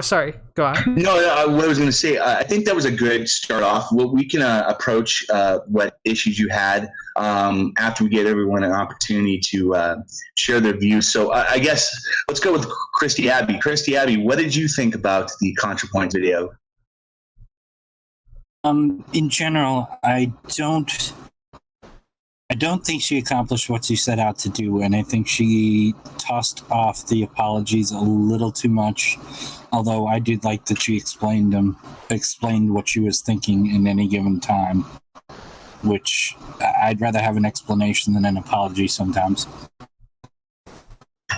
Sorry. Go on. No, what I was going to say, I think that was a good start off. Well, we can approach what issues you had after we give everyone an opportunity to share their views. So I guess let's go with Christy Abbey. Christy Abbey, what did you think about the Contrapoints video? In general, I don't think she accomplished what she set out to do, and I think she tossed off the apologies a little too much. Although I did like that she explained what she was thinking in any given time, which I'd rather have an explanation than an apology sometimes.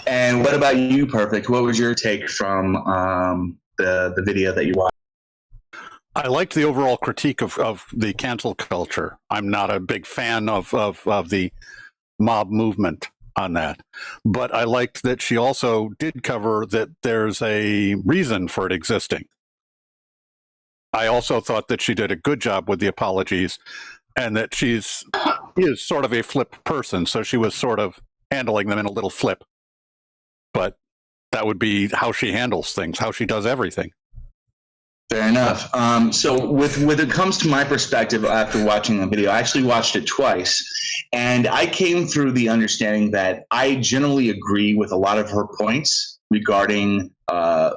And what about you, Perfict? What was your take from the video that you watched? I liked the overall critique of the cancel culture. I'm not a big fan of the mob movement on that. But I liked that she also did cover that there's a reason for it existing. I also thought that she did a good job with the apologies, and that she is sort of a flip person, so she was sort of handling them in a little flip. But that would be how she handles things, how she does everything. Fair enough. So when it comes to my perspective after watching the video, I actually watched it twice, and I came through the understanding that I generally agree with a lot of her points regarding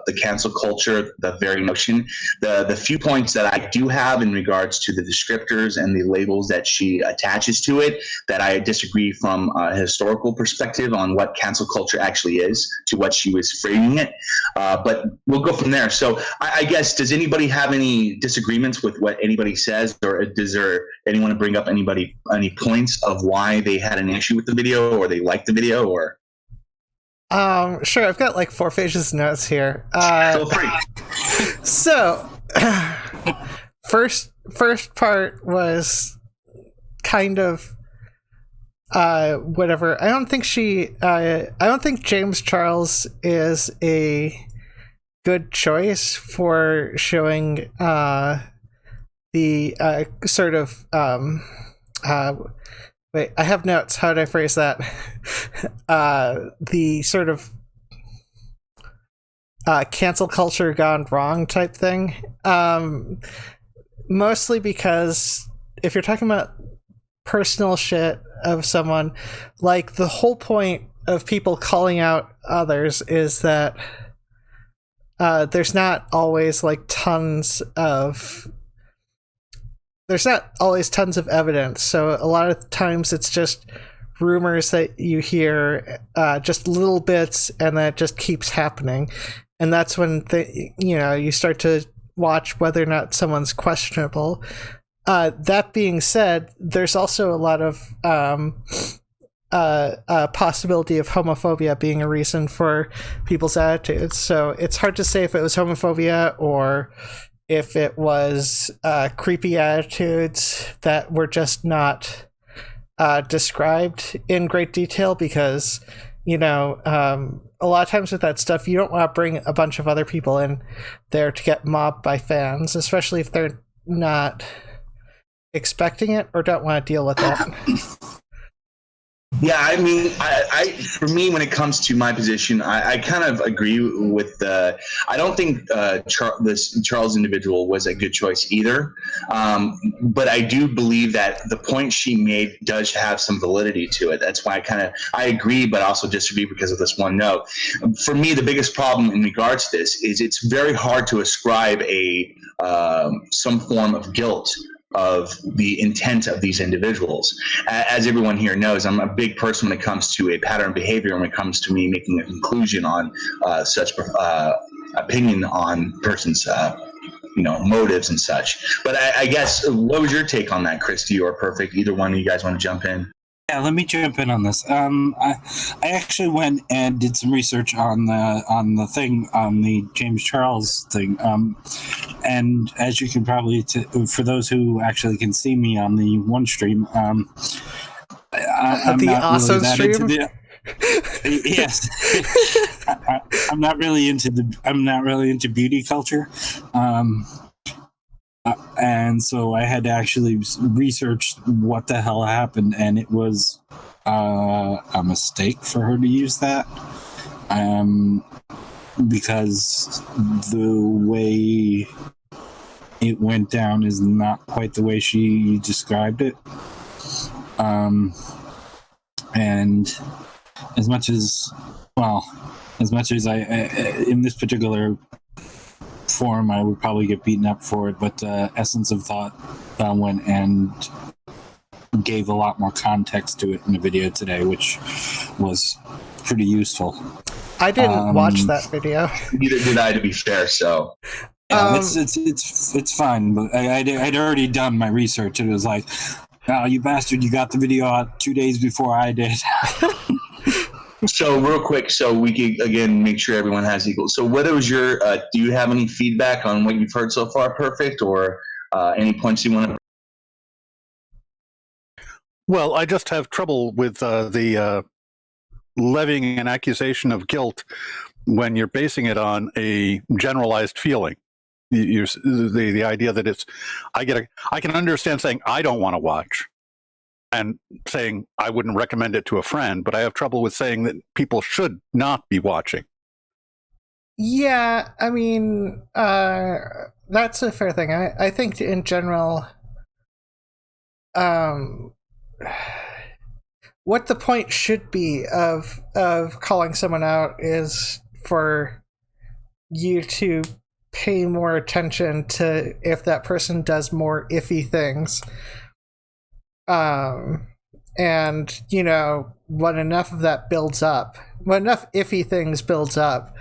the cancel culture, the very notion. The few points that I do have in regards to the descriptors and the labels that she attaches to it, that I disagree from a historical perspective on what cancel culture actually is to what she was framing it. But we'll go from there. So I guess, does anybody have any disagreements with what anybody says, or does anyone to bring up any points of why they had an issue with the video, or they liked the video, or? Sure. I've got like 4 pages of notes here. Feel free. So, first part was kind of whatever. I don't think James Charles is a good choice for showing the sort of wait, I have notes. How did I phrase that? The sort of cancel culture gone wrong type thing. Mostly because if you're talking about personal shit of someone, like, the whole point of people calling out others is that there's not always tons of evidence. So a lot of times it's just rumors that you hear, just little bits, and that just keeps happening. And that's when you start to watch whether or not someone's questionable. That being said, there's also a lot of possibility of homophobia being a reason for people's attitudes. So it's hard to say if it was homophobia or if it was creepy attitudes that were just not described in great detail, because a lot of times with that stuff, you don't want to bring a bunch of other people in there to get mobbed by fans, especially if they're not expecting it or don't want to deal with that. Yeah, I mean, for me, when it comes to my position, I kind of agree with I don't think this Charles individual was a good choice either. But I do believe that the point she made does have some validity to it. That's why I agree, but also disagree because of this one note. For me, the biggest problem in regards to this is it's very hard to ascribe some form of guilt of the intent of these individuals. As everyone here knows, I'm a big person when it comes to a pattern behavior, and when it comes to me making a conclusion on such opinion on persons' motives and such. But I guess, what was your take on that, Christy or Perfict? Either one of you guys want to jump in? Yeah, let me jump in on this. I actually went and did some research on the James Charles thing, and as you can probably for those who actually can see me on the one stream, I'm the not awesome really stream. Yes, I'm not really into beauty culture. And so I had to actually research what the hell happened, and it was a mistake for her to use that. because the way it went down is not quite the way she described it. And as much as I in this particular form, I would probably get beaten up for it, but Essence of Thought went and gave a lot more context to it in the video today, which was pretty useful. I didn't watch that video. Neither did I, to be fair. So yeah, it's fine. But I'd already done my research. It was like, oh, you bastard! You got the video out 2 days before I did. So real quick, so we can again make sure everyone has equal. So what was your? Do you have any feedback on what you've heard so far, Perfict, or any points you want to? Well, I just have trouble with the levying an accusation of guilt when you're basing it on a generalized feeling. The idea that it's, I can understand saying I don't want to watch, and saying I wouldn't recommend it to a friend, but I have trouble with saying that people should not be watching. Yeah, I mean, that's a fair thing. I think in general, what the point should be of calling someone out is for you to pay more attention to if that person does more iffy things. And, you know, when enough of that builds up, when enough iffy things builds up,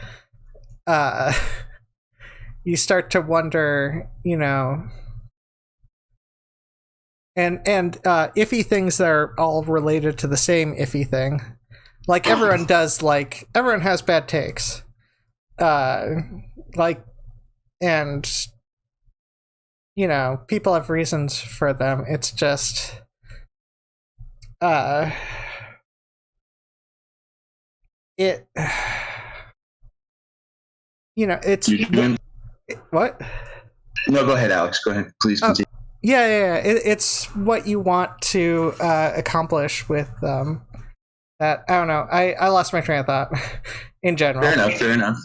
you start to wonder, you know, and iffy things that are all related to the same iffy thing. Like everyone does, like everyone has bad takes. And you know, people have reasons for them. It's just it you know, it's what? No, go ahead, Alex. Go ahead, please continue. Yeah. It's what you want to accomplish with that. I don't know. I lost my train of thought in general. Fair enough.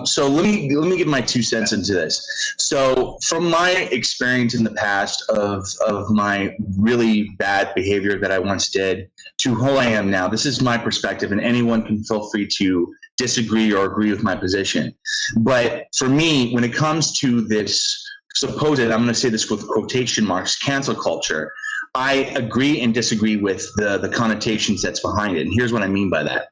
So let me give my 2 cents into this. So from my experience in the past of my really bad behavior that I once did to who I am now, this is my perspective, and anyone can feel free to disagree or agree with my position. But for me, when it comes to this supposed, I'm going to say this with quotation marks, cancel culture, I agree and disagree with the connotations that's behind it. And here's what I mean by that.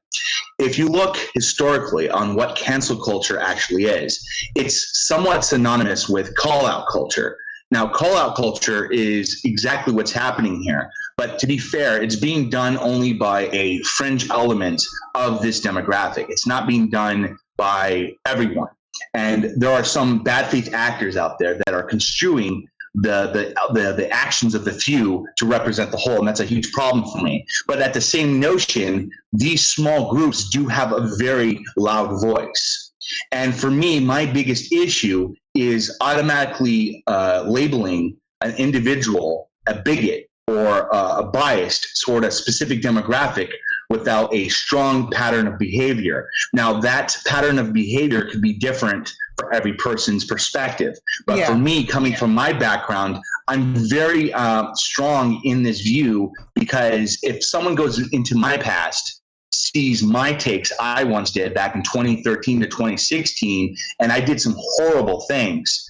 If you look historically on what cancel culture actually is, it's somewhat synonymous with call-out culture. Now, call-out culture is exactly what's happening here. But to be fair, it's being done only by a fringe element of this demographic. It's not being done by everyone. And there are some bad faith actors out there that are construing the actions of the few to represent the whole, and that's a huge problem for me. But at the same notion, these small groups do have a very loud voice. And for me, my biggest issue is automatically labeling an individual a bigot or a biased toward a specific demographic without a strong pattern of behavior. Now, that pattern of behavior could be different for every person's perspective. But for me, coming from my background, I'm very strong in this view, because if someone goes into my past, sees my takes I once did back in 2013 to 2016, and I did some horrible things,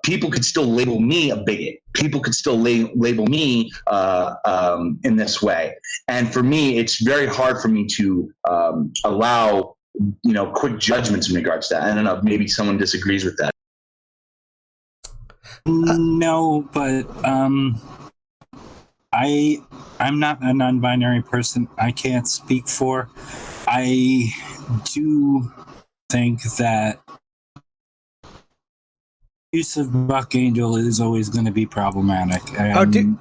people could still label me a bigot. People could still label me in this way. And for me, it's very hard for me to allow, quick judgments in regards to that. I don't know, maybe someone disagrees with that. No, but I'm not a non-binary person. I can't speak for. I do think that use of Buck Angel is always going to be problematic. Do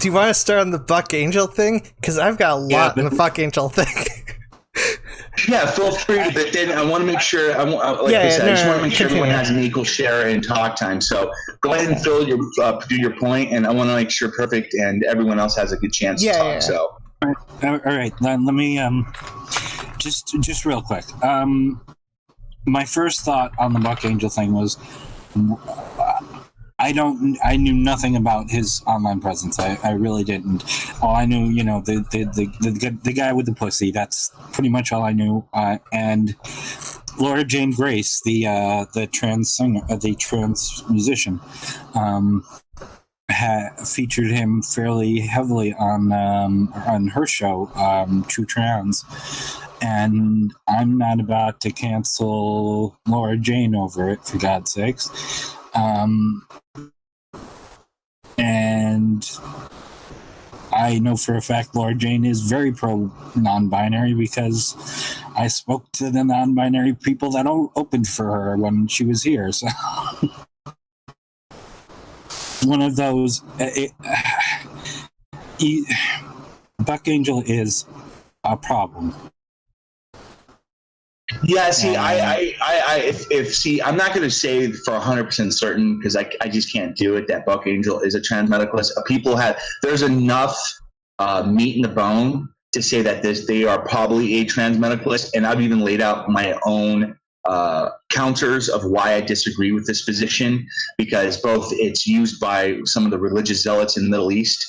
you want to start on the Buck Angel thing? Because I've got a lot in the Buck Angel thing. Yeah, feel free, but then I want to make sure, I just want to make sure everyone has an equal share in talk time. So go ahead and do your point, and I want to make sure Perfict and everyone else has a good chance to talk. Yeah. So, all right, let me just real quick. my first thought on the Buck Angel thing was, I knew nothing about his online presence. I really didn't. All I knew, the guy with the pussy. That's pretty much all I knew. And Laura Jane Grace, the trans singer, the trans musician, featured him fairly heavily on her show, True Trans. And I'm not about to cancel Laura Jane over it, for God's sakes. And I know for a fact Laura Jane is very pro non-binary because I spoke to the non-binary people that opened for her when she was here. So one of those, Buck Angel is a problem. Yeah, see, I'm not going to say for 100% certain because I just can't do it that Buck Angel is a trans medicalist. There's enough meat in the bone to say that they are probably a trans medicalist, and I've even laid out my own counters of why I disagree with this position, because both it's used by some of the religious zealots in the Middle East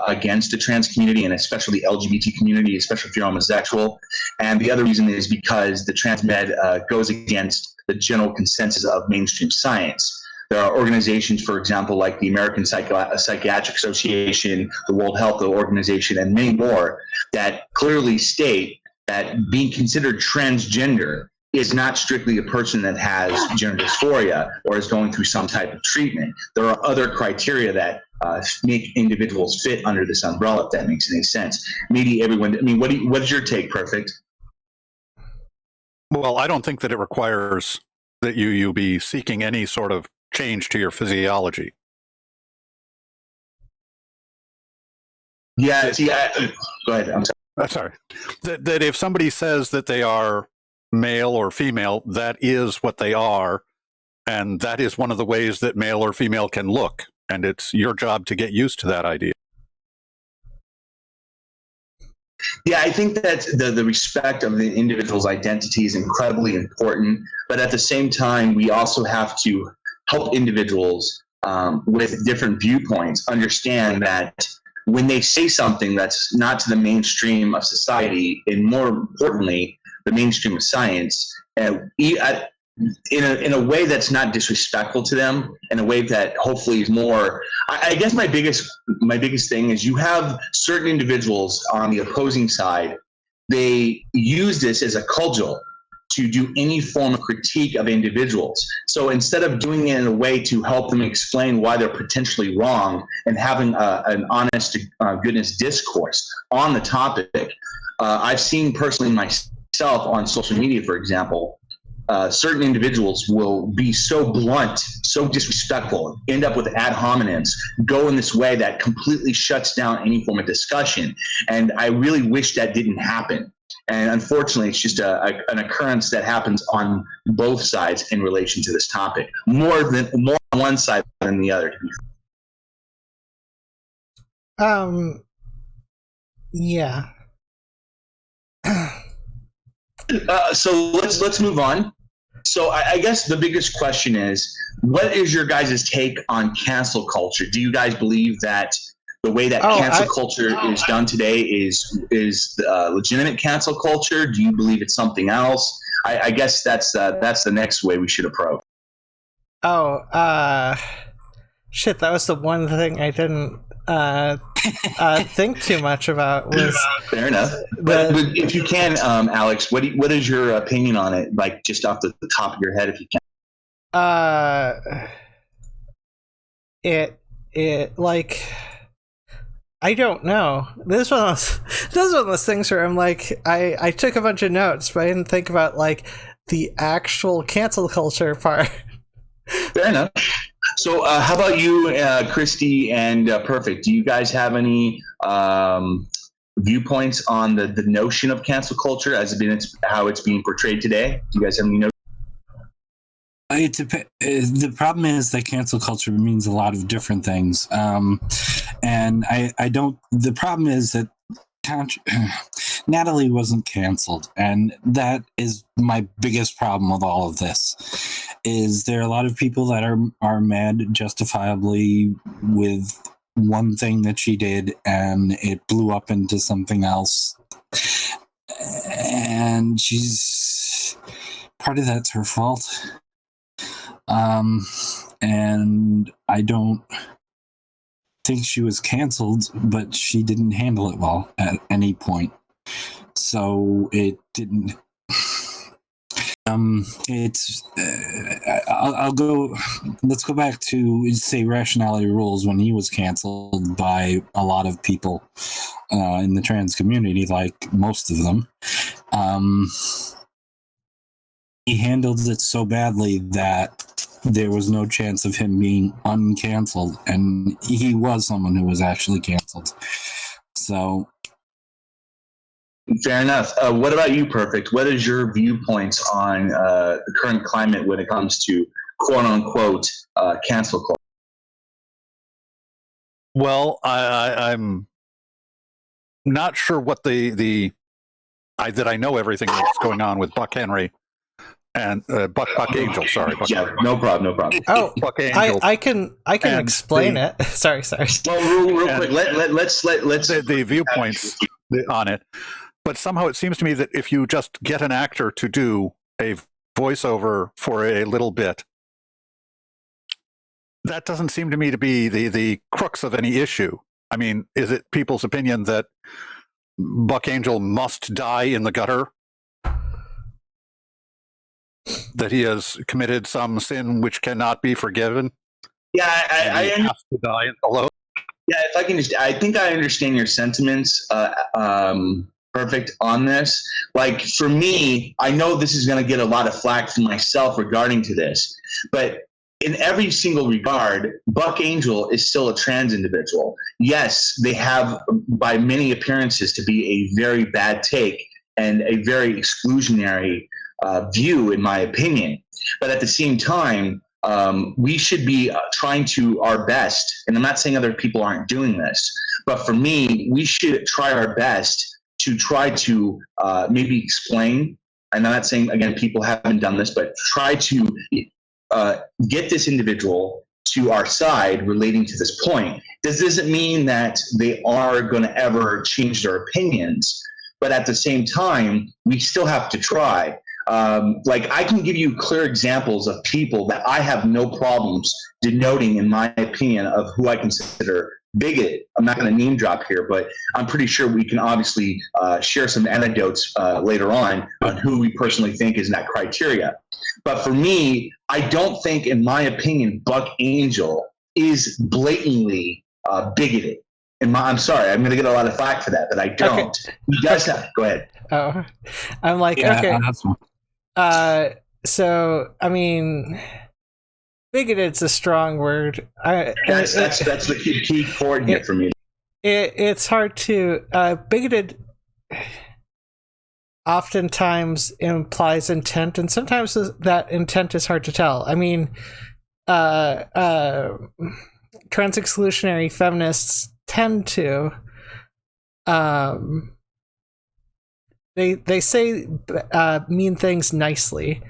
against the trans community and especially the LGBT community, especially if you're homosexual. And the other reason is because the trans med goes against the general consensus of mainstream science. There are organizations, for example, like the American Psychiatric Association, the World Health Organization, and many more that clearly state that being considered transgender is not strictly a person that has gender dysphoria or is going through some type of treatment. There are other criteria that make individuals fit under this umbrella, if that makes any sense. Maybe everyone, I mean, what is your take, Perfict? Well, I don't think that it requires that you be seeking any sort of change to your physiology. Yeah, see, go ahead. I'm sorry. That if somebody says that they are male or female, that is what they are, and that is one of the ways that male or female can look, and it's your job to get used to that idea. Yeah, I think that the respect of the individual's identity is incredibly important, but at the same time, we also have to help individuals with different viewpoints understand that when they say something that's not to the mainstream of society, and more importantly, the mainstream of science, in a way that's not disrespectful to them, in a way that hopefully is more. I guess my biggest thing is you have certain individuals on the opposing side. They use this as a cudgel to do any form of critique of individuals. So instead of doing it in a way to help them explain why they're potentially wrong and having an honest to goodness discourse on the topic, I've seen personally myself on social media, for example, certain individuals will be so blunt, so disrespectful, end up with ad hominems, go in this way that completely shuts down any form of discussion. And I really wish that didn't happen. And unfortunately, it's just an occurrence that happens on both sides in relation to this topic, more on one side than the other. Yeah. So let's move on. So I guess the biggest question is, what is your guys' take on cancel culture? Do you guys believe that the way that cancel culture is done today is legitimate cancel culture? Do you believe it's something else? I guess that's the next way we should approach. Shit, that was the one thing I didn't think too much about. Was fair enough. But if you can, Alex, what is your opinion on it? Like just off the top of your head, if you can. It like, I don't know. This one of those things where I'm like, I took a bunch of notes, but I didn't think about like the actual cancel culture part. Fair enough. So how about you, Christy and Perfict? Do you guys have any viewpoints on the notion of cancel culture how it's being portrayed today? Do you guys have any notions? The problem is that cancel culture means a lot of different things. And I don't, the problem is that Natalie wasn't canceled, and that is my biggest problem with all of this. Is there are a lot of people that are mad justifiably with one thing that she did, and it blew up into something else, and she's part of that's her fault. And I don't think she was canceled, but she didn't handle it well at any point. So it didn't. I'll go. Let's go back to say Rationality Rules when he was canceled by a lot of people in the trans community, like most of them. He handled it so badly that there was no chance of him being uncanceled, and he was someone who was actually canceled. So, fair enough. What about you, Perfict? What is your viewpoints on the current climate when it comes to quote unquote cancel culture? Well, I'm not sure what that I know everything that's going on with Buck Henry. And Buck Angel, sorry. Yeah, no problem. Oh, Buck Angel. I can explain it. Sorry. Well, real quick, let's the viewpoints on it. But somehow it seems to me that if you just get an actor to do a voiceover for a little bit, that doesn't seem to me to be the crux of any issue. I mean, is it people's opinion that Buck Angel must die in the gutter? That he has committed some sin which cannot be forgiven? Yeah, I have to die in the low. Yeah, if I can I think I understand your sentiments, Perfict, on this. Like, for me, I know this is going to get a lot of flack from myself regarding to this, but in every single regard, Buck Angel is still a trans individual. Yes, they have, by many appearances, to be a very bad take and a very exclusionary view, in my opinion. But at the same time, we should be trying to our best, and I'm not saying other people aren't doing this, but for me, we should try our best to try to maybe explain, and I'm not saying, again, people haven't done this, but try to get this individual to our side relating to this point. This doesn't mean that they are going to ever change their opinions, but at the same time, we still have to try. Like, I can give you clear examples of people that I have no problems denoting, in my opinion, of who I consider bigoted. I'm not going to name drop here, but I'm pretty sure we can obviously share some anecdotes later on who we personally think is in that criteria. But for me, I don't think, in my opinion, Buck Angel is blatantly bigoted. I'm sorry, I'm going to get a lot of flack for that, but I don't. Okay. You guys have, go ahead. Oh, I'm like, yeah, okay. So, I mean, bigoted's a strong word. That's the key point here for me. It's hard to bigoted. Oftentimes implies intent, and sometimes that intent is hard to tell. I mean, trans-exclusionary feminists tend to they say mean things nicely.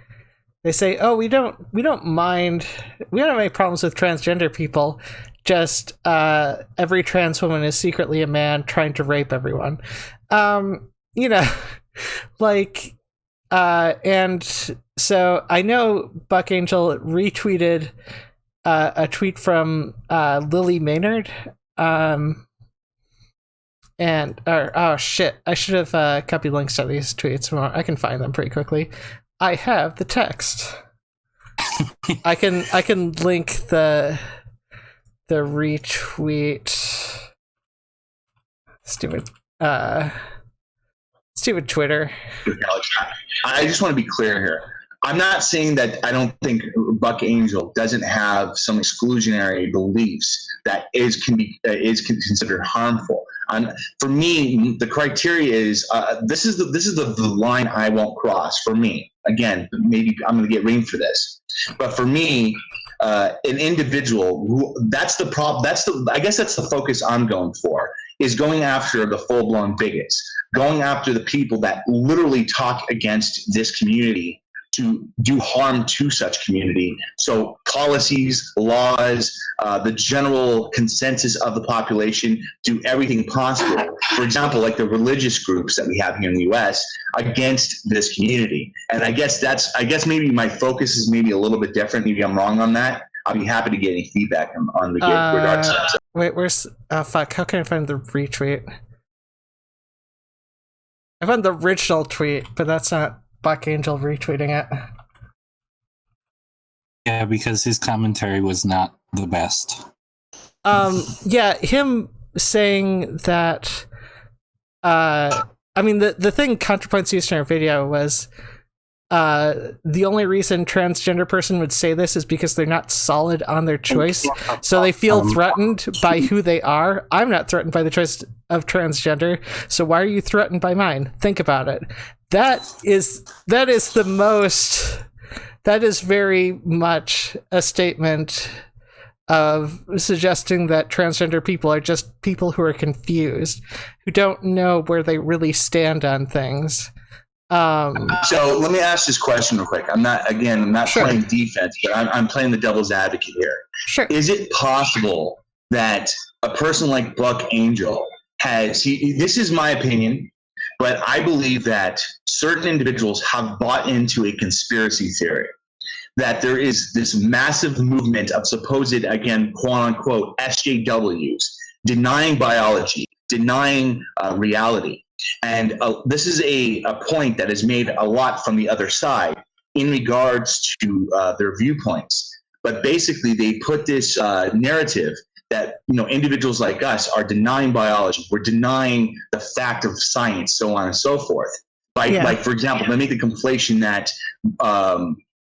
They say, "Oh, we don't mind. We don't have any problems with transgender people. Just every trans woman is secretly a man trying to rape everyone." You know, like, and so I know Buck Angel retweeted a tweet from Lily Maynard. Oh shit! I should have copied links to these tweets. I can find them pretty quickly. I have the text. I can link the retweet. Stupid Twitter. I just want to be clear here. I'm not saying that I don't think Buck Angel doesn't have some exclusionary beliefs that is considered harmful. For me, the criteria is this is the line I won't cross. For me, again, maybe I'm going to get ringed for this, but for me, an individual who, that's the problem. I guess that's the focus I'm going for. is going after the full-blown bigots, going after the people that literally talk against this community to do harm to such community. So policies, laws, the general consensus of the population do everything possible. For example, like the religious groups that we have here in the U.S. against this community. And I guess maybe my focus is maybe a little bit different. Maybe I'm wrong on that. I'll be happy to get any feedback on the dark side. Wait, where's fuck? How can I find the retweet? I found the original tweet, but that's not Buck Angel retweeting it. Yeah, because his commentary was not the best. Yeah, him saying that. I mean, the thing Contrapoints used in our video was. The only reason transgender person would say this is because they're not solid on their choice, so they feel threatened by who they are. I'm not threatened by the choice of transgender, so why are you threatened by mine? Think about it. That is very much a statement of suggesting that transgender people are just people who are confused, who don't know where they really stand on things. So let me ask this question real quick. I'm not Sure. playing defense, but I'm playing the devil's advocate here. Sure. Is it possible that a person like Buck Angel this is my opinion, but I believe that certain individuals have bought into a conspiracy theory that there is this massive movement of supposed, again, quote unquote, SJWs, denying biology, denying reality. And this is a point that is made a lot from the other side in regards to their viewpoints. But basically, they put this narrative that individuals like us are denying biology, we're denying the fact of science, so on and so forth. Like, for example, they make the conflation that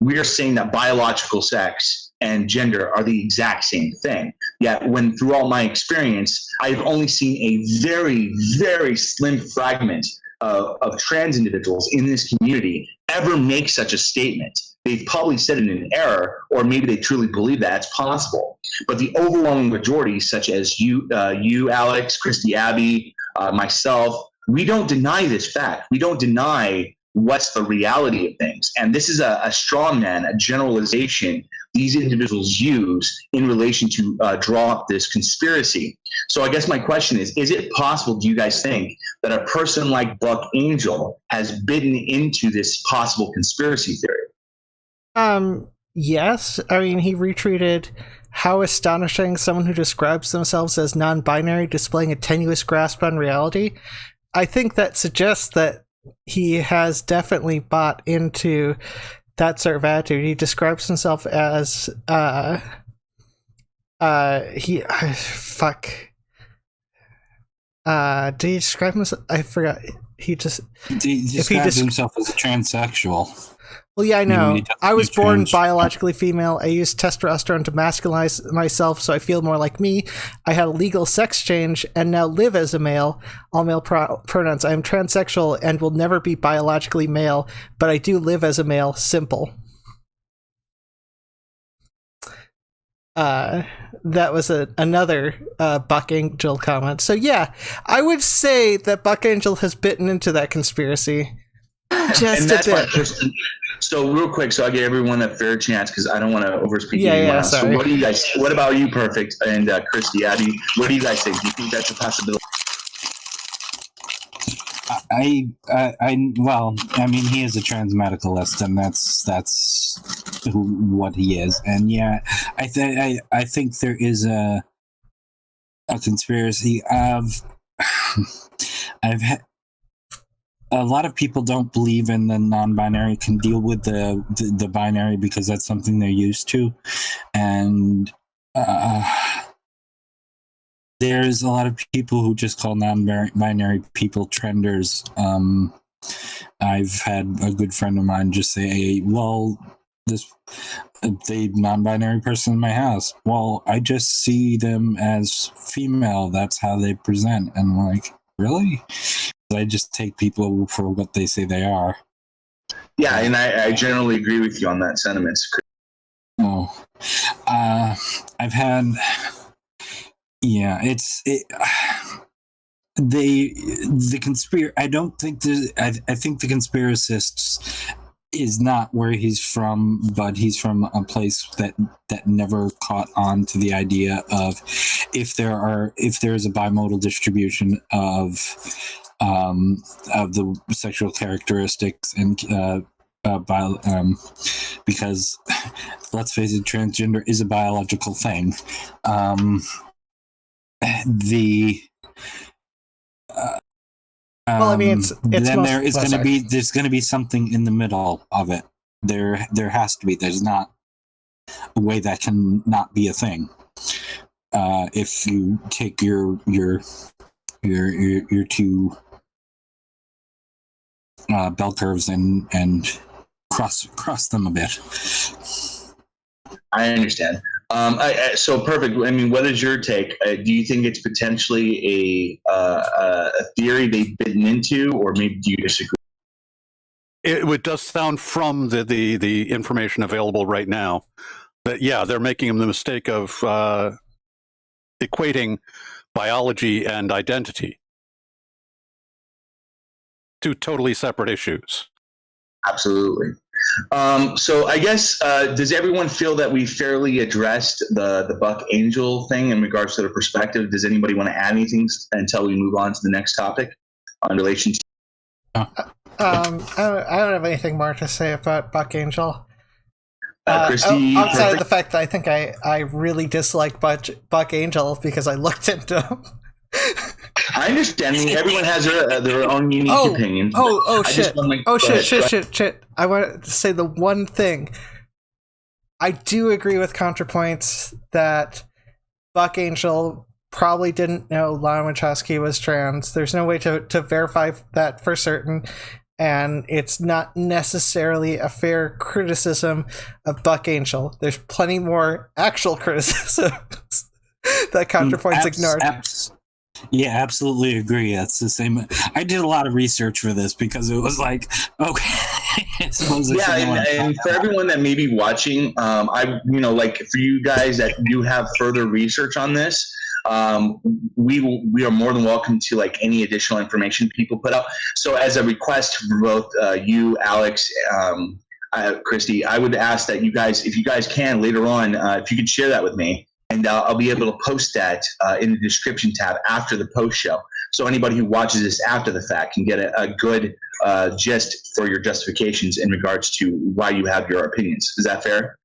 we are saying that biological sex and gender are the exact same thing. Yet, when through all my experience, I've only seen a very, very slim fragment of trans individuals in this community ever make such a statement. They've probably said it in error, or maybe they truly believe that it's possible. But the overwhelming majority, such as you, Alex, Christy Abbey, myself, we don't deny this fact. We don't deny what's the reality of things. And this is a straw man, a generalization these individuals use in relation to draw up this conspiracy. So I guess my question is it possible, do you guys think, that a person like Buck Angel has bitten into this possible conspiracy theory? Yes. I mean, he retweeted how astonishing someone who describes themselves as non-binary displaying a tenuous grasp on reality. I think that suggests that he has definitely bought into that sort of attitude. He describes himself as did he describe himself? I forgot. He describes himself as a transsexual. Well, yeah, I know. I was born trans. biologically female. I used testosterone to masculinize myself so I feel more like me. I had a legal sex change and now live as a male. All male pronouns. I am transsexual and will never be biologically male, but I do live as a male. Simple. That was another Buck Angel comment. So yeah, I would say that Buck Angel has bitten into that conspiracy just a bit. So real quick, so I give everyone a fair chance because I don't want to overspeak anyone else. Sorry. So what do you guys? What about you, Perfict and Christy Abbey? What do you guys think? Do you think that's a possibility? Well, I mean, he is a trans medicalist, and that's what he is. And yeah, I think there is a conspiracy of a lot of people don't believe in the non-binary, can deal with the binary because that's something they're used to, and there's a lot of people who just call non-binary people trenders. I've had a good friend of mine just say, well, the non-binary person in my house, well, I just see them as female. That's how they present. And I'm like, really? I just take people for what they say they are. Yeah, and I generally agree with you on that sentiment. Oh, I've had, yeah, I don't think I think the conspiracists is not where he's from, but he's from a place that never caught on to the idea of if there is a bimodal distribution of the sexual characteristics and because let's face it, transgender is a biological thing. Well, I mean, it's then there's going to be something in the middle of it. There has to be. There's not a way that can not be a thing. If you take your two bell curves and cross them a bit. I understand. So perfect. I mean, what is your take? Do you think it's potentially a theory they've bitten into, or maybe do you disagree? It does sound from the information available right now that, yeah, they're making the mistake of equating biology and identity. Two totally separate issues. Absolutely. So I guess, does everyone feel that we fairly addressed the Buck Angel thing in regards to the perspective? Does anybody want to add anything until we move on to the next topic in relation to? I don't have anything more to say about Buck Angel. Christy, outside of the fact that I think I really dislike Buck Angel because I looked into him. I understand. I mean, everyone has their own unique opinions. Shit. Shit. I want to say the one thing. I do agree with Contrapoints that Buck Angel probably didn't know Lana Wachowski was trans. There's no way to verify that for certain. And it's not necessarily a fair criticism of Buck Angel. There's plenty more actual criticisms that Contrapoints ignored. Yeah, absolutely agree. That's the same. I did a lot of research for this because it was like, okay. And for everyone that may be watching, like for you guys that do have further research on this, we are more than welcome to like any additional information people put out. So as a request for both you, Alex, Christy, I would ask that you guys, if you guys can later on, if you could share that with me. And I'll be able to post that in the description tab after the post show. So anybody who watches this after the fact can get a good gist for your justifications in regards to why you have your opinions. Is that fair?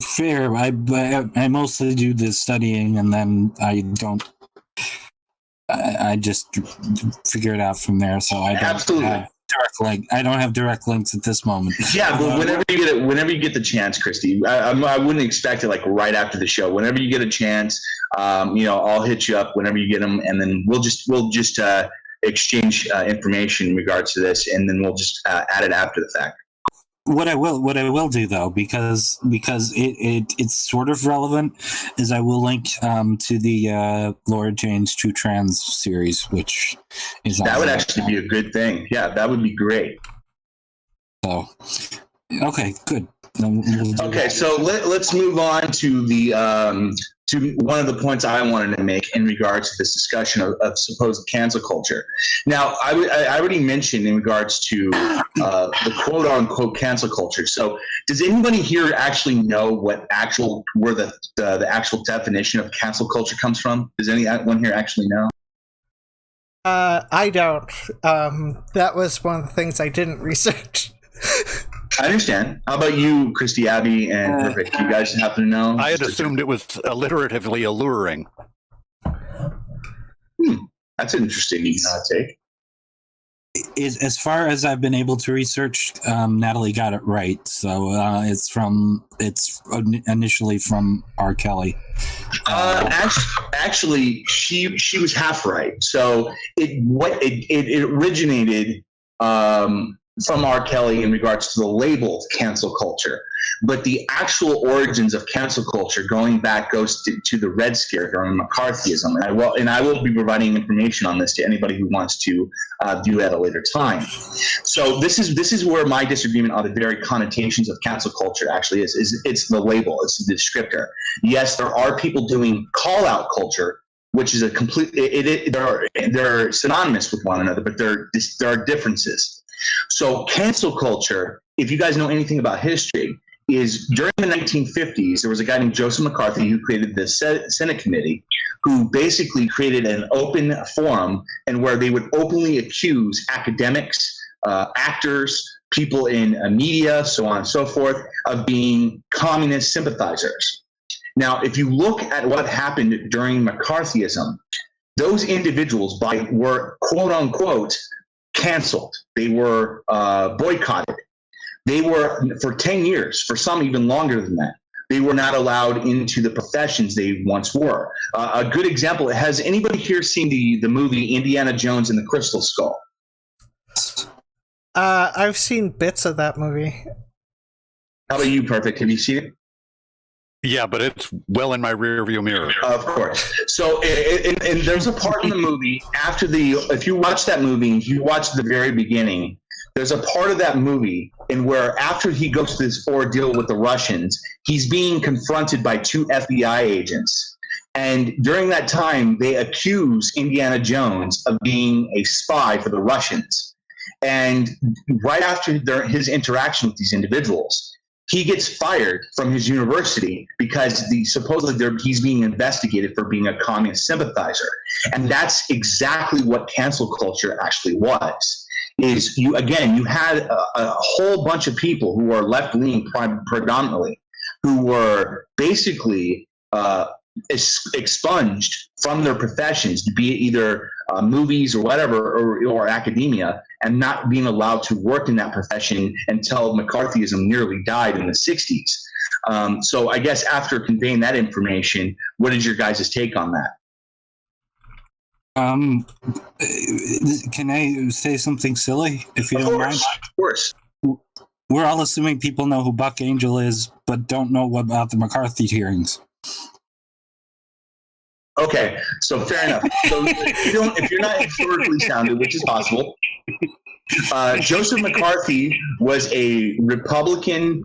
Fair. I mostly do the studying and then I just figure it out from there. So I don't Absolutely. Have direct link. I don't have direct links at this moment. Yeah, but whenever you get the chance, Christy, I wouldn't expect it like right after the show. Whenever you get a chance, I'll hit you up whenever you get them, and then we'll just exchange information in regards to this, and then we'll just add it after the fact. What I will do though, because it's sort of relevant, is I will link to the Laura Jane's True Trans series, which is that would actually be a good thing. Yeah, that would be great. So, okay, good. Okay, so let's move on to the to one of the points I wanted to make in regards to this discussion of supposed cancel culture. Now, I already mentioned in regards to the quote-unquote cancel culture. So does anybody here actually know where the actual definition of cancel culture comes from? Does anyone here actually know? I don't. That was one of the things I didn't research. I understand. How about you, Christy Abbey and Perfict? You guys happen to know? I had assumed it was alliteratively alluring. That's an interesting take. As far as I've been able to research, Natalie got it right. So it's initially from R. Kelly. Actually, she was half right. So it originated from R. Kelly in regards to the label cancel culture. But the actual origins of cancel culture goes to the Red Scare during McCarthyism. And I will be providing information on this to anybody who wants to view at a later time. So this is where my disagreement on the very connotations of cancel culture actually is it's the label, it's the descriptor. Yes, there are people doing call-out culture, which is a complete. They're synonymous with one another, but there are differences. So cancel culture, if you guys know anything about history, is during the 1950s, there was a guy named Joseph McCarthy who created the Senate committee, who basically created an open forum and where they would openly accuse academics, actors, people in media, so on and so forth, of being communist sympathizers. Now, if you look at what happened during McCarthyism, those individuals were quote unquote canceled. They were boycotted. They were, for 10 years, for some even longer than that, they were not allowed into the professions they once were. A good example, has anybody here seen the movie Indiana Jones and the Crystal Skull? I've seen bits of that movie. How about you, Perfict? Have you seen it? Yeah, but it's well in my rearview mirror. Of course. So, and there's a part in the movie if you watch that movie, if you watch the very beginning, there's a part of that movie in where after he goes through this ordeal with the Russians, he's being confronted by 2 FBI agents. And during that time, they accuse Indiana Jones of being a spy for the Russians. And right after his interaction with these individuals, he gets fired from his university because supposedly he's being investigated for being a communist sympathizer. And that's exactly what cancel culture actually was. Is you had a whole bunch of people who are left-leaning predominantly, who were basically expunged from their professions, be it either movies or whatever, or academia, and not being allowed to work in that profession until McCarthyism nearly died in the 60s. So I guess after conveying that information, what is your guys' take on that? Can I say something silly, if you don't mind? Of course. We're all assuming people know who Buck Angel is, but don't know about the McCarthy hearings. Okay, so fair enough. So if you're not historically sounded, which is possible, Joseph McCarthy was a Republican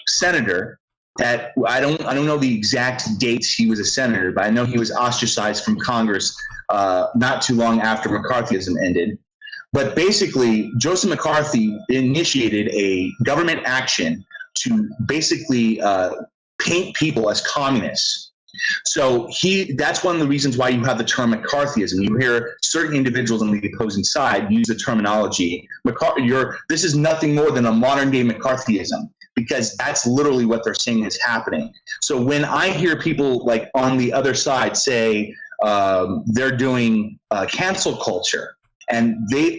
senator. That I don't know the exact dates he was a senator, but I know he was ostracized from Congress not too long after McCarthyism ended. But basically, Joseph McCarthy initiated a government action to basically paint people as communists. So that's one of the reasons why you have the term McCarthyism. You hear certain individuals on the opposing side use the terminology, this is nothing more than a modern day McCarthyism, because that's literally what they're saying is happening. So when I hear people like on the other side say they're doing cancel culture, and they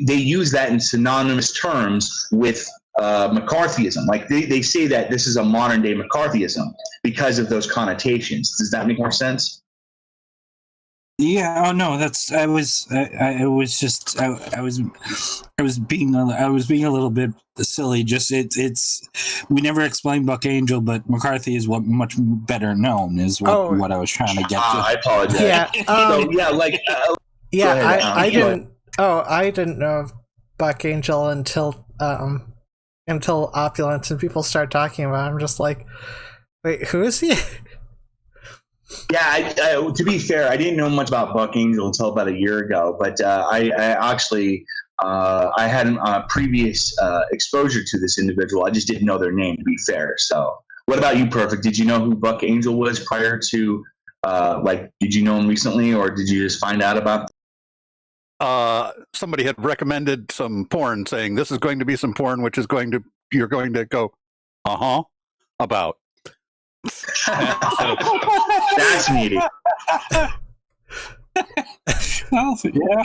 use that in synonymous terms with McCarthyism, like they say that this is a modern day McCarthyism because of those connotations. Does that make more sense? Yeah. Oh no. I was being a little bit silly. Just we never explained Buck Angel, but McCarthy is what much better known is what I was trying to get to. I apologize. Yeah. So yeah, like I didn't know of Buck Angel until Opulence, and people start talking about it. I'm just like, wait, who is he? Yeah, to be fair, I didn't know much about Buck Angel until about a year ago, but I actually had a previous exposure to this individual. I just didn't know their name, to be fair. So what about you, Perfict? Did you know who Buck Angel was prior to, did you know him recently, or did you just find out about Somebody had recommended some porn, saying this is going to be some porn, which is you're going to go, about. That's needy. Well, yeah.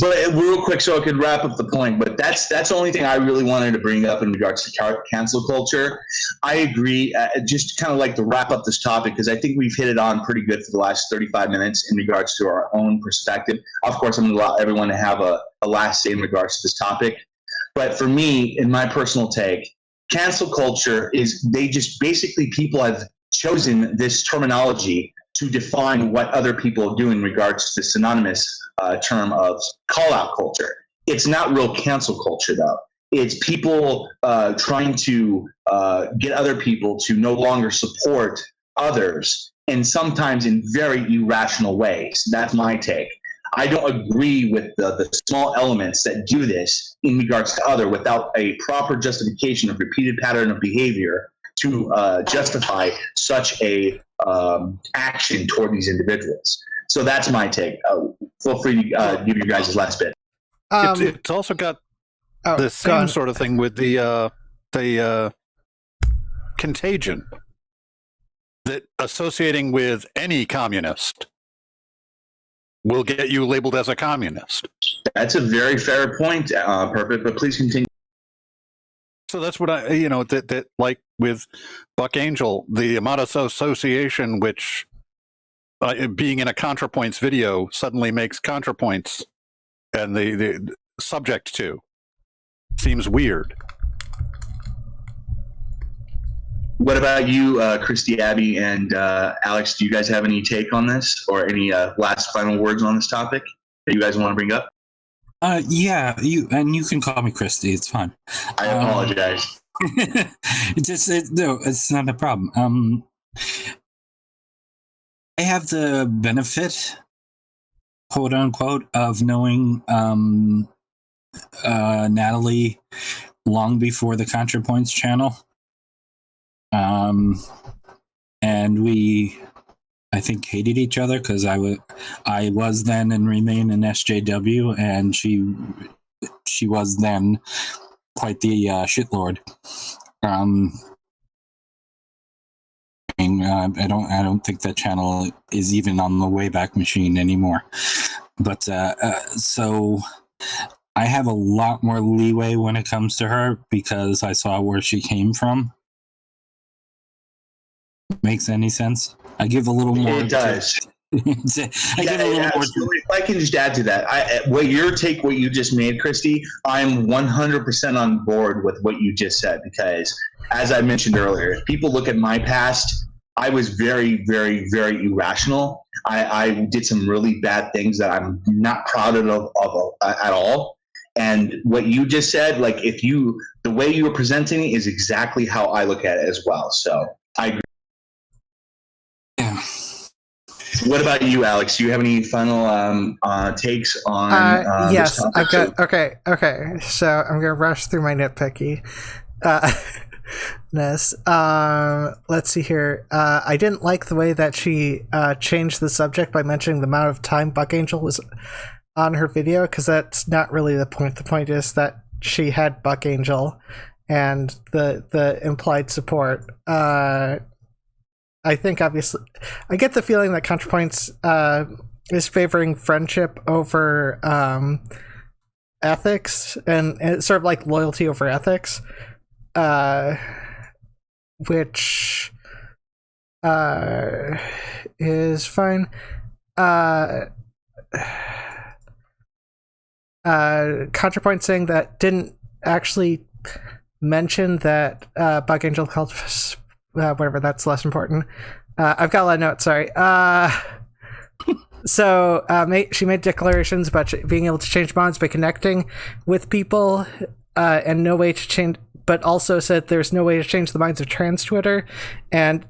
But real quick, so I could wrap up the point, but that's the only thing I really wanted to bring up in regards to cancel culture. I agree, just kind of like to wrap up this topic, because I think we've hit it on pretty good for the last 35 minutes in regards to our own perspective. Of course, I'm going to allow everyone to have a last say in regards to this topic. But for me, in my personal take, cancel culture is people have chosen this terminology to define what other people do in regards to the synonymous term of call-out culture. It's not real cancel culture, though. It's people trying to get other people to no longer support others, and sometimes in very irrational ways. That's my take. I don't agree with the small elements that do this in regards to other without a proper justification of repeated pattern of behavior to justify such a action toward these individuals. So that's my take. Feel free to give your guys' last bit. It's also got the same sort of thing with the contagion that associating with any communist will get you labeled as a communist. That's a very fair point, Perfict, but please continue. So that's what that like with Buck Angel, the amount of association which being in a Contrapoints video suddenly makes Contrapoints and the subject to seems weird. What about you, Christy Abbey and Alex? Do you guys have any take on this or any last final words on this topic that you guys want to bring up? Yeah, you can call me Christy. It's fine. I apologize. No, it's not a problem. I have the benefit, quote unquote, of knowing Natalie long before the Contrapoints channel. And we, I think, hated each other because I was then and remain an SJW, and she was then quite the shitlord. I don't think that channel is even on the Wayback Machine anymore. But so I have a lot more leeway when it comes to her because I saw where she came from. Makes any sense? I give a little more. It does. I give a little more. If I can just add to that, what you just made, Christy, I'm 100% on board with what you just said because, as I mentioned earlier, if people look at my past, I was very, very, very irrational. I did some really bad things that I'm not proud of at all. And what you just said, like the way you were presenting it is exactly how I look at it as well. So I agree. Yeah. What about you, Alex? Do you have any final takes on yes, this topic? I've got okay. So I'm gonna rush through my nitpicky. Let's see here. I didn't like the way that she changed the subject by mentioning the amount of time Buck Angel was on her video, because that's not really the point. The point is that she had Buck Angel and the implied support. I think obviously I get the feeling that Contrapoints is favoring friendship over ethics, and it's sort of like loyalty over ethics, which is fine. Contrapoint saying that didn't actually mention that Buck Angel called whatever, that's less important. I've got a lot of notes, sorry. So she made declarations about being able to change bonds by connecting with people, and no way to change, but also said there's no way to change the minds of trans Twitter, and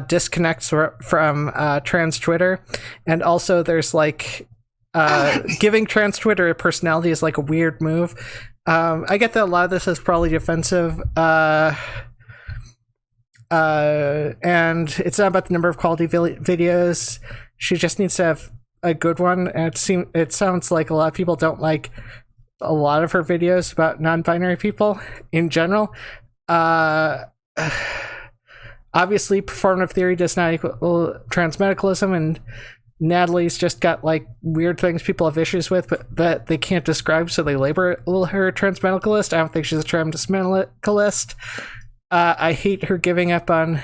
disconnects from trans Twitter. And also there's like giving trans Twitter a personality is like a weird move. I get that a lot of this is probably defensive, and it's not about the number of quality videos. She just needs to have a good one. And it sounds like a lot of people don't like a lot of her videos about non-binary people in general. Obviously, performative theory does not equal transmedicalism, and Natalie's just got like weird things people have issues with, but that they can't describe, so they label her a transmedicalist. I don't think she's a transmedicalist. I hate her giving up on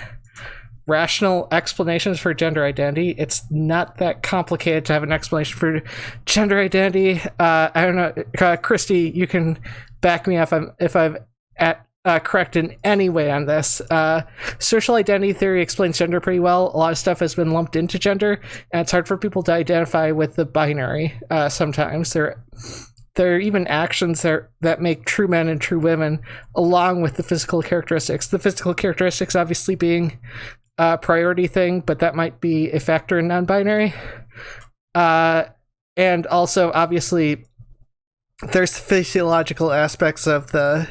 rational explanations for gender identity. It's not that complicated to have an explanation for gender identity. I don't know, Christy, you can back me up if I'm correct in any way on this. Social identity theory explains gender pretty well. A lot of stuff has been lumped into gender, and it's hard for people to identify with the binary. Sometimes there are even actions that make true men and true women, along with the physical characteristics. The physical characteristics obviously being priority thing, but that might be a factor in non-binary. And also, obviously, there's physiological aspects of the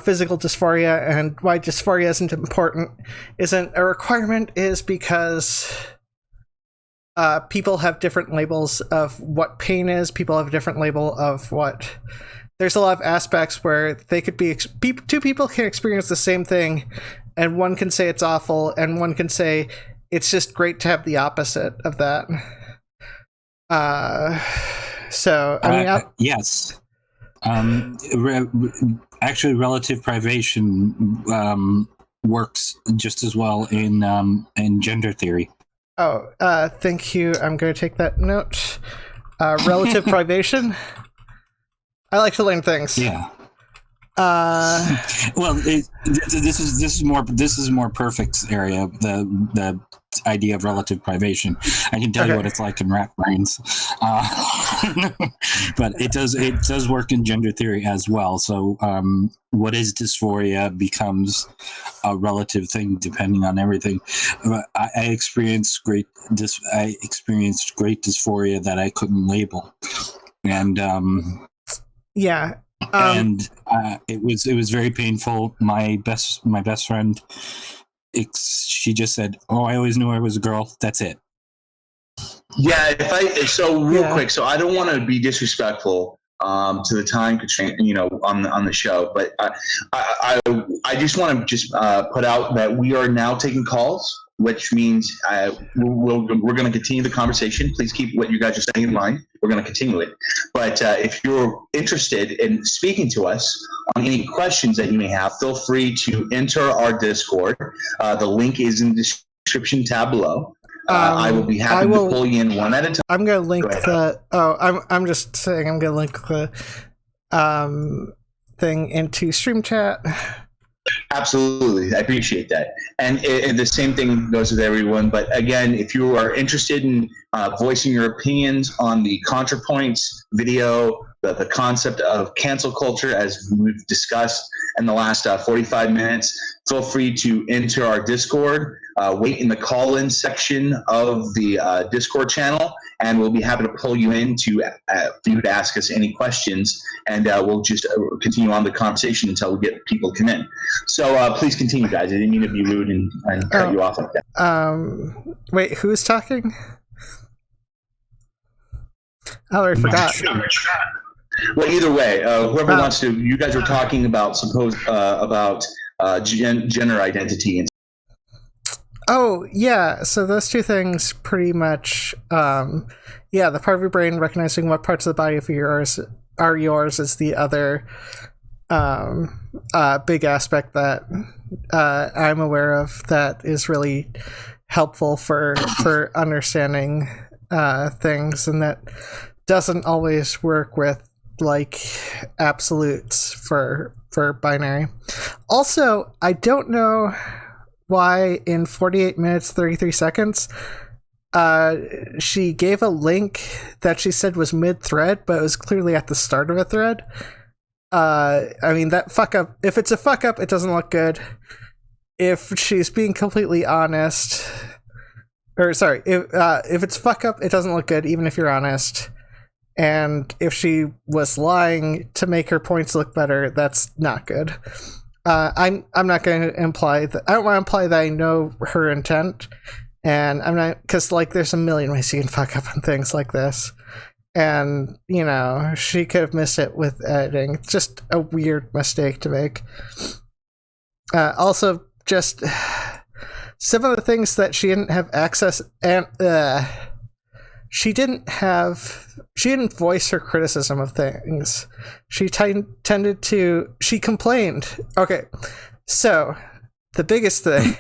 physical dysphoria, and why dysphoria isn't a requirement is because people have different labels of what pain is. People have a different label of what. There's a lot of aspects where they could be two people can experience the same thing, and one can say it's awful, and one can say it's just great to have the opposite of that. So I mean, yes. Actually, relative privation works just as well in gender theory. Oh, thank you. I'm going to take that note. Relative privation. I like to learn things. Yeah. Well, this is more Perfict's area. The idea of relative privation. I can tell you what it's like in rat brains, but it does work in gender theory as well. So, what is dysphoria becomes a relative thing depending on everything. I experienced great dysphoria that I couldn't label, and yeah. And it was very painful. My best friend, she just said, "Oh, I always knew I was a girl. That's it." Yeah. Quick. So I don't want to be disrespectful to the time constraint, on the show, but I just want to put out that we are now taking calls, which means we're going to continue the conversation. Please keep what you guys are saying in mind. We're going to continue it. But if you're interested in speaking to us on any questions that you may have, feel free to enter our Discord. The link is in the description tab below. I will be happy to pull you in one at a time. I'm going to link I'm just saying I'm going to link the thing into Stream Chat. Absolutely. I appreciate that. And the same thing goes with everyone. But again, if you are interested in voicing your opinions on the Contrapoints video, the concept of cancel culture, as we've discussed in the last 45 minutes, feel free to enter our Discord, wait in the call-in section of the Discord channel, and we'll be happy to pull you in for you to ask us any questions, and we'll just continue on the conversation until we get people to come in. So please continue, guys. I didn't mean to be rude and cut you off like that. Wait, who's talking? I already forgot. Well, either way, whoever wants to, you guys were talking about gender identity. Oh, yeah. So those two things pretty much, the part of your brain recognizing what parts of the body of yours are yours is the other big aspect that I'm aware of that is really helpful for understanding things, and that doesn't always work with like absolutes for binary. Also, I don't know why in 48 minutes 33 seconds she gave a link that she said was mid-thread, but it was clearly at the start of a thread. I mean, that fuck up, if it's a fuck up, it doesn't look good. If she's being completely honest, or sorry, if it's fuck up, it doesn't look good, even if you're honest. And if she was lying to make her points look better, that's not good. I'm not going to imply that. I don't want to imply that I know her intent, and I'm not, because like there's a million ways you can fuck up on things like this, and she could have missed it with editing. It's just a weird mistake to make. Also, just some of the things that she didn't have access and. She didn't voice her criticism of things. She complained. Okay, so the biggest thing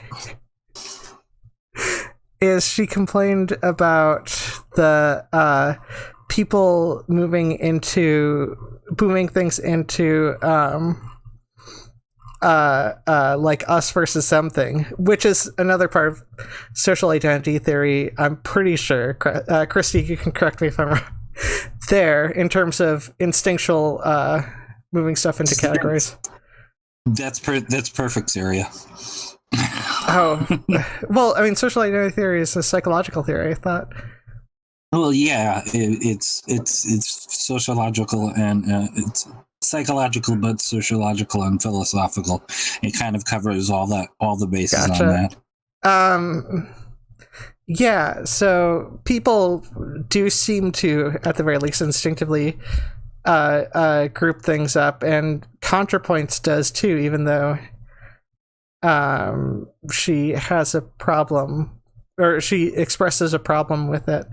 is she complained about the people booming things into like us versus something, which is another part of social identity theory. I'm pretty sure, Christy, you can correct me if I'm wrong there, in terms of instinctual moving stuff into categories. That's Perfict's area. Oh, well, I mean, social identity theory is a psychological theory, I thought. Well, yeah, it's sociological and it's psychological, but sociological and philosophical. It kind of covers all the bases on that. Yeah, so people do seem to, at the very least, instinctively group things up, and Contrapoints does too, even though she has a problem, or she expresses a problem with it,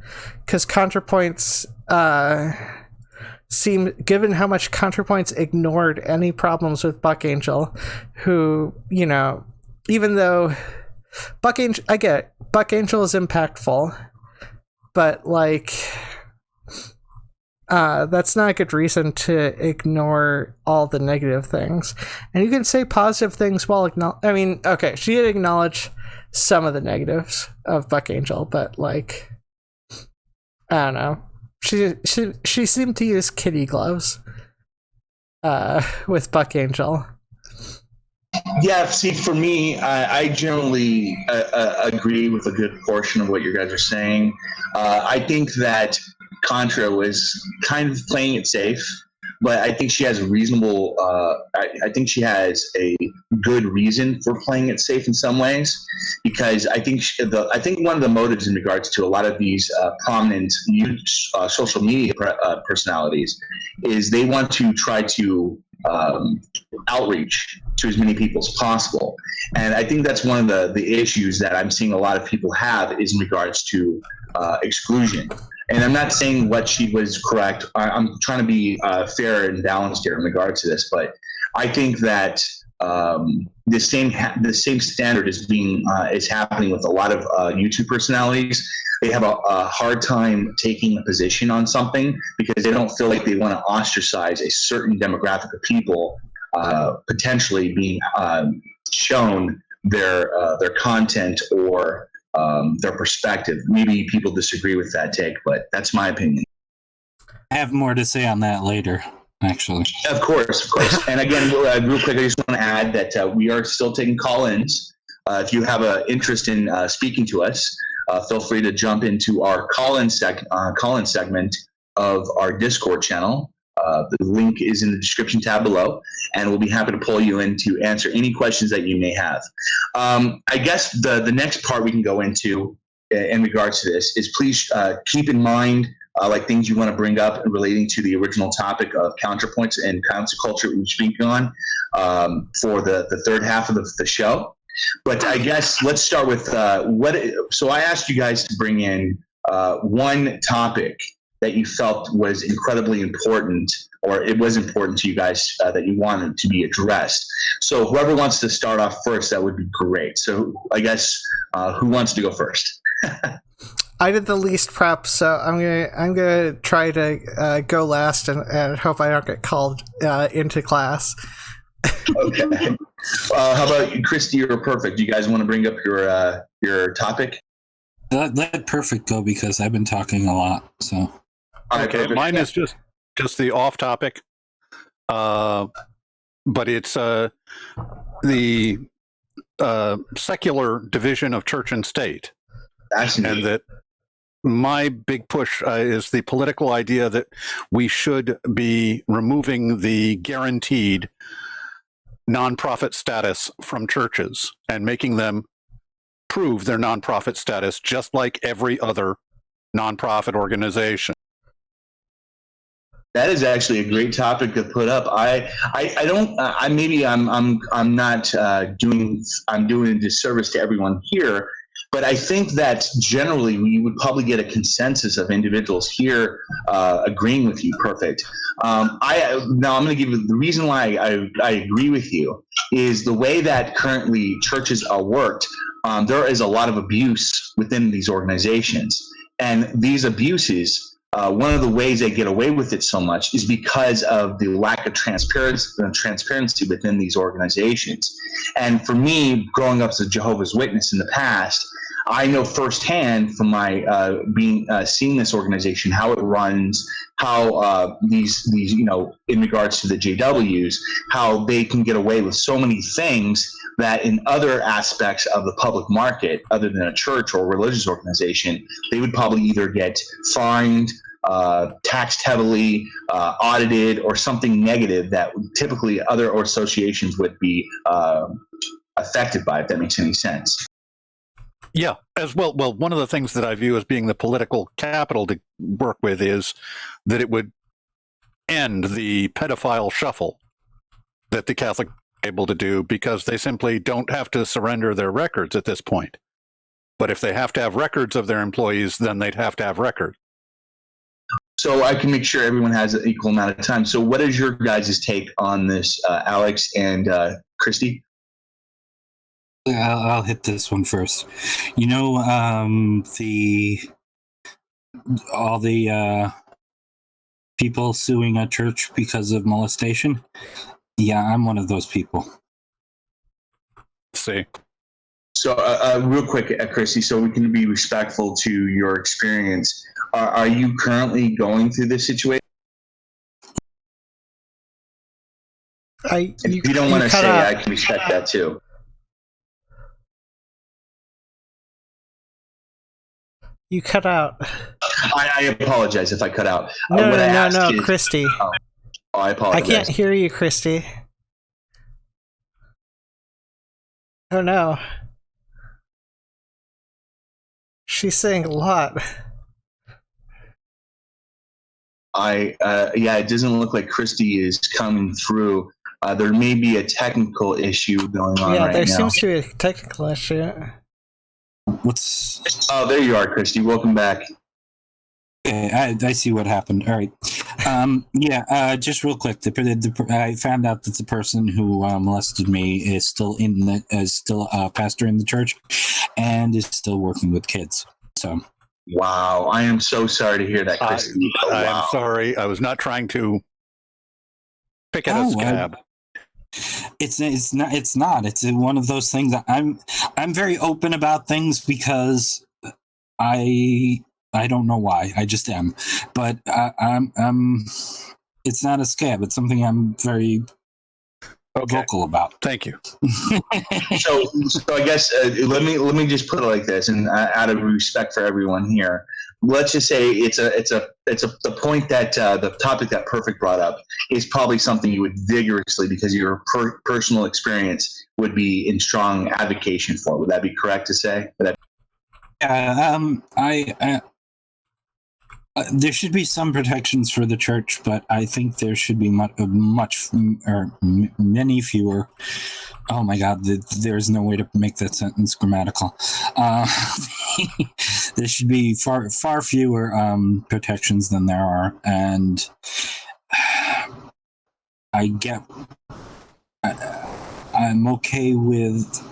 because Contrapoints given how much Contrapoints ignored any problems with Buck Angel, who, you know, even though Buck Angel is impactful, but like that's not a good reason to ignore all the negative things. And you can say positive things while she did acknowledge some of the negatives of Buck Angel, but like, I don't know. She seemed to use kitty gloves with Buck Angel. Yeah, see, for me, I generally agree with a good portion of what you guys are saying. I think that Contra was kind of playing it safe, but I think she has a reasonable. I think she has a good reason for playing it safe in some ways, because I think one of the motives in regards to a lot of these prominent social media personalities is they want to try to outreach to as many people as possible, and I think that's one of the issues that I'm seeing a lot of people have is in regards to exclusion. And I'm not saying what she was correct. I'm trying to be fair and balanced here in regards to this, but I think that the same standard is happening with a lot of YouTube personalities. They have a hard time taking a position on something because they don't feel like they want to ostracize a certain demographic of people, potentially being shown their content or their perspective. Maybe people disagree with that take, but that's my opinion. I have more to say on that later, actually. Of course. And again, real quick, I just want to add that we are still taking call-ins. If you have an interest in speaking to us, feel free to jump into our call-in segment of our Discord channel. The link is in the description tab below, and we'll be happy to pull you in to answer any questions that you may have. I guess the next part we can go into in regards to this is please keep in mind like things you want to bring up relating to the original topic of counterpoints and council culture we're speaking on for the third half of the show. But I guess let's start with so I asked you guys to bring in one topic that you felt was incredibly important, or it was important to you guys that you wanted to be addressed. So whoever wants to start off first, that would be great. So I guess who wants to go first? I did the least prep, so I'm gonna try to go last and hope I don't get called into class. Okay. How about you, Christy or Perfict? Do you guys want to bring up your topic? Let Perfict go because I've been talking a lot. So. Okay, mine is just the off topic, but it's the secular division of church and state. And that my big push is the political idea that we should be removing the guaranteed nonprofit status from churches and making them prove their nonprofit status just like every other nonprofit organization. That is actually a great topic to put up. I'm doing a disservice to everyone here, but I think that generally we would probably get a consensus of individuals here agreeing with you. Perfect. Now I'm going to give you the reason why I agree with you is the way that currently churches are worked. There is a lot of abuse within these organizations, and these abuses. One of the ways they get away with it so much is because of the lack of transparency within these organizations. And for me, growing up as a Jehovah's Witness in the past, I know firsthand from my seeing this organization, how it runs, how these in regards to the JWs, how they can get away with so many things that in other aspects of the public market, other than a church or religious organization, they would probably either get fined, taxed heavily, audited, or something negative that typically other associations would be affected by, if that makes any sense. Yeah, as well. Well, one of the things that I view as being the political capital to work with is that it would end the pedophile shuffle that the Catholic are able to do, because they simply don't have to surrender their records at this point. But if they have to have records of their employees, then they'd have to have records. So I can make sure everyone has an equal amount of time. So what is your guys' take on this, Alex and Christy? I'll hit this one first. You know, all the people suing a church because of molestation. Yeah, I'm one of those people. See. So real quick, Christy, so we can be respectful to your experience. Are you currently going through this situation? If you don't want to say, I can respect that too. You cut out. I apologize if I cut out. No, Christy. Oh, I apologize. I can't hear you, Christy. Oh no. She's saying a lot. Yeah, it doesn't look like Christy is coming through. There may be a technical issue going on right now. Yeah, there seems to be a technical issue. Oh, there you are, Christy. Welcome back. Okay, I see what happened. All right. Just real quick. I found out that the person who molested me is still a pastor in the church, and is still working with kids. So. Wow, I am so sorry to hear that, Christy. I am sorry. I was not trying to pick at a scab. It's not. It's one of those things that I'm very open about things because I don't know why. I just am. But I'm it's not a scab. It's something I'm very vocal about. Thank you. so I guess let me just put it like this, and out of respect for everyone here, let's just say it's the point that the topic that Perfict brought up is probably something you would vigorously, because your personal experience would be in strong advocation for. Would that be correct to say? There should be some protections for the church, but I think there should be many fewer. Oh my God, there's no way to make that sentence grammatical. There should be far fewer protections than there are, and I'm okay with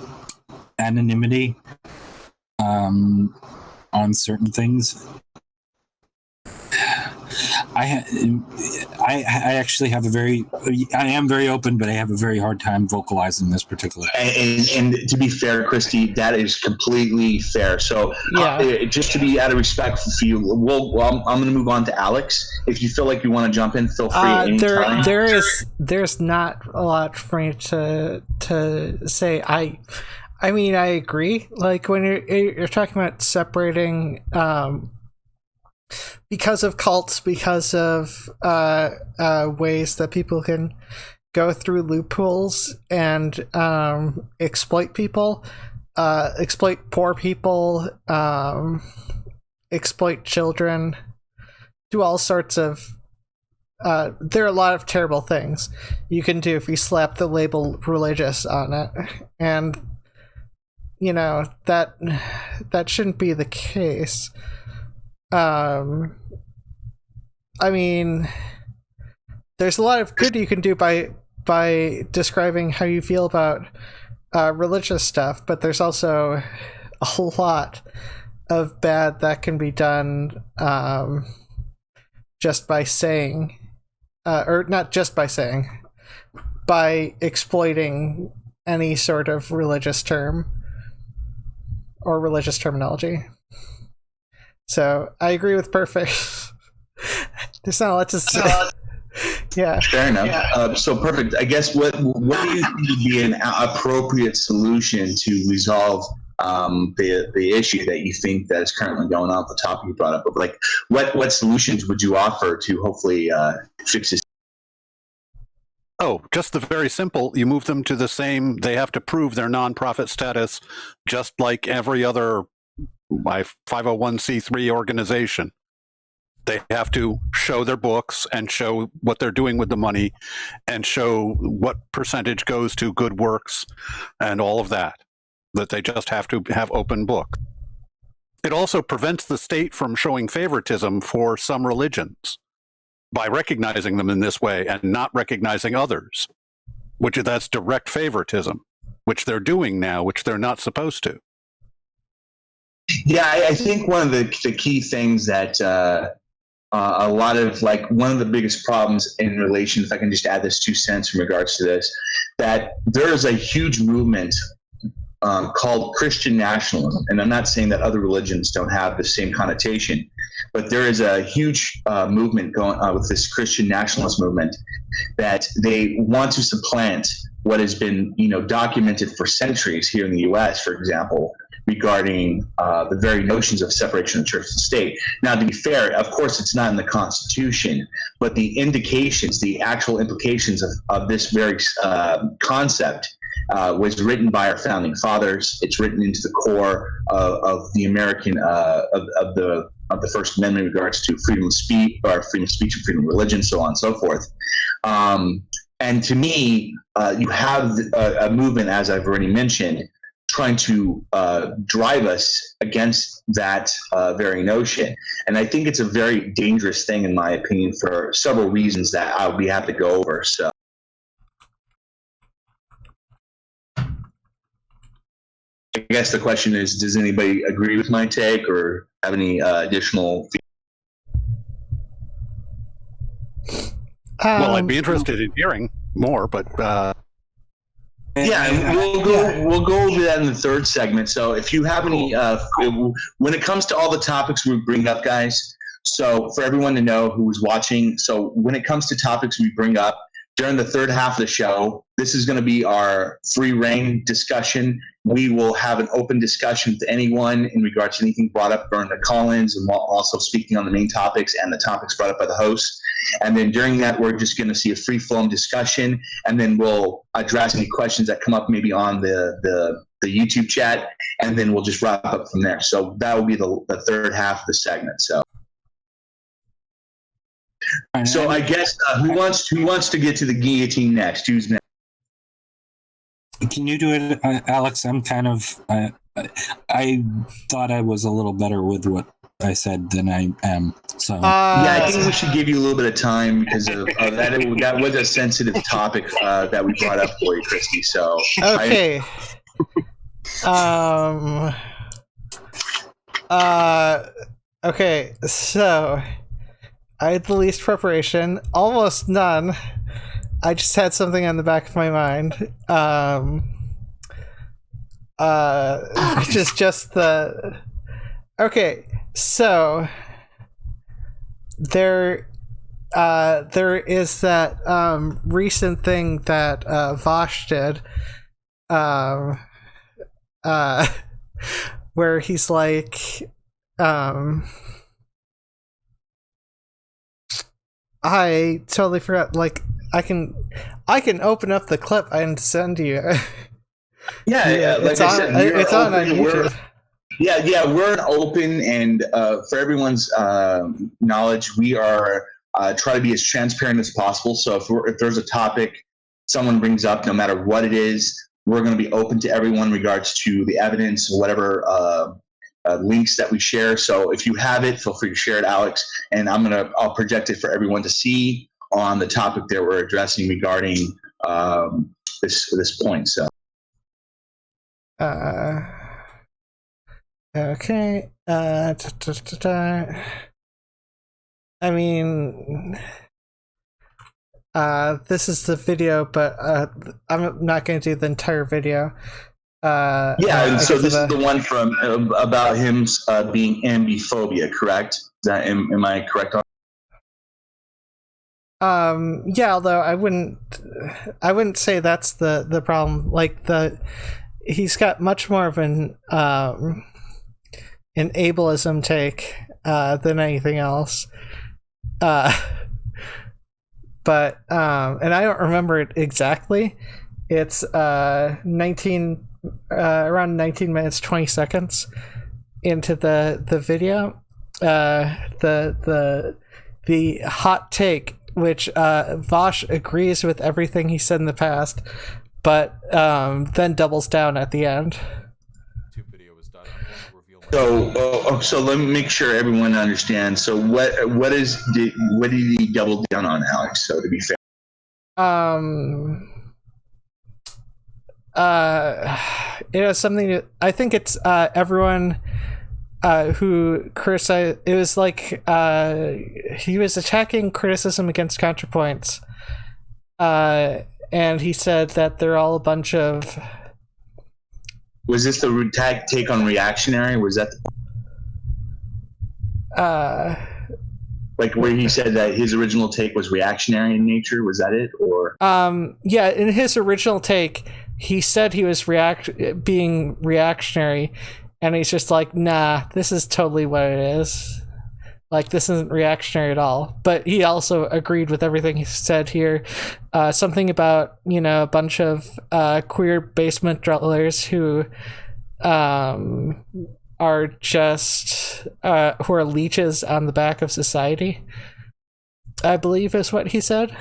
anonymity on certain things. I actually have I am very open, but I have a very hard time vocalizing this particular. And to be fair, Christy, that is completely fair. So just to be out of respect for you, I'm going to move on to Alex. If you feel like you want to jump in, feel free at any time. There's not a lot for me to say. I mean, I agree. Like when you're talking about separating. Because of cults, because of ways that people can go through loopholes and exploit people, exploit poor people, exploit children, do all sorts of... there are a lot of terrible things you can do if you slap the label religious on it. And, you know, that shouldn't be the case. I mean, there's a lot of good you can do by describing how you feel about religious stuff, but there's also a lot of bad that can be done just by saying, or not just by saying, by exploiting any sort of religious term or religious terminology. So I agree with Perfict. There's not a lot to say. Yeah. Fair enough. So perfect. I guess what do you think would be an appropriate solution to resolve the issue that you think that is currently going on, the topic you brought up? But like, what solutions would you offer to hopefully fix this? Oh, just the very simple. You move them to the same. They have to prove their nonprofit status, just like every other 501c3 organization. They have to show their books and show what they're doing with the money and show what percentage goes to good works and all of that, that they just have to have open books. It also prevents the state from showing favoritism for some religions by recognizing them in this way and not recognizing others, that's direct favoritism, which they're doing now, which they're not supposed to. Yeah, I think one of the key things that a lot of, like, one of the biggest problems in relation, if I can just add this 2 cents in regards to this, that there is a huge movement called Christian nationalism. And I'm not saying that other religions don't have the same connotation, but there is a huge movement going on with this Christian nationalist movement that they want to supplant what has been, documented for centuries here in the U.S., for example, regarding the very notions of separation of church and state. Now, to be fair, of course, it's not in the Constitution, but the indications, the actual implications of this very concept was written by our founding fathers. It's written into the core of the American of the First Amendment in regards to freedom of speech, and freedom of religion, so on and so forth. And to me, you have a movement, as I've already mentioned, trying to drive us against that very notion. And I think it's a very dangerous thing, in my opinion, for several reasons that I'll be happy to go over. So, I guess the question is, does anybody agree with my take or have any additional? Well, I'd be interested in hearing more, but yeah, we'll go over that in the third segment. So if you have any, when it comes to all the topics we bring up, guys, so for everyone to know who's watching, so when it comes to topics we bring up during the third half of the show, this is going to be our free reign discussion. We will have an open discussion with anyone in regards to anything brought up during the call-ins, and while also speaking on the main topics and the topics brought up by the host. And then during that, we're just going to see a free-flowing discussion, and then we'll address any questions that come up maybe on the YouTube chat, and then we'll just wrap up from there. So that will be the third half of the segment. So I guess who wants to get to the guillotine next? Who's next? Can you do it, Alex? I'm kind of. I thought I was a little better with what I said than I am. So yeah, I think we should give you a little bit of time because of that was a sensitive topic that we brought up for you, Christy. So okay. Okay. So I had the least preparation, almost none. I just had something on the back of my mind, which is just the... Okay, so there is that recent thing that Vosh did, where he's like, I totally forgot, like, I can open up the clip and send you. Yeah, like it's I said, it's on YouTube. Yeah, we're open, and for everyone's knowledge, we are try to be as transparent as possible. So if there's a topic someone brings up, no matter what it is, we're going to be open to everyone in regards to the evidence, whatever links that we share. So if you have it, feel free to share it, Alex, and I'll project it for everyone to see on the topic that we're addressing regarding this point. So okay. I mean, this is the video, but I'm not going to do the entire video. And so this is the one from about him being ambiphobia, correct? Am I correct on? Yeah, although I wouldn't say that's the problem. Like he's got much more of an ableism take than anything else. But and I don't remember it exactly. It's around 19 minutes 20 seconds into the video. The hot take, which Vosh agrees with everything he said in the past, but then doubles down at the end. So let me make sure everyone understands. So what did he double down on, Alex? So to be fair, it has something to. I think it's everyone who criticized. It was like he was attacking criticism against Contrapoints, and he said that they're all a bunch of. Was this the take on reactionary? Was that like where he said that his original take was reactionary in nature? Was that it, or? Yeah, in his original take, he said he was being reactionary, and he's just like, nah, this is totally what it is. Like, this isn't reactionary at all. But he also agreed with everything he said here. Something about, a bunch of queer basement dwellers who are just who are leeches on the back of society, I believe is what he said.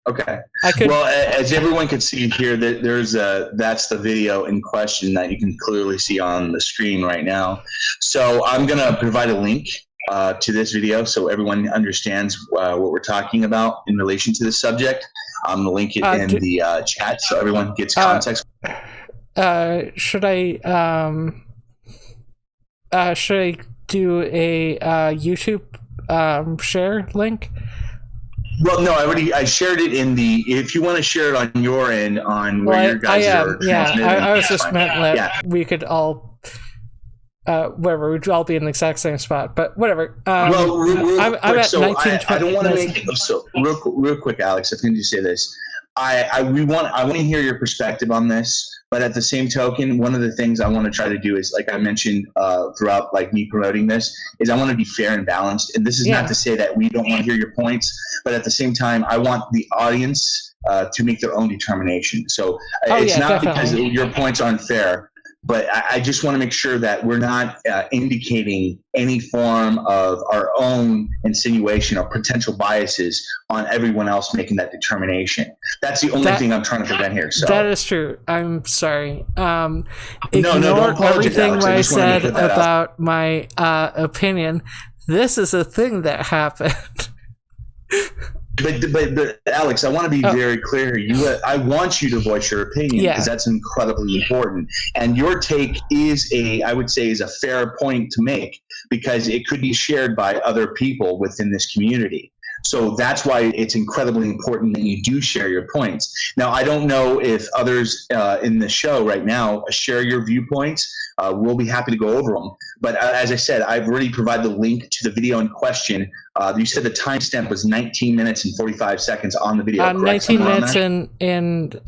Okay. Well, as everyone can see here, that's the video in question that you can clearly see on the screen right now. So I'm going to provide a link to this video so everyone understands what we're talking about in relation to this subject. I'm going to link it in the chat so everyone gets context. Should I do a YouTube share link? Well, no, I shared it in the. If you want to share it on your end, on where your guys are transmitting. I was just meant that we could all. Whatever, we'd all be in the exact same spot, but whatever. Well, real quick, at so 19, I don't want to make so real quick, Alex. I can just say this. I want to hear your perspective on this, but at the same token, one of the things I want to try to do is, like I mentioned throughout, like me promoting this, is I want to be fair and balanced. And this is not to say that we don't want to hear your points, but at the same time, I want the audience to make their own determination. So it's not because your points aren't fair. But I just want to make sure that we're not indicating any form of our own insinuation or potential biases on everyone else making that determination. That's the only thing I'm trying to prevent here. So that is true. I'm sorry. Don't apologize, everything Alex. what I said about my opinion. This is a thing that happened. But Alex, I want to be very clear. I want you to voice your opinion because that's incredibly important. And your take is I would say, is a fair point to make because it could be shared by other people within this community. So that's why it's incredibly important that you do share your points. Now, I don't know if others in the show right now share your viewpoints. We'll be happy to go over them. But as I said, I've already provided the link to the video in question. You said the timestamp was 19 minutes and 45 seconds on the video. 19 minutes and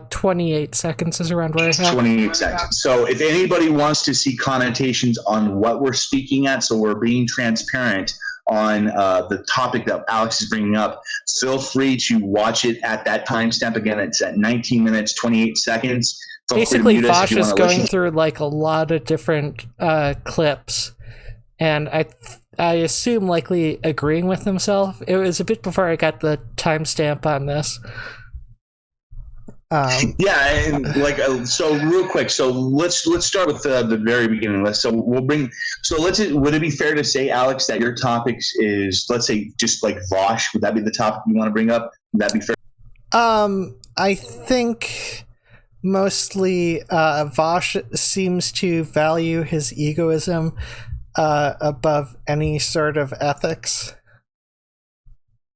28 seconds is around where I have. 28 seconds. So if anybody wants to see connotations on what we're speaking at, so we're being transparent on the topic that Alex is bringing up, feel free to watch it at that timestamp. Again, it's at 19 minutes, 28 seconds. Basically, Vosh is going through like a lot of different clips, and I assume likely agreeing with himself. It was a bit before I got the timestamp on this. And so real quick. So let's start with the very beginning. Would it be fair to say, Alex, that your topics is, let's say, just like Vosh? Would that be the topic you want to bring up? Would that be fair? I think mostly Vosh seems to value his egoism above any sort of ethics.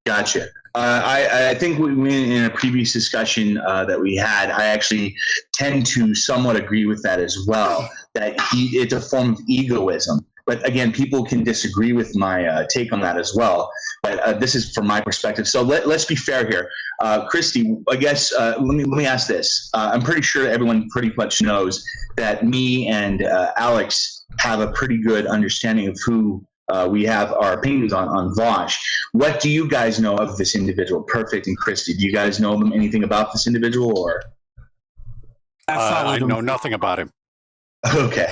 Gotcha. I think in a previous discussion that we had, I actually tend to somewhat agree with that as well, that it's a form of egoism. But again, people can disagree with my take on that as well. But this is from my perspective. So let's be fair here. Christy, I guess let me ask this. I'm pretty sure everyone pretty much knows that me and Alex have a pretty good understanding of who we have our opinions on Vosh. What do you guys know of this individual, Perfict and Christy? Do you guys know anything about this individual, or? I know nothing about him. Okay,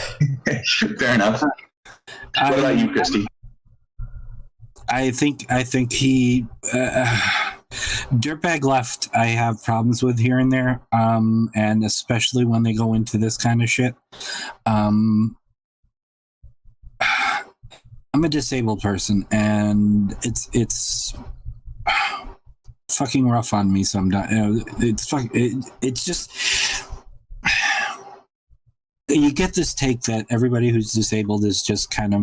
fair enough. What about you, Christy? I think he Dirtbag Left. I have problems with here and there, and especially when they go into this kind of shit. I'm a disabled person, and it's fucking rough on me sometimes. It's just. You get this take that everybody who's disabled is just kind of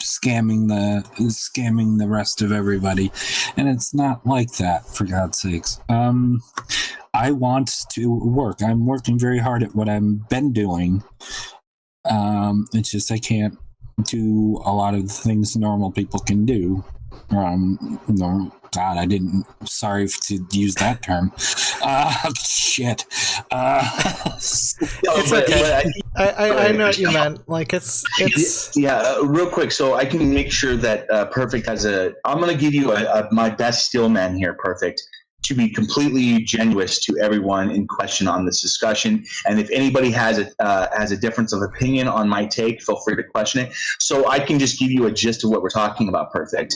scamming the rest of everybody, and it's not like that, for God's sakes. I want to work. I'm working very hard at what I've been doing. It's just I can't do a lot of the things normal people can do. God, I didn't. Sorry to use that term. Shit. It's okay. I know what you meant. Like it's yeah. Real quick, so I can make sure that Perfict has I'm going to give you my best steel man here, Perfict, to be completely genuine to everyone in question on this discussion. And if anybody has a difference of opinion on my take, feel free to question it. So I can just give you a gist of what we're talking about, Perfict.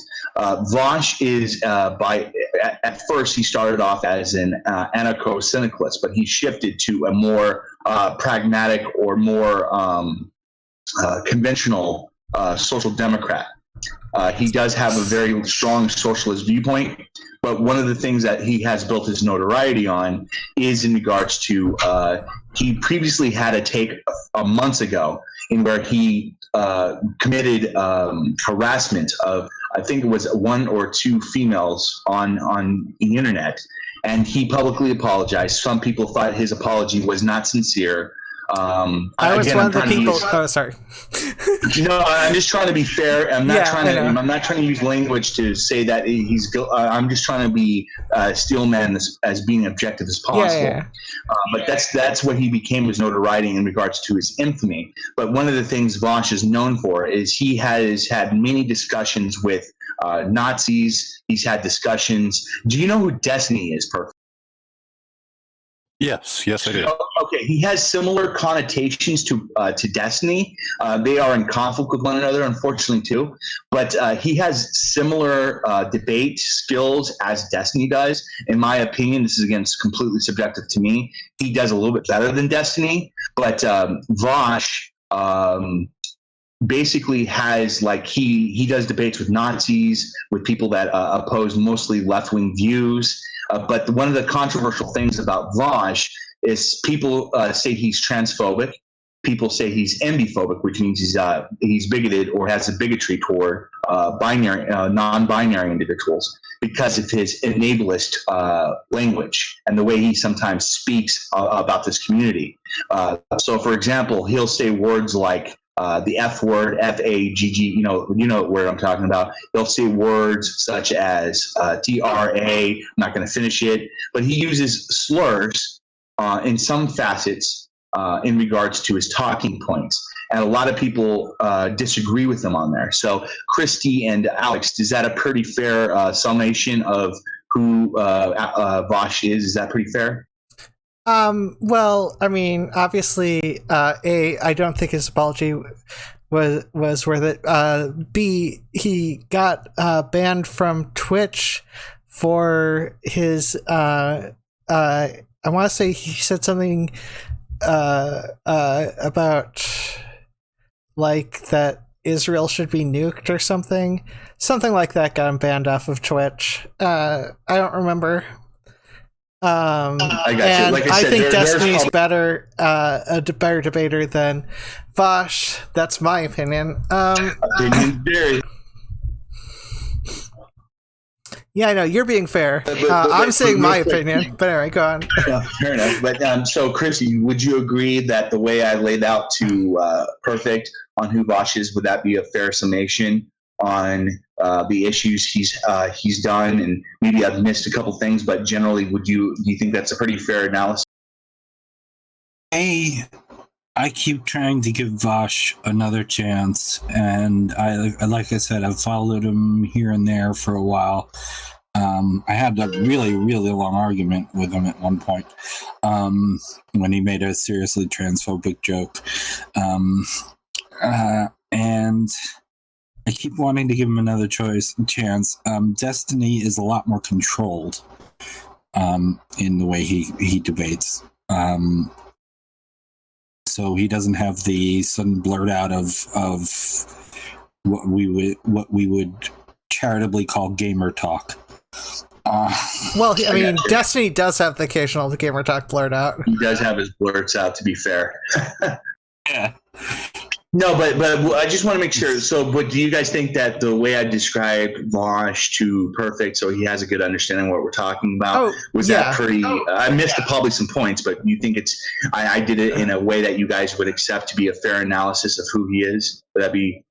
Vosh is, at first he started off as an anarcho-syndicalist, but he shifted to a more pragmatic or more conventional social democrat. He does have a very strong socialist viewpoint, but one of the things that he has built his notoriety on is in regards to he previously had a take months ago in where he committed harassment of, I think it was 1 or 2 females on the internet, and he publicly apologized. Some people thought his apology was not sincere. I was one of the people. Oh, sorry. No, I'm just trying to be fair. I'm not trying to use language to say that he's. I'm just trying to be steelman as being objective as possible. Yeah. But that's what he became his notoriety in regards to his infamy. But one of the things Vosh is known for is he has had many discussions with Nazis. He's had discussions. Do you know who Destiny is, Perfect? Yes, I do. Okay, he has similar connotations to Destiny. They are in conflict with one another, unfortunately, too. But he has similar debate skills as Destiny does. In my opinion, this is, again, completely subjective to me. He does a little bit better than Destiny. But Vosh basically has, like, he does debates with Nazis, with people that oppose mostly left-wing views. But one of the controversial things about Vosh is people say he's transphobic. People say he's ambiphobic, which means he's bigoted or has a bigotry toward non-binary individuals because of his enablist language and the way he sometimes speaks about this community. So, for example, he'll say words like the F word, F-A-G-G, you know what word I'm talking about. They'll say words such as T-R-A, I'm not going to finish it, but he uses slurs in some facets in regards to his talking points. And a lot of people disagree with him on there. So Christy and Alex, is that a pretty fair summation of who Vosh is? Is that pretty fair? Well, I mean, obviously, I don't think his apology was worth it. B, he got banned from Twitch for his. I want to say he said something about like that Israel should be nuked or something like that. Got him banned off of Twitch. I don't remember. I got you. Like I said, think Destiny's better, a better debater than Vosh. That's my opinion. Yeah, Yeah, I know you're being fair. But I'm saying my opinion, but anyway, go on. Yeah, fair enough. But so, Chrissy, would you agree that the way I laid out to Perfict on who Vosh is, would that be a fair summation on the issues he's done? And maybe I've missed a couple things, but generally, do you think that's a pretty fair analysis? I keep trying to give Vosh another chance, and like I said, I've followed him here and there for a while. I had a really, really long argument with him at one point when he made a seriously transphobic joke. And I keep wanting to give him another chance. Destiny is a lot more controlled in the way he debates. So he doesn't have the sudden blurt out of what we would charitably call gamer talk. Well, I mean, Destiny does have the occasional gamer talk blurt out. He does have his blurts out, to be fair. Yeah. No, but I just want to make sure. So, but do you guys think that the way I described Vosh to Perfict, so he has a good understanding of what we're talking about, that pretty? I missed probably some points, but you think I did it in a way that you guys would accept to be a fair analysis of who he is? Would that be?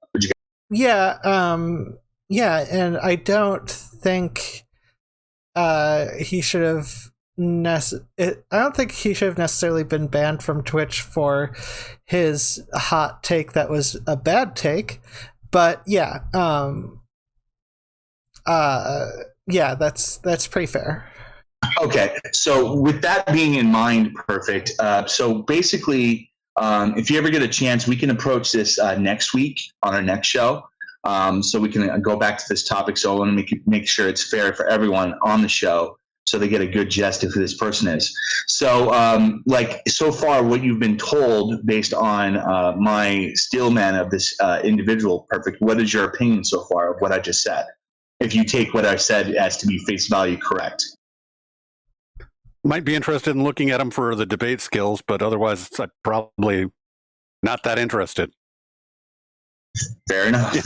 Yeah, and I don't think he should have. I don't think he should have necessarily been banned from Twitch for his hot take that was a bad take, but yeah, that's pretty fair. Okay, so with that being in mind, Perfict. So basically, if you ever get a chance, we can approach this next week on our next show. So we can go back to this topic. So I want to make sure it's fair for everyone on the show, so they get a good gist of who this person is. So, so far, what you've been told based on my steelman of this individual, Perfict, what is your opinion so far of what I just said? If you take what I said as to be face value correct. Might be interested in looking at him for the debate skills, but otherwise, I'm probably not that interested. Fair enough.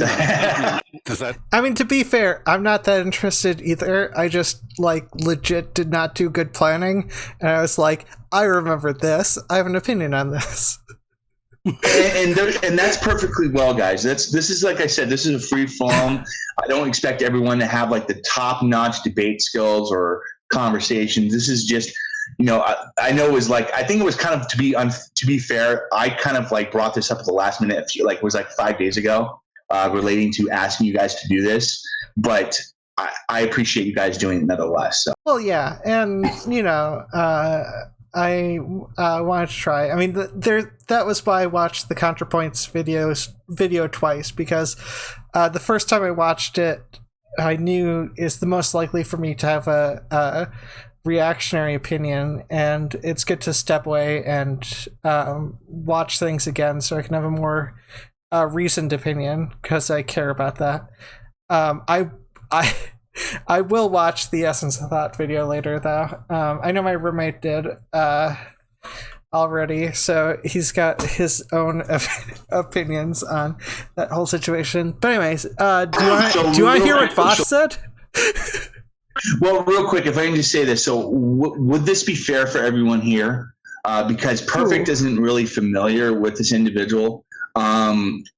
I mean, to be fair, I'm not that interested either. I just legit did not do good planning, and I was like, I remember this. I have an opinion on this. and that's perfectly well, guys. This is, like I said, this is a free form. I don't expect everyone to have the top-notch debate skills or conversations. This is just, I know it was I think it was kind of, to be fair, I kind of brought this up at the last minute. It was 5 days ago, relating to asking you guys to do this, but I appreciate you guys doing it nonetheless. So. Well, yeah, and I wanted to try. I mean, that was why I watched the Contrapoints video twice, because the first time I watched it, I knew is the most likely for me to have a reactionary opinion, and it's good to step away and watch things again so I can have a more reasoned opinion, because I care about that. I will watch the Essence of Thought video later, though. I know my roommate did already, so he's got his own opinions on that whole situation. But anyways, do you want to hear what Vosh said? Well, real quick, if I can just say this. So would this be fair for everyone here? Because Perfict isn't really familiar with this individual.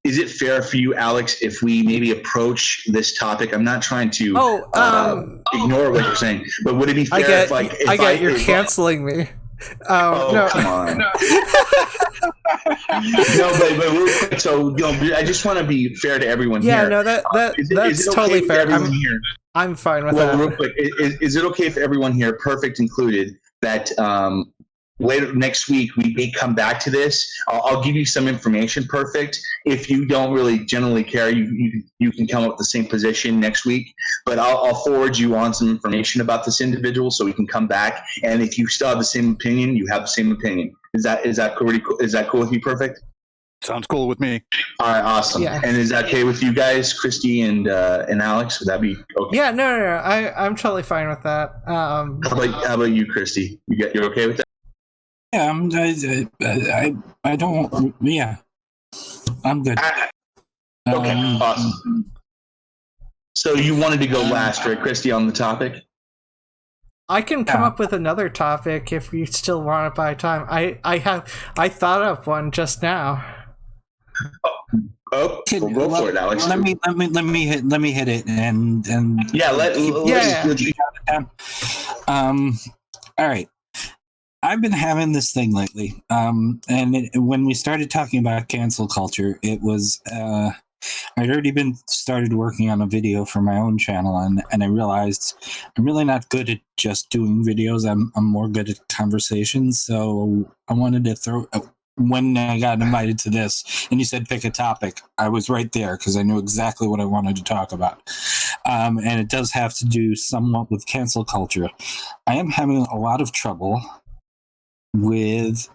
Is it fair for you, Alex, if we maybe approach this topic? I'm not trying to ignore what you're saying, but would it be fair if you're canceling me? No, come on. No, but real quick. So I just want to be fair to everyone here. Yeah, no, that's totally fair. I'm fine with that. Real quick, is it okay for everyone here, Perfict included, that later next week we may come back to this? I'll give you some information, Perfict. If you don't really generally care, you can come up with the same position next week. But I'll forward you on some information about this individual so we can come back. And if you still have the same opinion, you have the same opinion. Is that cool? Is that cool with you, Perfict? Sounds cool with me. All right, awesome. Yeah. And is that okay with you guys, Christy and Alex? Would that be okay? Yeah, no. I'm totally fine with that. How about you, Christy? You're okay with that? Yeah, I don't. Yeah, I'm good. Okay, awesome. So you wanted to go last, right, Christy, on the topic? I can come up with another topic if you still want it by time. I thought of one just now. Go for it, Alex. Let me hit it and all right. I've been having this thing lately, when we started talking about cancel culture, it was I'd already started working on a video for my own channel, and I realized I'm really not good at just doing videos. I'm more good at conversations. So I wanted to when I got invited to this, and you said pick a topic, I was right there because I knew exactly what I wanted to talk about. And it does have to do somewhat with cancel culture. I am having a lot of trouble with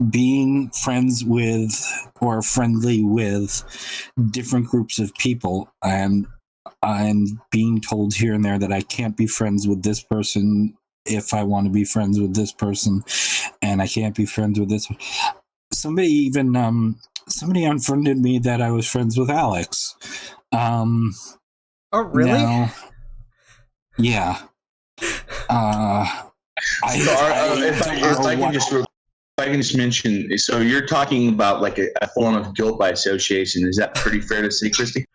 being friends with or friendly with different groups of people, and I'm being told here and there that I can't be friends with this person if I want to be friends with this person, and I can't be friends with this. Somebody unfriended me that I was friends with Alex. Oh, really? Now, yeah. If I can just mention, so you're talking about like a form of guilt by association. Is that pretty fair to say, Christy?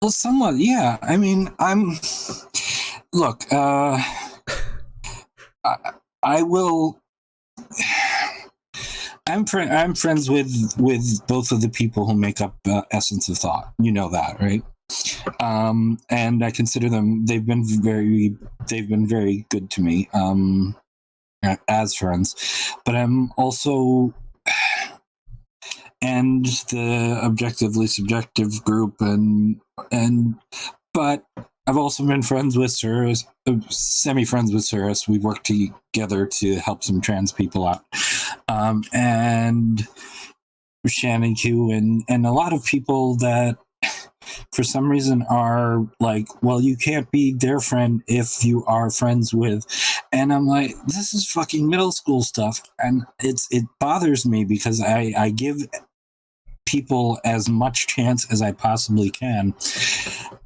Well, somewhat, yeah. I mean, look, I'm friends with both of the people who make up Essence of Thought. You know that, right? And I consider them. They've been very good to me as friends. But I'm also, and the objectively subjective group, but I've also been friends with Cirrus, semi-friends with Cirrus. We've worked together to help some trans people out. And Shannon Q and a lot of people that for some reason are like, well, you can't be their friend if you are friends with. And I'm like, this is fucking middle school stuff. And it bothers me because I give people as much chance as I possibly can.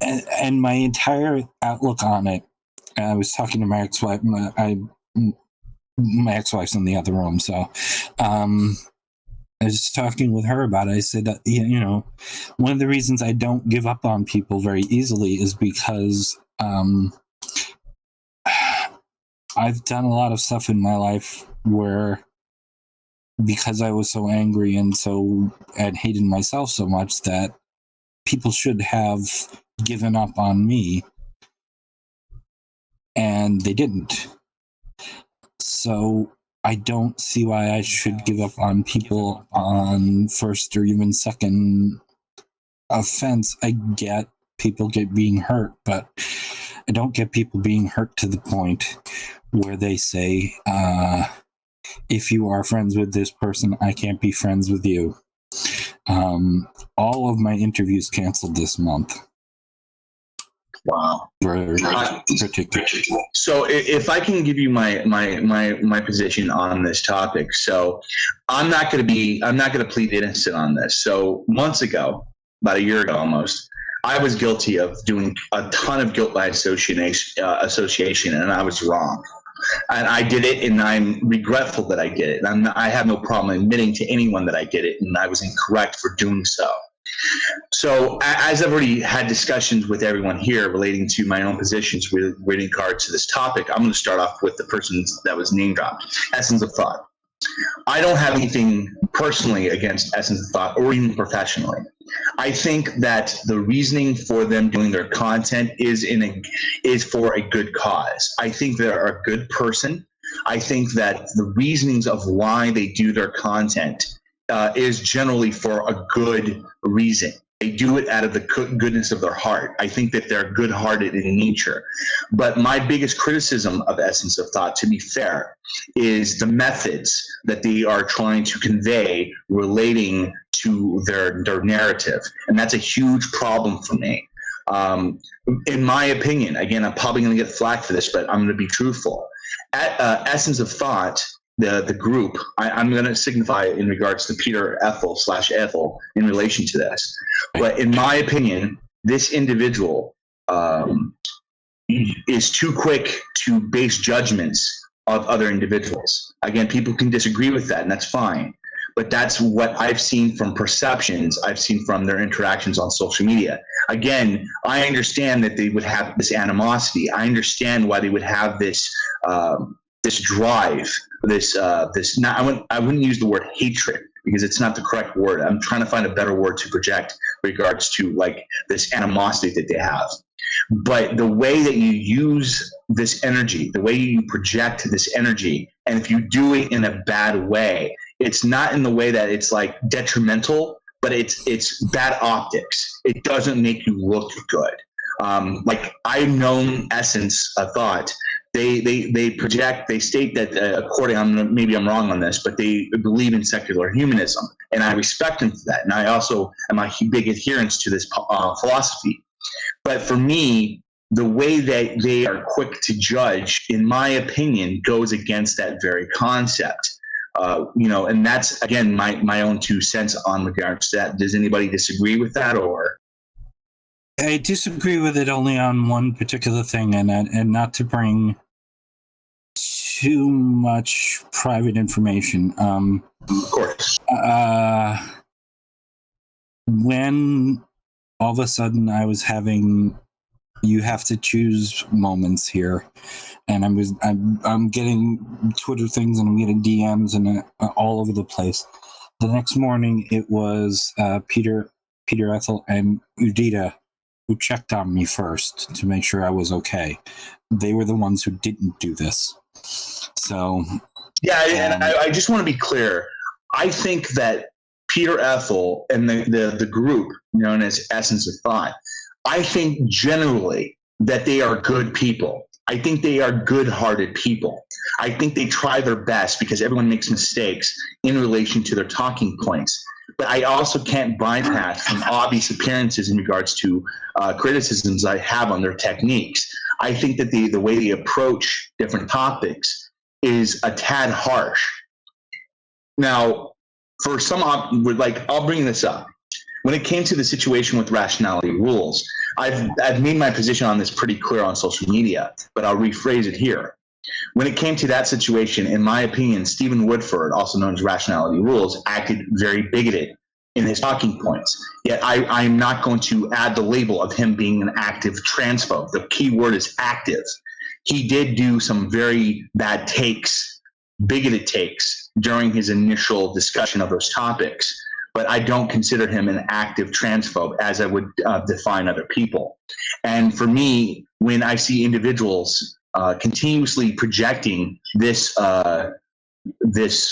And my entire outlook on it, I was talking to my ex-wife, my ex-wife's in the other room, so I was talking with her about it. I said, one of the reasons I don't give up on people very easily is because I've done a lot of stuff in my life where, because I was so angry and hated myself so much, that people should have given up on me, and they didn't. So I don't see why I should give up on people on first or even second offense. I get people being hurt, but I don't get people being hurt to the point where they say, if you are friends with this person, I can't be friends with you. All of my interviews canceled this month. Wow. Particular. So if I can give you my position on this topic, so I'm not going to plead innocent on this. So months ago, about a year ago almost, I was guilty of doing a ton of guilt by association, and I was wrong. And I did it, and I'm regretful that I did it. And I have no problem admitting to anyone that I did it, and I was incorrect for doing so. So as I've already had discussions with everyone here relating to my own positions with regard to this topic, I'm going to start off with the person that was name dropped, Essence of Thought. I don't have anything personally against Essence of Thought or even professionally. I think that the reasoning for them doing their content is for a good cause. I think they're a good person. I think that the reasonings of why they do their content is generally for a good reason. They do it out of the goodness of their heart. I think that they're good-hearted in nature. But my biggest criticism of Essence of Thought, to be fair, is the methods that they are trying to convey relating to their narrative. And that's a huge problem for me. In my opinion, again, I'm probably going to get flack for this, but I'm going to be truthful. At Essence of Thought, the group, I'm going to signify in regards to Peter Ethel / Ethel in relation to this. But in my opinion, this individual is too quick to base judgments of other individuals. Again, people can disagree with that, and that's fine. But that's what I've seen from perceptions. I've seen from their interactions on social media. Again, I understand that they would have this animosity. I understand why they would have this this drive, this not. I wouldn't use the word hatred because it's not the correct word. I'm trying to find a better word to project regards to like this animosity that they have. But the way that you use this energy, the way you project this energy, and if you do it in a bad way, it's not in the way that it's like detrimental, but it's bad optics. It doesn't make you look good. Like I've known Essence a Thought. They project. They state that maybe I'm wrong on this, but they believe in secular humanism, and I respect them for that. And I also am a big adherent to this philosophy. But for me, the way that they are quick to judge, in my opinion, goes against that very concept. And that's, again, my own 2 cents on regards to that. Does anybody disagree with that, or? I disagree with it only on one particular thing, and not to bring too much private information. Of course. When all of a sudden I was having you have to choose moments here, and I'm getting Twitter things and I'm getting DMs and all over the place. The next morning it was Peter Ethel and Udita who checked on me first to make sure I was okay. They were the ones who didn't do this. So yeah, and I just want to be clear. I think that Peter Ethel and the group known as Essence of Thought, I think generally that they are good people. I think they are good-hearted people. I think they try their best because everyone makes mistakes in relation to their talking points. But I also can't bypass some obvious appearances in regards to criticisms I have on their techniques. I think that the way they approach different topics is a tad harsh. Now, for some, I'll bring this up. When it came to the situation with rationality rules, I've made my position on this pretty clear on social media, but I'll rephrase it here. When it came to that situation, in my opinion, Stephen Woodford, also known as Rationality Rules, acted very bigoted in his talking points. Yet I'm not going to add the label of him being an active transphobe. The key word is active. He did do some very bad takes, bigoted takes, during his initial discussion of those topics. But I don't consider him an active transphobe as I would define other people. And for me, when I see individuals continuously projecting this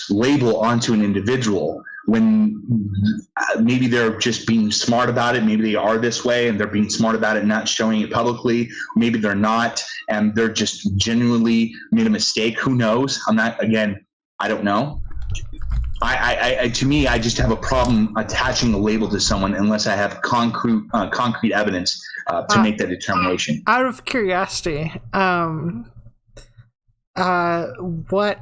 label onto an individual, when maybe they're just being smart about it, maybe they are this way and they're being smart about it, not showing it publicly, maybe they're not, and they're just genuinely made a mistake. Who knows? I don't know. To me, I just have a problem attaching a label to someone unless I have concrete evidence to make that determination. Out of curiosity, what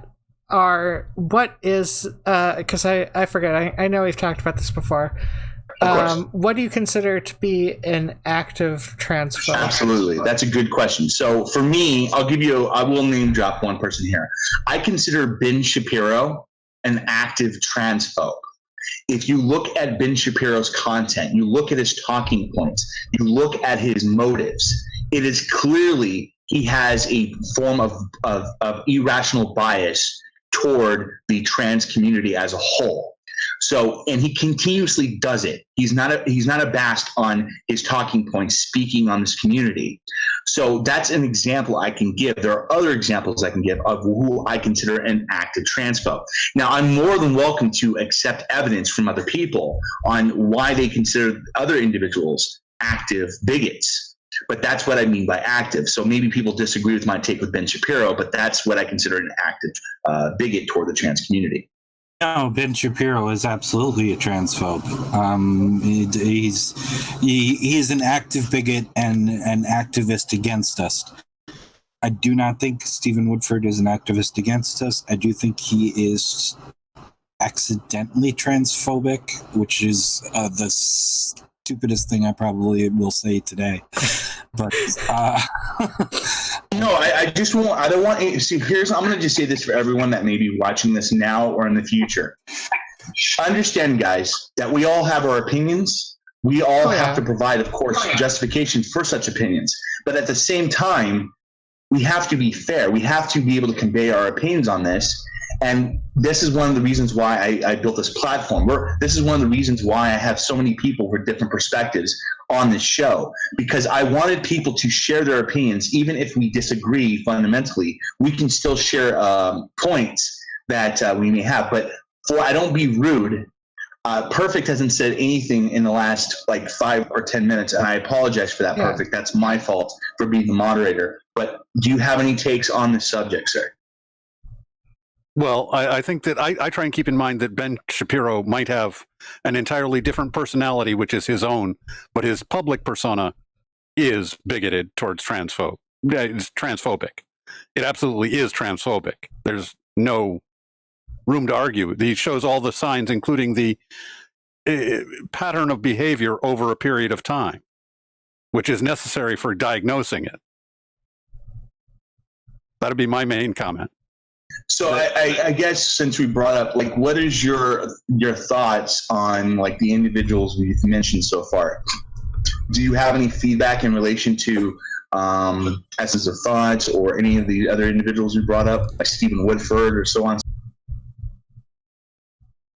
is because I forget. I know we've talked about this before. What do you consider to be an active transphobe? Absolutely, that's a good question. So for me, I will name drop one person here. I consider Ben Shapiro an active transphobe. If you look at Ben Shapiro's content, you look at his talking points, you look at his motives, it is clearly he has a form of irrational bias toward the trans community as a whole. So, and he continuously does it. He's not abashed on his talking points, speaking on this community. So that's an example I can give. There are other examples I can give of who I consider an active transphobe. Now, I'm more than welcome to accept evidence from other people on why they consider other individuals active bigots. But that's what I mean by active. So maybe people disagree with my take with Ben Shapiro, but that's what I consider an active bigot toward the trans community. No, Ben Shapiro is absolutely a transphobe. He's an active bigot and an activist against us. I do not think Stephen Woodford is an activist against us. I do think he is accidentally transphobic, which is the stupidest thing I probably will say today. But no, I just won't. I don't want. See, I'm going to just say this for everyone that may be watching this now or in the future. Understand, guys, that we all have our opinions. We all have to provide, of course, justification for such opinions. But at the same time, we have to be fair. We have to be able to convey our opinions on this. And this is one of the reasons why I built this platform. This is one of the reasons why I have so many people with different perspectives on this show, because I wanted people to share their opinions. Even if we disagree fundamentally, we can still share points that we may have. But I don't be rude. Perfict hasn't said anything in the last 5 or 10 minutes, and I apologize for that, Perfict. That's my fault for being the moderator. But do you have any takes on this subject, sir? Well, I think that I try and keep in mind that Ben Shapiro might have an entirely different personality, which is his own, but his public persona is bigoted towards transphobic. It absolutely is transphobic. There's no room to argue. He shows all the signs, including the pattern of behavior over a period of time, which is necessary for diagnosing it. That'd be my main comment. So I guess since we brought up, what is your thoughts on the individuals we've mentioned so far? Do you have any feedback in relation to Essence of Thoughts or any of the other individuals we brought up, like Stephen Woodford or so on?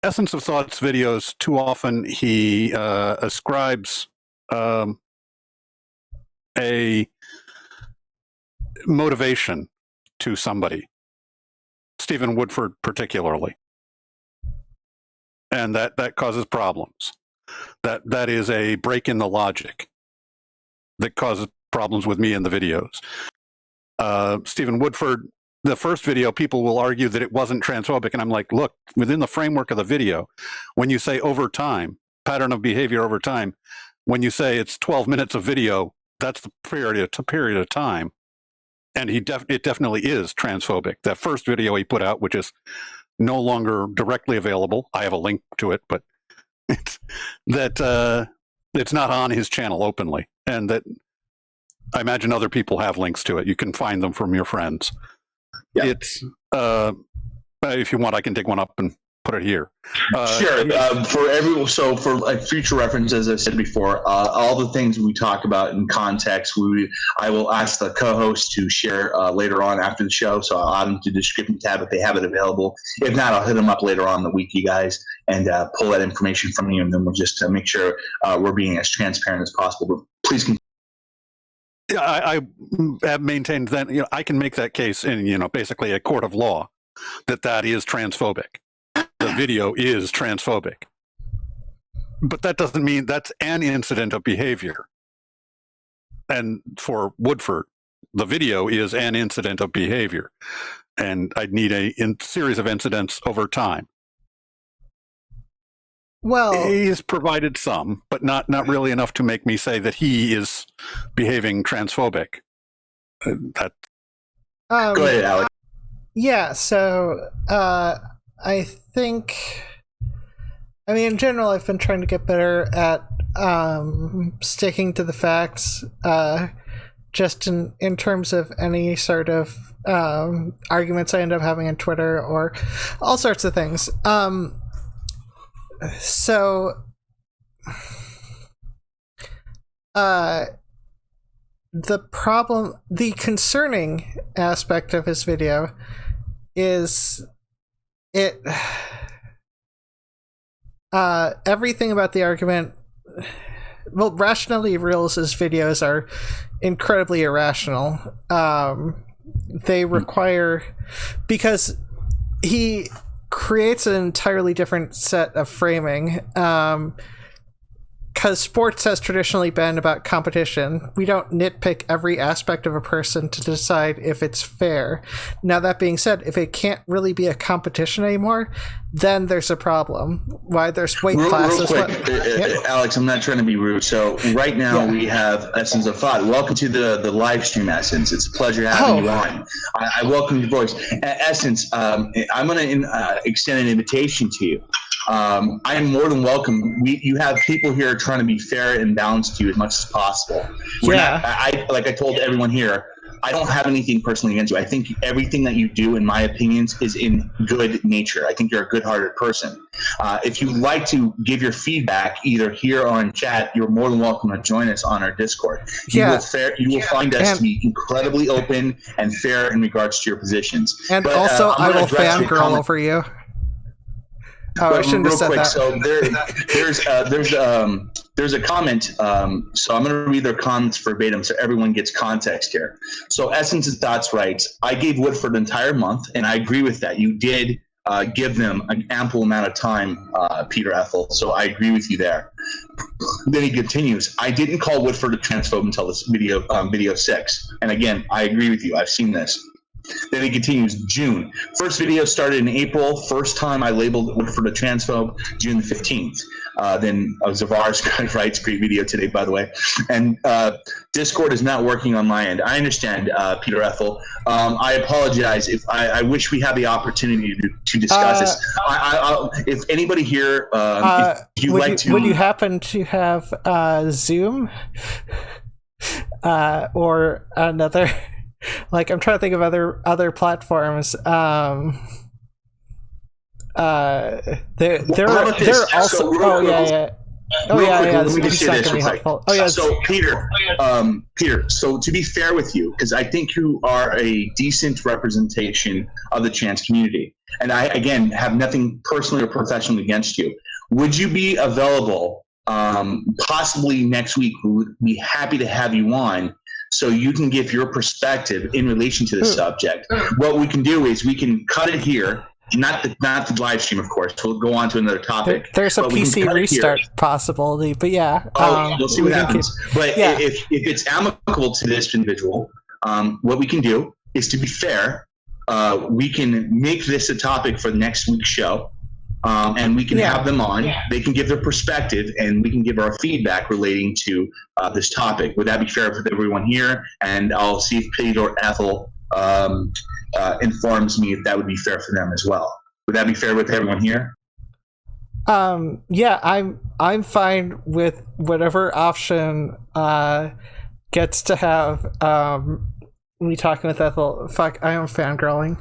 Essence of Thoughts videos, too often he ascribes a motivation to somebody. Stephen Woodford particularly, and that causes problems. That is a break in the logic that causes problems with me in the videos. Stephen Woodford, the first video, people will argue that it wasn't transphobic, and I'm like, look, within the framework of the video, when you say over time, pattern of behavior over time, when you say it's 12 minutes of video, that's the period of time. And it definitely is transphobic. That first video he put out, which is no longer directly available, I have a link to it, but it's not on his channel openly. And that I imagine other people have links to it. You can find them from your friends. Yeah. It's if you want, I can take one up and put it here. Sure. For future reference, as I said before, all the things we talk about in context, I will ask the co-host to share later on after the show. So I'll add them to the description tab if they have it available. If not, I'll hit them up later on in the week, you guys, and pull that information from you, and then we'll just make sure we're being as transparent as possible. But please continue. Yeah, I have maintained that I can make that case in basically a court of law that is transphobic. The video is transphobic. But that doesn't mean that's an incident of behavior. And for Woodford, the video is an incident of behavior. And I'd need a series of incidents over time. Well, he's provided some, but not really enough to make me say that he is behaving transphobic. Go ahead, Alex. Yeah, so I think, in general, I've been trying to get better at sticking to the facts, just in terms of any sort of arguments I end up having on Twitter or all sorts of things. The concerning aspect of his video is everything about the argument. Well, Rationally Real's videos are incredibly irrational. They require, because he creates an entirely different set of framing. Because sports has traditionally been about competition. We don't nitpick every aspect of a person to decide if it's fair. Now, that being said, if it can't really be a competition anymore, then there's a problem. Why there's weight classes. Real quick, Alex, I'm not trying to be rude. So right now we have Essence of Thought. Welcome to the live stream, Essence. It's a pleasure having you on. I welcome your voice. Essence, I'm going to extend an invitation to you. I am more than welcome. You have people here trying to be fair and balanced to you as much as possible. Like I told everyone here, I don't have anything personally against you. I think everything that you do, in my opinions, is in good nature. I think you're a good-hearted person. If you'd like to give your feedback either here or in chat, you're more than welcome to join us on our Discord. You will find us to be incredibly open and fair in regards to your positions. And also, I will fangirl over you. Oh, I shouldn't have said that. So there's a comment. So I'm going to read their comments verbatim so everyone gets context here. So Essence of Thoughts writes, I gave Woodford an entire month, and I agree with that. You did give them an ample amount of time, Peter Ethel. So I agree with you there. Then he continues, I didn't call Woodford a transphobe until this video 6. And again, I agree with you. I've seen this. Then he continues, June. First video started in April. First time I labeled Woodford a transphobe, June the 15th. Then Zavars writes, great video today, by the way. And Discord is not working on my end. I understand, Peter Ethel. I apologize. If I wish we had the opportunity to discuss this. If anybody here, if you'd like to... Would you happen to have Zoom? Or another... Like, I'm trying to think of other platforms. They're also. Let me just say this real quick. So Peter. So to be fair with you, because I think you are a decent representation of the trans community, and I again have nothing personally or professionally against you. Would you be available? Possibly next week. We would be happy to have you on. So you can give your perspective in relation to the subject. What we can do is we can cut it here, not the live stream, of course. We'll go on to another topic. There's a PC restart possibility, but yeah. We'll see what happens. But if it's amicable to this individual, what we can do is, to be fair, we can make this a topic for next week's show. And we can have them on. They can give their perspective, and we can give our feedback relating to this topic. Would that be fair with everyone here? And I'll see if Peter or Ethel informs me if that would be fair for them as well. Would that be fair with everyone here? Yeah, I'm fine with whatever option gets to have me talking with Ethel. Fuck, I am fangirling.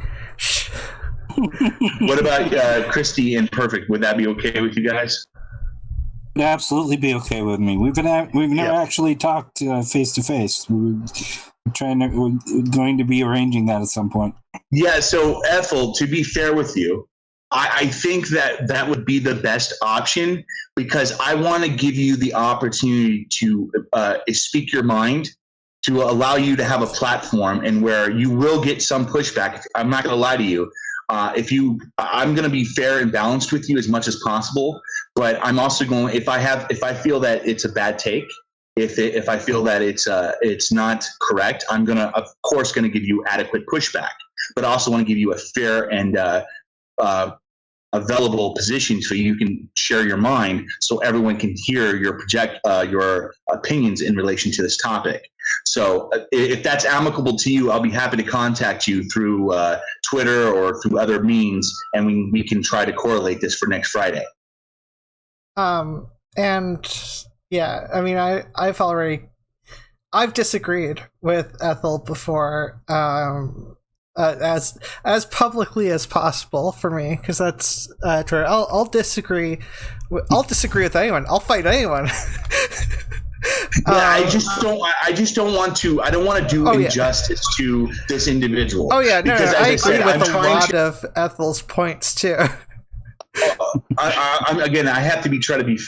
What about Christy and Perfict? Would that be okay with you guys? It'd absolutely be okay with me. We've never actually talked face to face. We're going to be arranging that at some point. Yeah. So Ethel, to be fair with you, I think that would be the best option, because I want to give you the opportunity to speak your mind, to allow you to have a platform, and where you will get some pushback. I'm not going to lie to you. I'm going to be fair and balanced with you as much as possible, but I'm also going, if I feel that it's a bad take, if I feel that it's not correct, I'm of course going to give you adequate pushback, but I also want to give you a fair and available position so you can share your mind, so everyone can hear your opinions in relation to this topic. So if that's amicable to you, I'll be happy to contact you through Twitter or through other means, and we can try to correlate this for next Friday. And yeah, I mean, I've disagreed with Ethel before, as publicly as possible for me, because that's true. I'll disagree with anyone. I'll fight anyone. I just don't want to. I don't want to do injustice to this individual. Oh yeah, no, I agree with a lot of Ethel's points too. I have to be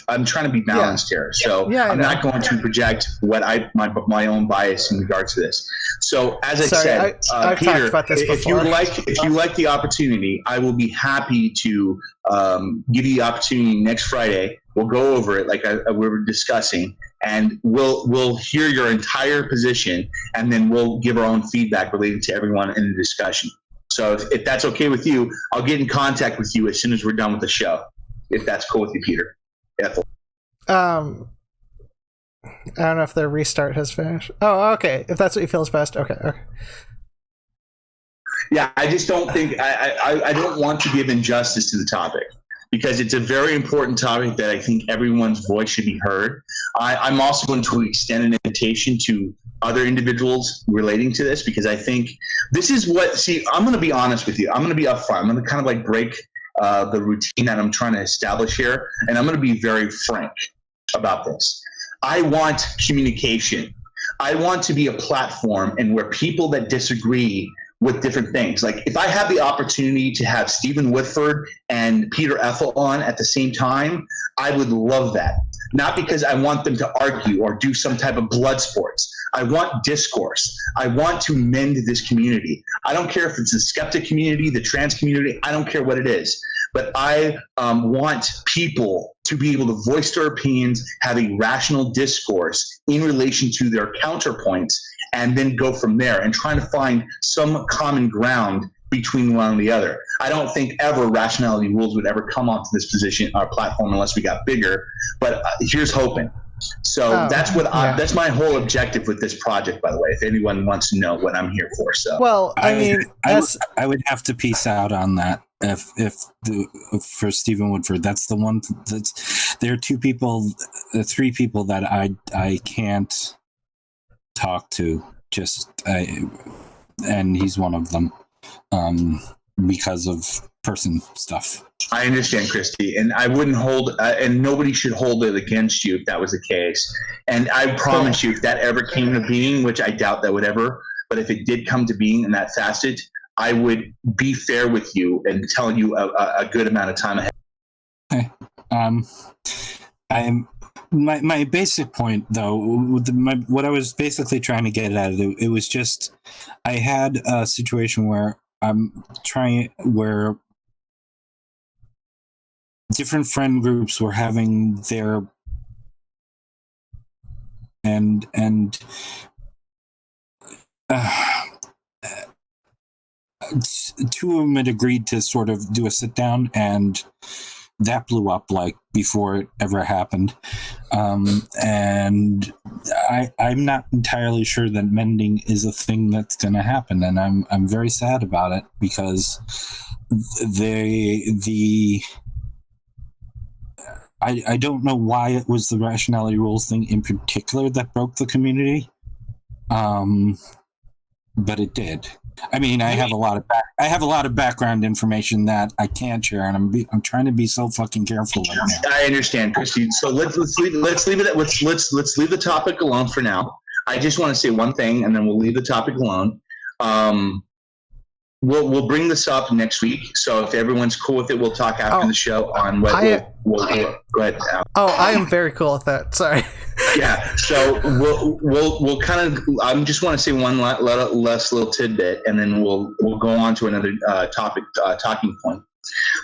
I'm trying to be balanced here, so I'm not going to project what my own bias in regards to this. So as I said, Peter, if you like the opportunity, I will be happy to give you the opportunity next Friday. We'll go over it like we were discussing, and we'll hear your entire position, and then we'll give our own feedback related to everyone in the discussion. So if that's okay with you, I'll get in contact with you as soon as we're done with the show. If that's cool with you, Peter. Ethel. I don't know if the restart has finished. Oh, okay. If that's what you feel is best. Okay. Yeah, I just don't think I don't want to give injustice to the topic, because it's a very important topic that I think everyone's voice should be heard. I'm also going to extend an invitation to other individuals relating to this, because I think this is I'm going to be honest with you. I'm going to be upfront. I'm going to kind of like break the routine that I'm trying to establish here, and I'm going to be very frank about this. I want communication. I want to be a platform and where people that disagree with different things. Like if I have the opportunity to have Stephen Whitford and Peter Ethel on at the same time, I would love that. Not because I want them to argue or do some type of blood sports. I want discourse. I want to mend this community. I don't care if it's the skeptic community, the trans community, I don't care what it is. But I want people to be able to voice their opinions, have a rational discourse in relation to their counterpoints, and then go from there and trying to find some common ground between one and the other. I don't think ever rationality rules would ever come onto this position, our platform, unless we got bigger. But here's hoping. So that's my whole objective with this project, by the way, if anyone wants to know what I'm here for. So, well, I would have to peace out on that. For Stephen Woodford, that's the one. There are three people that I can't talk to. And he's one of them, because of person stuff. I understand, Christy, and I wouldn't hold, and nobody should hold it against you if that was the case. And I promise you, if that ever came to being, which I doubt that would ever, but if it did come to being in that facet, I would be fair with you and tell you a good amount of time ahead. Okay. My basic point, though, what I was basically trying to get at it was just I had a situation where where different friend groups were having their two of them had agreed to sort of do a sit down, and that blew up like before it ever happened. And I'm not entirely sure that mending is a thing that's going to happen, and I'm very sad about it, because I don't know why it was the rationality rules thing in particular that broke the community, but it did. I mean, I have a lot of background information that I can't share, and I'm trying to be so fucking careful right now. I understand, Christy. So let's leave it. Let's leave the topic alone for now. I just want to say one thing, and then we'll leave the topic alone. We'll bring this up next week. So if everyone's cool with it, we'll talk after the show on what. We'll go ahead. Al. Oh, I am very cool with that. Sorry. Yeah. So we'll kind of. I just want to say one less little tidbit, and then we'll go on to another talking point.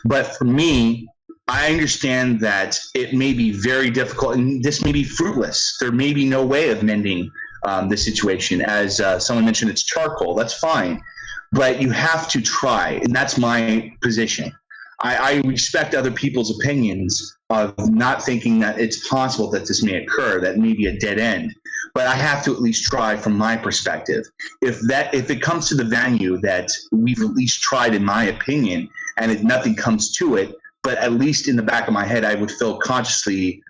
But for me, I understand that it may be very difficult, and this may be fruitless. There may be no way of mending this situation. As someone mentioned, it's charcoal. That's fine. But you have to try, and that's my position. I respect other people's opinions of not thinking that it's possible that this may occur, that may be a dead end. But I have to at least try from my perspective. If it comes to the value that we've at least tried, in my opinion, and if nothing comes to it, but at least in the back of my head, I would feel consciously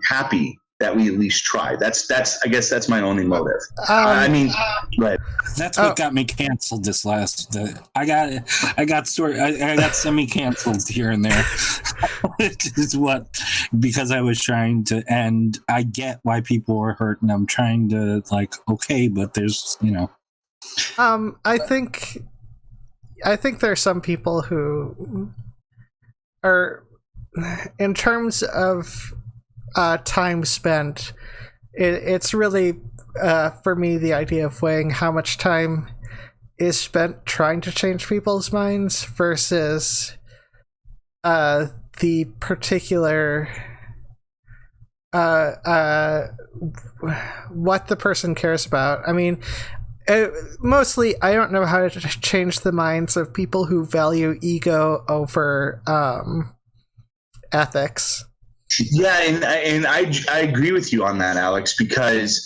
happy that we at least tried. I guess that's my only motive. I mean, right. That's what got me canceled this last. I got semi-canceled here and there, which is because I was trying to, and I get why people were hurt, and I'm trying to but there's I think there are some people who are, in terms of time spent, it's really for me the idea of weighing how much time is spent trying to change people's minds versus the particular what the person cares about. I mean, mostly I don't know how to change the minds of people who value ego over ethics. Yeah, and I agree with you on that, Alex, because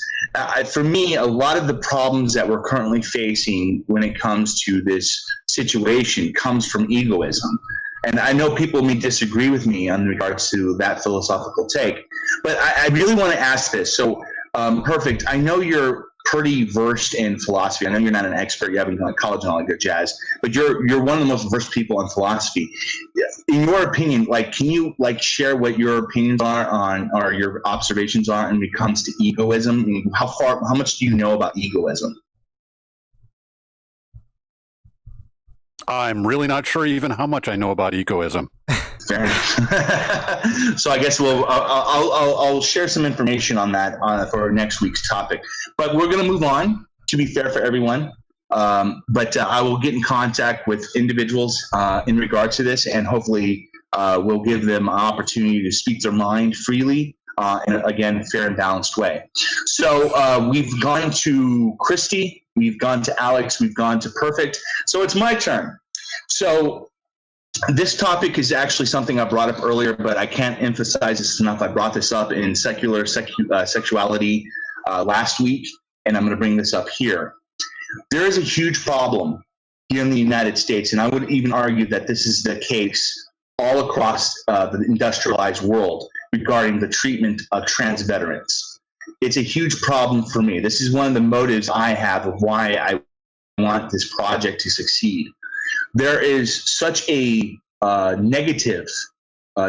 for me, a lot of the problems that we're currently facing when it comes to this situation comes from egoism. And I know people may disagree with me in regards to that philosophical take, but I really want to ask this. So, Perfict, I know you're pretty versed in philosophy. I know you're not an expert. You haven't gone to college and all that good jazz, but you're one of the most versed people in philosophy. In your opinion, like, can you like share what your opinions are on, or your observations are when it comes to egoism? I mean, how much do you know about egoism? I'm really not sure even how much I know about egoism. Fair enough. So I guess I'll share some information on that for next week's topic. But we're going to move on, to be fair for everyone. But I will get in contact with individuals in regards to this, and hopefully we'll give them an opportunity to speak their mind freely in, again, fair and balanced way. So we've gone to Christy, we've gone to Alex, we've gone to Perfict. So it's my turn. So this topic is actually something I brought up earlier, but I can't emphasize this enough. I brought this up in secular sexuality last week, and I'm going to bring this up here. There is a huge problem here in the United States, and I would even argue that this is the case all across the industrialized world regarding the treatment of trans veterans. It's a huge problem for me. This is one of the motives I have of why I want this project to succeed. There is such a negative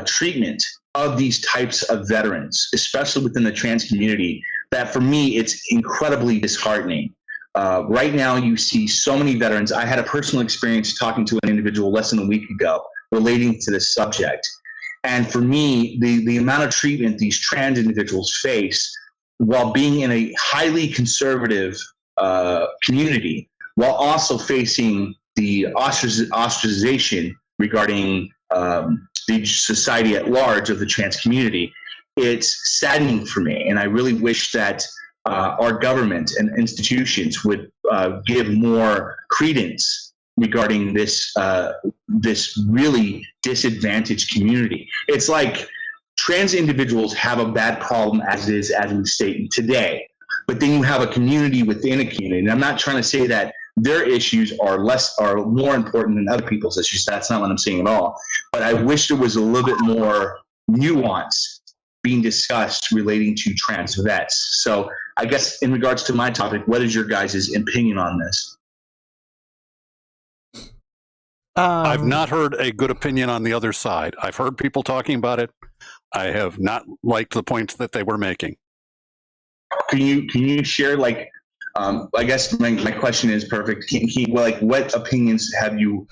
treatment of these types of veterans, especially within the trans community, that for me, it's incredibly disheartening. Right now, you see so many veterans. I had a personal experience talking to an individual less than a week ago relating to this subject. And for me, the amount of treatment these trans individuals face while being in a highly conservative community, while also facing the ostracization regarding the society at large of the trans community, it's saddening for me. And I really wish that our government and institutions would give more credence regarding this this really disadvantaged community. It's like trans individuals have a bad problem as it is, as we state today, but then you have a community within a community. And I'm not trying to say that their issues are more important than other people's issues. That's not what I'm saying at all. But I wish there was a little bit more nuance being discussed relating to trans vets. So I guess in regards to my topic, what is your guys' opinion on this? I've not heard a good opinion on the other side. I've heard people talking about it. I have not liked the points that they were making. Can you share, like, I guess my question is, Perfict. Like, what opinions have you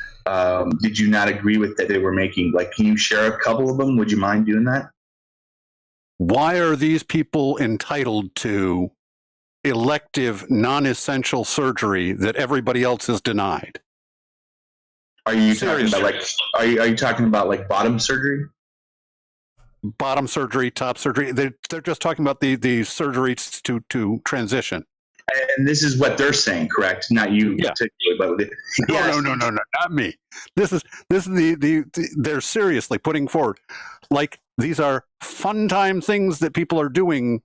did you not agree with that they were making? Like, can you share a couple of them? Would you mind doing that? Why are these people entitled to elective, non-essential surgery that everybody else is denied? Are you talking about are you talking about like bottom surgery? Bottom surgery, top surgery. They're just talking about the surgeries to transition. And this is what they're saying, correct? Not you particularly, but No, not me. This is they're seriously putting forward, like, these are fun time things that people are doing.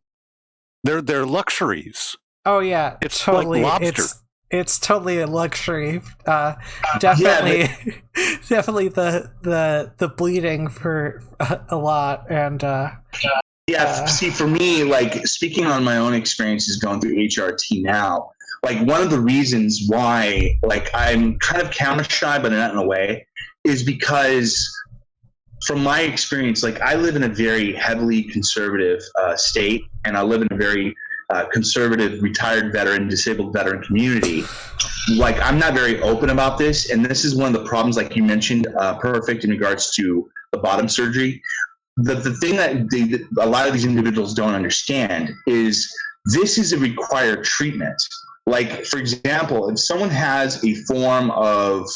They're luxuries. Oh yeah, it's totally. like lobster. It's totally a luxury. Definitely, definitely the bleeding for a lot, and see, for me, like, speaking on my own experiences going through HRT now, like, one of the reasons why, like, I'm kind of camera shy, but not in a way, is because from my experience, like, I live in a very heavily conservative state, and I live in a very conservative retired veteran, disabled veteran community. Like, I'm not very open about this, and this is one of the problems, like you mentioned, Perfict, in regards to the bottom surgery. The thing that a lot of these individuals don't understand is this is a required treatment. Like, for example, if someone has a form of,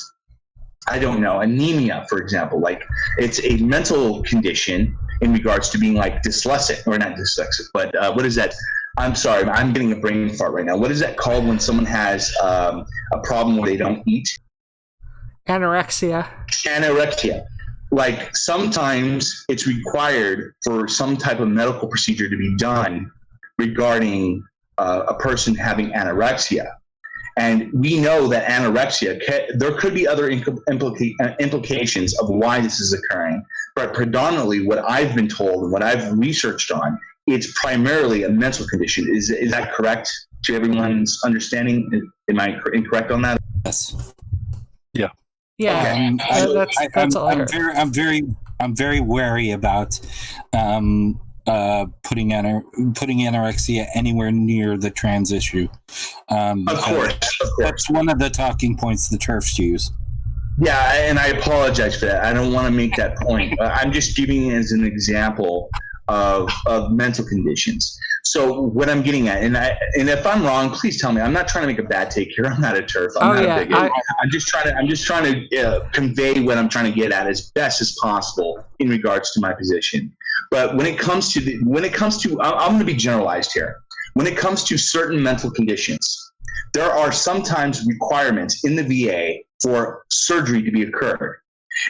I don't know, anemia, for example, like, it's a mental condition in regards to being like dyslexic, or not dyslexic, but what is that? I'm sorry, I'm getting a brain fart right now. What is that called when someone has a problem where they don't eat? Anorexia. Like, sometimes it's required for some type of medical procedure to be done regarding a person having anorexia. And we know that anorexia, there could be other implications of why this is occurring. But predominantly what I've been told and what I've researched on, it's primarily a mental condition. Is that correct to everyone's understanding? Am I incorrect on that? Yes. Yeah. Yeah. Okay. That's all I heard. I'm very wary about putting anorexia anywhere near the trans issue. Of course. That's one of the talking points the TERFs use. Yeah, and I apologize for that. I don't want to make that point. I'm just giving it as an example of mental conditions. So what I'm getting at, and if I'm wrong, please tell me. I'm not trying to make a bad take here. I'm not a TERF. I'm not a bigot. I'm just trying to convey what I'm trying to get at as best as possible in regards to my position. But when it comes to I'm going to be generalized here. When it comes to certain mental conditions, there are sometimes requirements in the VA for surgery to be occurred.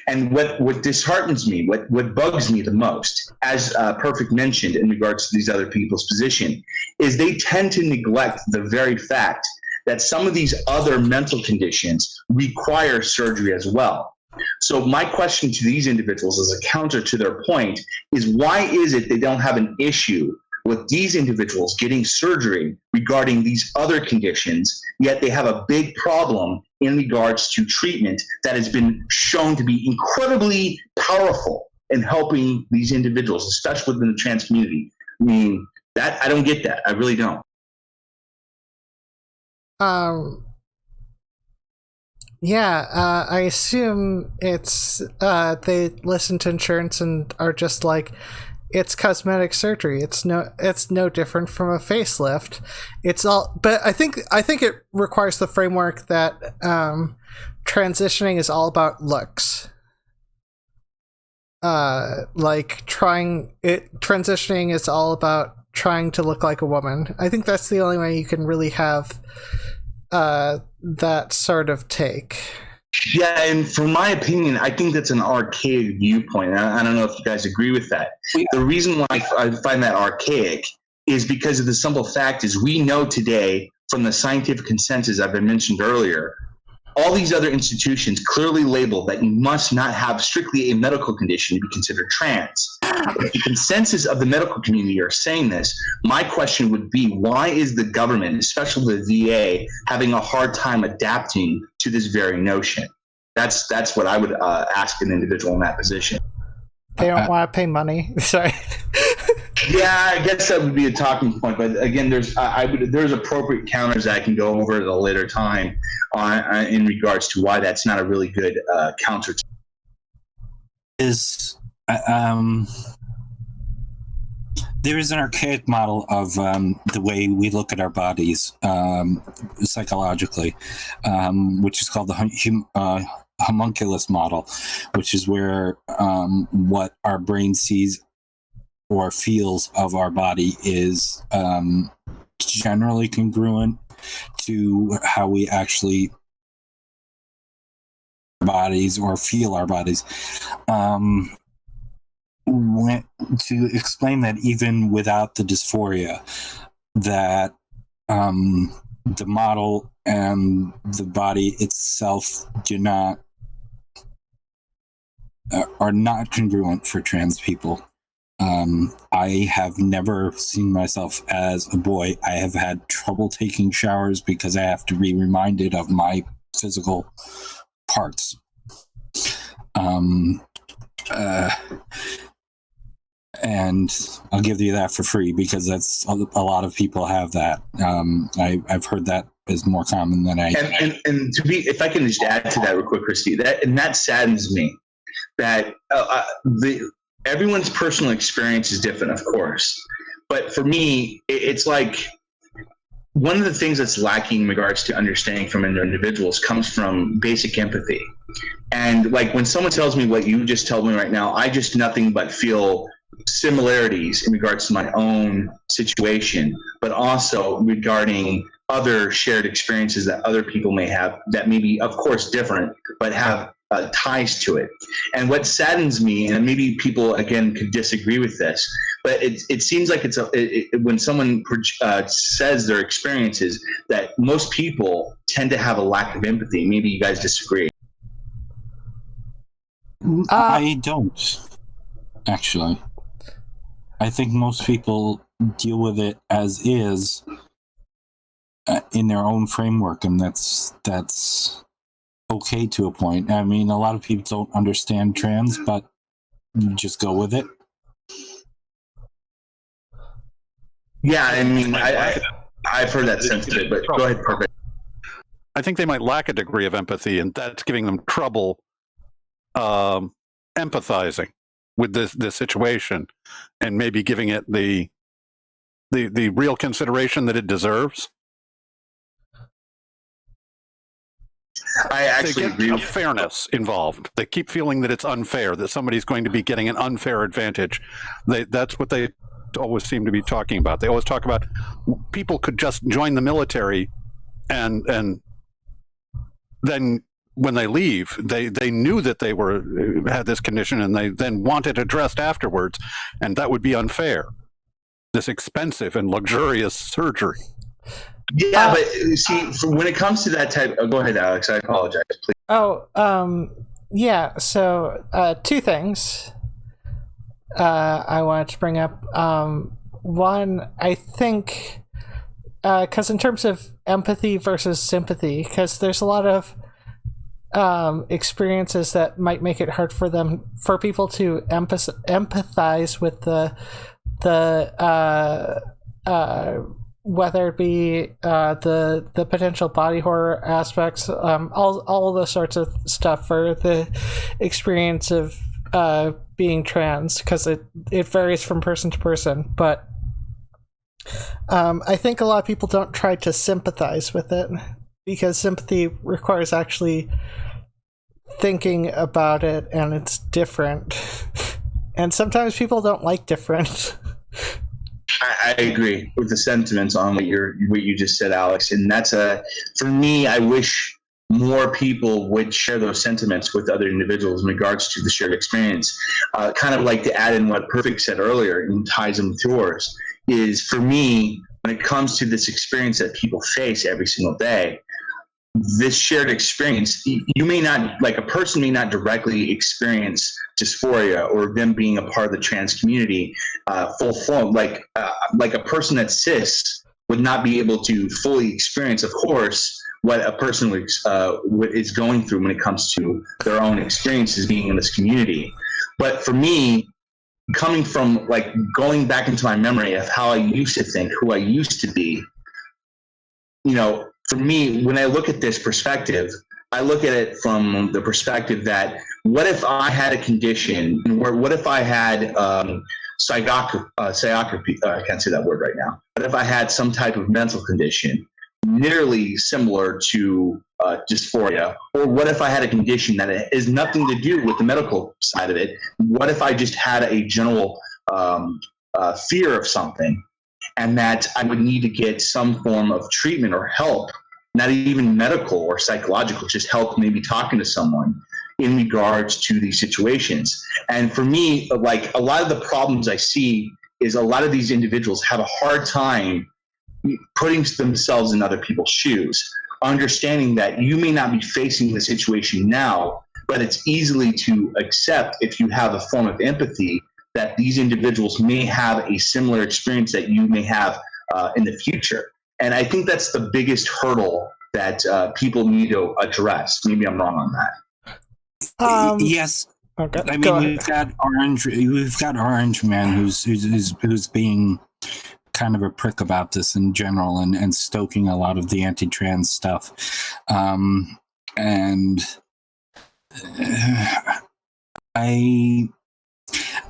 And what disheartens me, what bugs me the most, as Perfict mentioned in regards to these other people's position, is they tend to neglect the very fact that some of these other mental conditions require surgery as well. So my question to these individuals as a counter to their point is, why is it they don't have an issue with these individuals getting surgery regarding these other conditions, yet they have a big problem in regards to treatment that has been shown to be incredibly powerful in helping these individuals, especially within the trans community? I mean, that I don't get that. I really don't. Yeah, I assume it's they listen to insurance and are just like, it's cosmetic surgery. It's no different from a facelift. It's all, but I think it requires the framework that transitioning is all about looks. Transitioning is all about trying to look like a woman. I think that's the only way you can really have that sort of take. Yeah, and from my opinion, I think that's an archaic viewpoint. I don't know if you guys agree with that. Yeah. The reason why I find that archaic is because of the simple fact is we know today from the scientific consensus I've been mentioned earlier, all these other institutions clearly label that you must not have strictly a medical condition to be considered trans. If the consensus of the medical community are saying this, my question would be, why is the government, especially the VA, having a hard time adapting to this very notion? That's what I would ask an individual in that position. They don't want to pay money. Sorry. Yeah, I guess that would be a talking point. But again, there's appropriate counters that I can go over at a later time in regards to why that's not a really good counter. There is an archaic model of the way we look at our bodies psychologically, which is called the homunculus model, which is where what our brain sees or feels of our body is generally congruent to how we actually bodies or feel our bodies. To explain that even without the dysphoria, that the model and the body itself are not congruent for trans people. I have never seen myself as a boy. I have had trouble taking showers because I have to be reminded of my physical parts. And I'll give you that for free because that's a lot of people have that. I've heard that is more common than And to be, if I can just add to that real quick, Christy, that saddens me. That everyone's personal experience is different, of course, but for me, it's like one of the things that's lacking in regards to understanding from individuals comes from basic empathy. And like when someone tells me what you just told me right now, I just nothing but feel similarities in regards to my own situation, but also regarding other shared experiences that other people may have that may be, of course, different, but have ties to it. And what saddens me, and maybe people, again, could disagree with this, but it seems like when someone says their experiences, that most people tend to have a lack of empathy. Maybe you guys disagree. I don't, actually. I think most people deal with it as is in their own framework, and that's okay to a point. I mean, a lot of people don't understand trans, but you just go with it. Yeah, I mean, I've heard that sense of it, but go ahead, Perfict. I think they might lack a degree of empathy, and that's giving them trouble empathizing with this situation, and maybe giving it the real consideration that it deserves. I actually agree. With fairness involved. They keep feeling that it's unfair, that somebody's going to be getting an unfair advantage. That's what they always seem to be talking about. They always talk about people could just join the military, and then when they leave, they knew that they had this condition, and they then want it addressed afterwards, and that would be unfair. This expensive and luxurious surgery. Yeah, but see, when it comes to that type, go ahead, Alex. I apologize, please. Yeah. So, two things I wanted to bring up. One, I think, because in terms of empathy versus sympathy, because there's a lot of experiences that might make it hard for people to empathize with the whether it be the potential body horror aspects, all the sorts of stuff for the experience of being trans, because it varies from person to person. But I think a lot of people don't try to sympathize with it, because sympathy requires actually thinking about it, and it's different. And sometimes people don't like different. I agree with the sentiments on what you just said, Alex. And that's for me, I wish more people would share those sentiments with other individuals in regards to the shared experience. Kind of like to add in what Perfict said earlier and ties them to yours, is for me, when it comes to this experience that people face every single day, this shared experience, you may not, like a person may not directly experience dysphoria or them being a part of the trans community full form, like a person that's cis would not be able to fully experience, of course, what a person is going through when it comes to their own experiences being in this community. But for me, coming from, like, going back into my memory of how I used to think, who I used to be, you know, for me, when I look at this perspective, I look at it from the perspective that, what if I had a condition, or what if I had psychopathy, I can't say that word right now, but if I had some type of mental condition nearly similar to dysphoria, or what if I had a condition that has nothing to do with the medical side of it? What if I just had a general fear of something, and that I would need to get some form of treatment or help, not even medical or psychological, just help, maybe talking to someone in regards to these situations. And for me, like, a lot of the problems I see is a lot of these individuals have a hard time putting themselves in other people's shoes, understanding that you may not be facing the situation now, but it's easily to accept, if you have a form of empathy, that these individuals may have a similar experience that you may have in the future. And I think that's the biggest hurdle that people need to address. Maybe I'm wrong on that. Yes. Okay. I mean, we've got Orange Man, who's being kind of a prick about this in general, and stoking a lot of the anti-trans stuff. And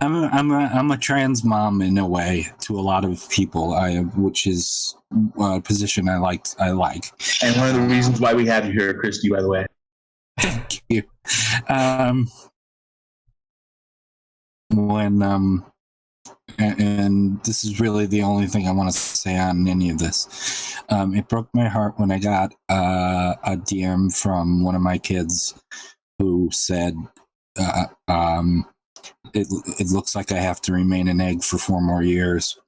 I'm a trans mom in a way to a lot of people, which is a position I like. And one of the reasons why we have you here, Christy, by the way. Thank you. And this is really the only thing I want to say on any of this. It broke my heart when I got a DM from one of my kids who said, it looks like I have to remain an egg for 4 more years.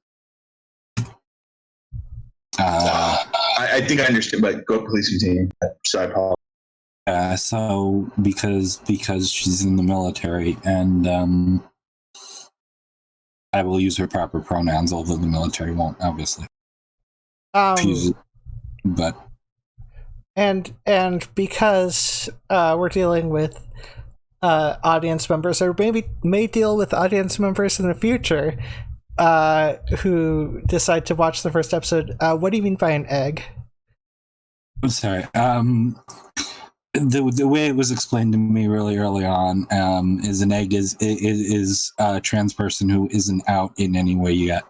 I think I understood, but go, please continue. So I apologize. So because she's in the military, and I will use her proper pronouns, although the military won't, obviously. But and because we're dealing with audience members, or maybe may deal with audience members in the future who decide to watch the first episode, what do you mean by an egg? I'm sorry. The way it was explained to me really early on is an egg is a trans person who isn't out in any way yet,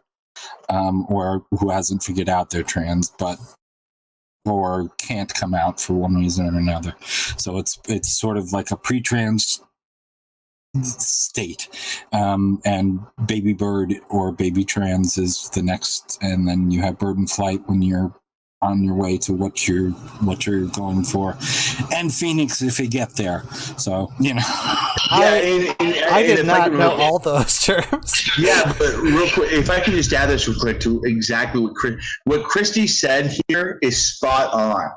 or who hasn't figured out they're trans, or can't come out for one reason or another. So it's sort of like a pre-trans state, and baby bird or baby trans is the next, and then you have bird in flight when you're on your way to what you're going for, and Phoenix if you get there. So I did not know all those terms. Yeah, but real quick, if I can just add this real quick to exactly what Christy said here is spot on.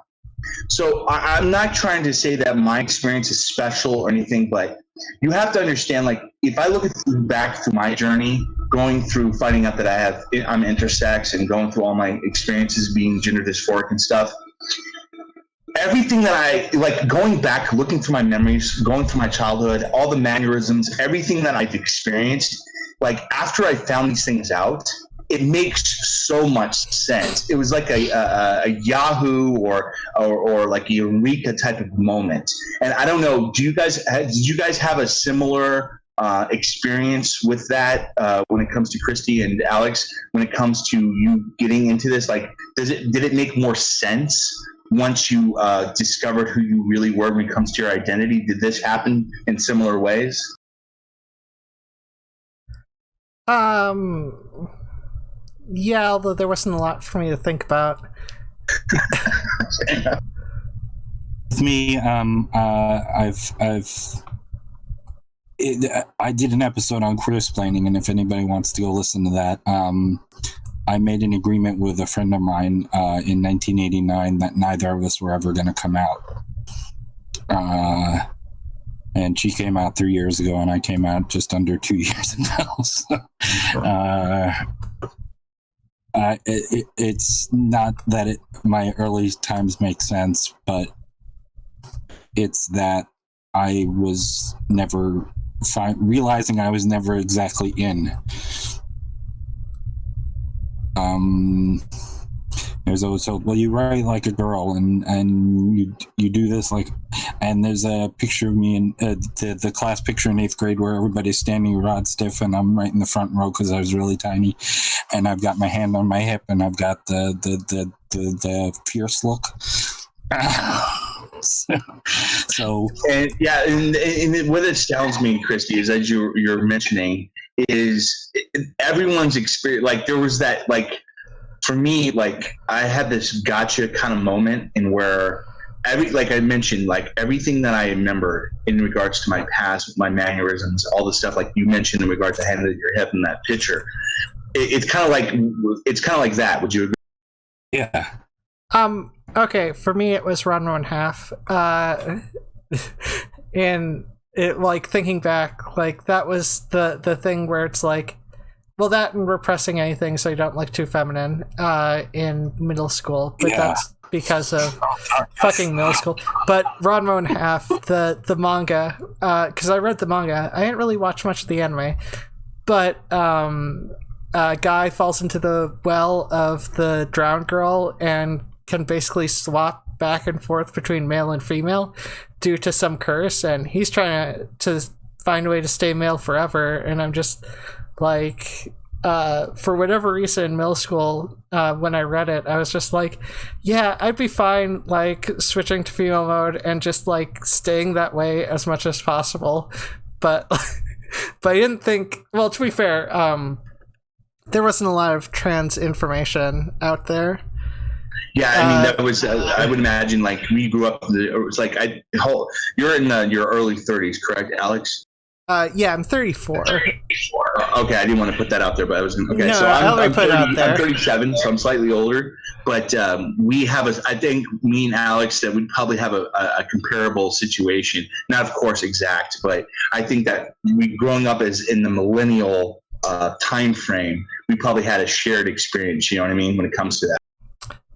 So I'm not trying to say that my experience is special or anything, but you have to understand, like, if I look back through my journey, going through finding out that I'm intersex and going through all my experiences being gender dysphoric and stuff, everything that I, like, going back, looking through my memories, going through my childhood, all the mannerisms, everything that I've experienced, like, after I found these things out, it makes so much sense. It was like a Yahoo or like a Eureka type of moment. And I don't know, did you guys have a similar experience with that when it comes to Christy and Alex, when it comes to you getting into this? Like, did it make more sense once you discovered who you really were when it comes to your identity? Did this happen in similar ways? Yeah, although there wasn't a lot for me to think about. With me, I did an episode on queersplaining, and if anybody wants to go listen to that, I made an agreement with a friend of mine in 1989 that neither of us were ever going to come out. And she came out 3 years ago, and I came out just under 2 years ago. So, it's not that my early times make sense, but it's that I was never realizing I was never exactly in. There's always hope. Well, you write like a girl, and you do this like, and there's a picture of me in the class picture in 8th grade where everybody's standing rod stiff, and I'm right in the front row because I was really tiny, and I've got my hand on my hip, and I've got the fierce look. So and yeah, and what astounds me, Christy, is as you're mentioning, is everyone's experience. Like, there was that, like, for me, like, I had this gotcha kind of moment in where like I mentioned, like, everything that I remember in regards to my past, my mannerisms, all the stuff like you mentioned in regards to hand at your hip in that picture, it's kind of like that. Would you agree? Yeah. Okay, for me it was Ron and Half. And it, like, thinking back, like, that was the thing where it's like, well, that and repressing anything so you don't look too feminine in middle school, but that's because of fucking middle school. But Ranma and Half, the manga, because I read the manga, I didn't really watch much of the anime, but a guy falls into the well of the drowned girl and can basically swap back and forth between male and female due to some curse, and he's trying to find a way to stay male forever. And I'm just like, for whatever reason in middle school, when I read it, I was just like, yeah, I'd be fine, like, switching to female mode and just, like, staying that way as much as possible. But I didn't think, well, to be fair, there wasn't a lot of trans information out there. Yeah, I mean, that was, I would imagine, like, we grew up, it was like, you're in your early 30s, correct, Alex? Yeah, I'm 34. Okay, I didn't want to put that out there, but I was okay. No, So I'll put it out there. I'm 37, so I'm slightly older. But we have I think me and Alex, that we'd probably have a comparable situation. Not, of course, exact, but I think that we growing up as in the millennial time frame, we probably had a shared experience. You know what I mean when it comes to that.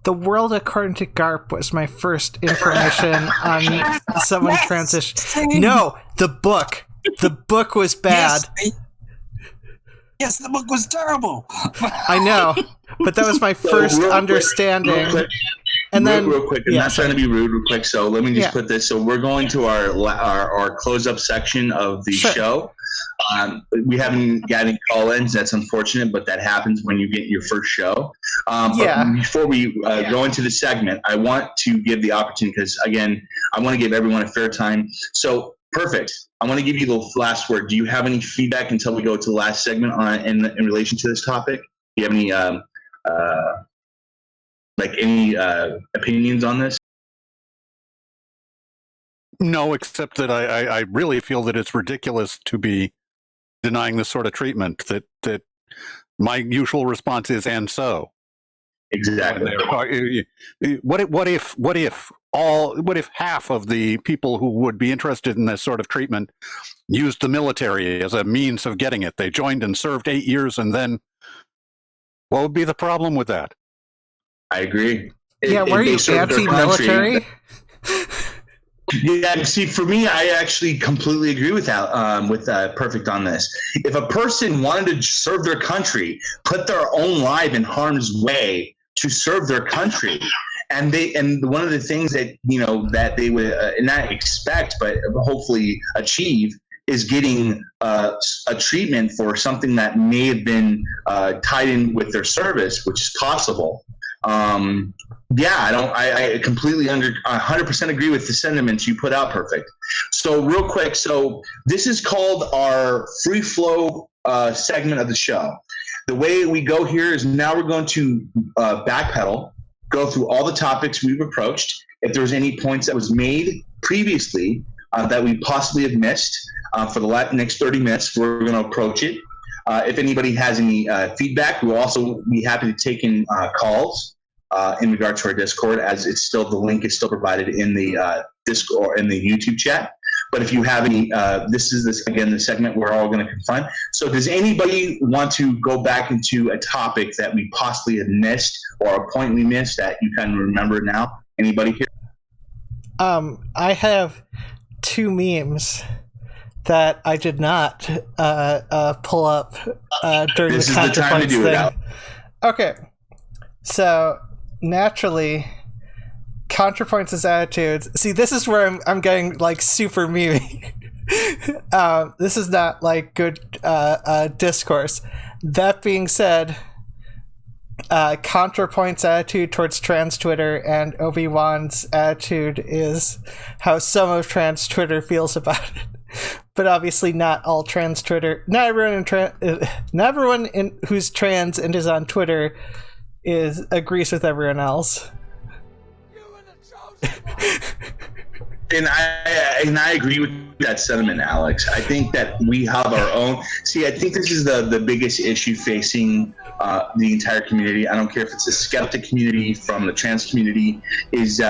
The World According to Garp was my first information on someone transition. No, the book. The book was bad. Yes, the book was terrible. I know, but that was my first understanding. Real quick, I'm not trying to be rude. Real quick, so let me just put this. So we're going to our close-up section of the show. We haven't got any call-ins. That's unfortunate, but that happens when you get your first show. But before we go into the segment, I want to give the opportunity, because, again, I want to give everyone a fair time. So, Perfict, I want to give you the last word. Do you have any feedback until we go to the last segment in relation to this topic? Do you have any opinions on this? No, except that I really feel that it's ridiculous to be denying this sort of treatment. That my usual response is, and so. Exactly. What if half of the people who would be interested in this sort of treatment used the military as a means of getting it? They joined and served 8 years, and then what would be the problem with that? I agree. Were you anti-military? Yeah, see, for me, I actually completely agree with Perfict on this. If a person wanted to serve their country, put their own life in harm's way to serve their country, and one of the things that that they would not expect but hopefully achieve is getting a treatment for something that may have been tied in with their service, which is possible. I completely 100% agree with the sentiments you put out, Perfict. So real quick, this is called our free flow segment of the show. The way we go here is now we're going to backpedal, go through all the topics we've approached. If there's any points that was made previously that we possibly have missed for the next 30 minutes, we're going to approach it. If anybody has any feedback, we'll also be happy to take in calls in regard to our Discord, as the link is still provided in the Discord in the YouTube chat. But if you have any, this is the segment we're all going to confront. So does anybody want to go back into a topic that we possibly have missed, or a point we missed that you can remember now? Anybody here? I have two memes that I did not pull up during the Contrapoints thing. Okay, so naturally, Contrapoints' attitudes. See, this is where I'm getting like super memey. This is not like good discourse. That being said, Contrapoints' attitude towards trans Twitter and Obi-Wan's attitude is how some of trans Twitter feels about it. But obviously, not all trans Twitter. Not everyone who's trans and is on Twitter agrees with everyone else. And I agree with that sentiment, Alex. I think that we have our own. See, I think this is the biggest issue facing the entire community. I don't care if it's the skeptic community from the trans community. Is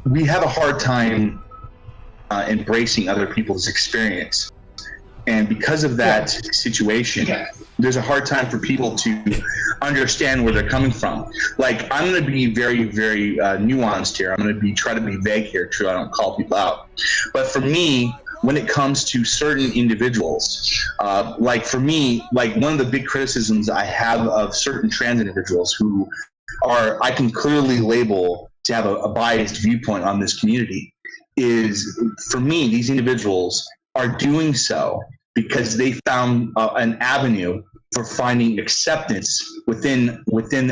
we have a hard time embracing other people's experience, and because of that situation, there's a hard time for people to understand where they're coming from. Like, I'm going to be very, very nuanced here. I'm going to try to be vague here. True, I don't call people out. But for me, when it comes to certain individuals, like for me, like one of the big criticisms I have of certain trans individuals who I can clearly label to have a biased viewpoint on this community, is for me, these individuals are doing so because they found an avenue for finding acceptance within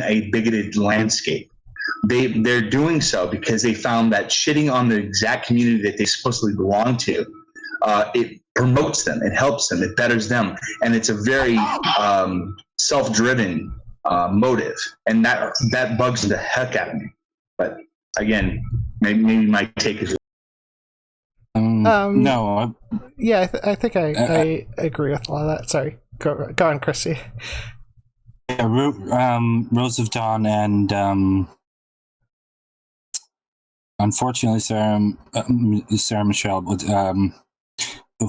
a bigoted landscape. They're doing so because they found that shitting on the exact community that they supposedly belong to, it promotes them, it helps them, it betters them, and it's a very self-driven motive, and that bugs the heck out of me. But again, maybe my take is. No. Yeah, I think I agree with a lot of that. Sorry, go on, Christy. Yeah, Rose of Dawn and unfortunately Sarah Michelle,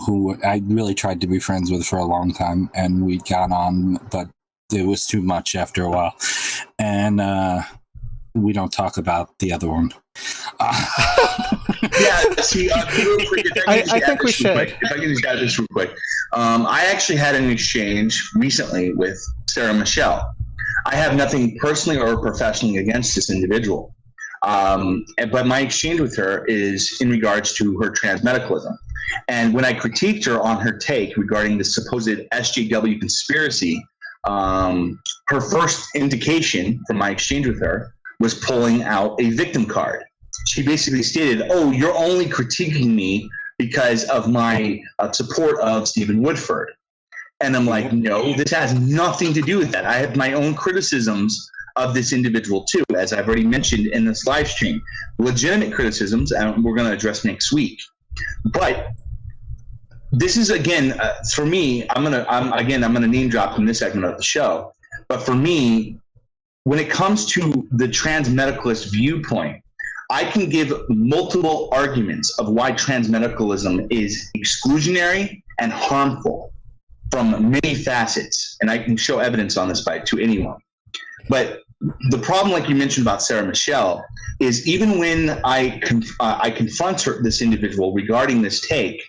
who I really tried to be friends with for a long time, and we got on, but it was too much after a while, and we don't talk about the other one. Yeah, see, real quick, I think we should. Quick, if I can just add this real quick. I actually had an exchange recently with Sarah Michelle. I have nothing personally or professionally against this individual. But my exchange with her is in regards to her transmedicalism. And when I critiqued her on her take regarding the supposed SJW conspiracy, her first indication from my exchange with her was pulling out a victim card. She basically stated, "Oh, you're only critiquing me because of my support of Stephen Woodford." And I'm like, no, this has nothing to do with that. I have my own criticisms of this individual too, as I've already mentioned in this live stream. Legitimate criticisms, and we're going to address next week. But this is, again, for me, I'm gonna name drop in this segment of the show. But for me, when it comes to the transmedicalist viewpoint, I can give multiple arguments of why transmedicalism is exclusionary and harmful from many facets, and I can show evidence on this to anyone. But the problem, like you mentioned about Sarah Michelle, is even when I confront this individual regarding this take,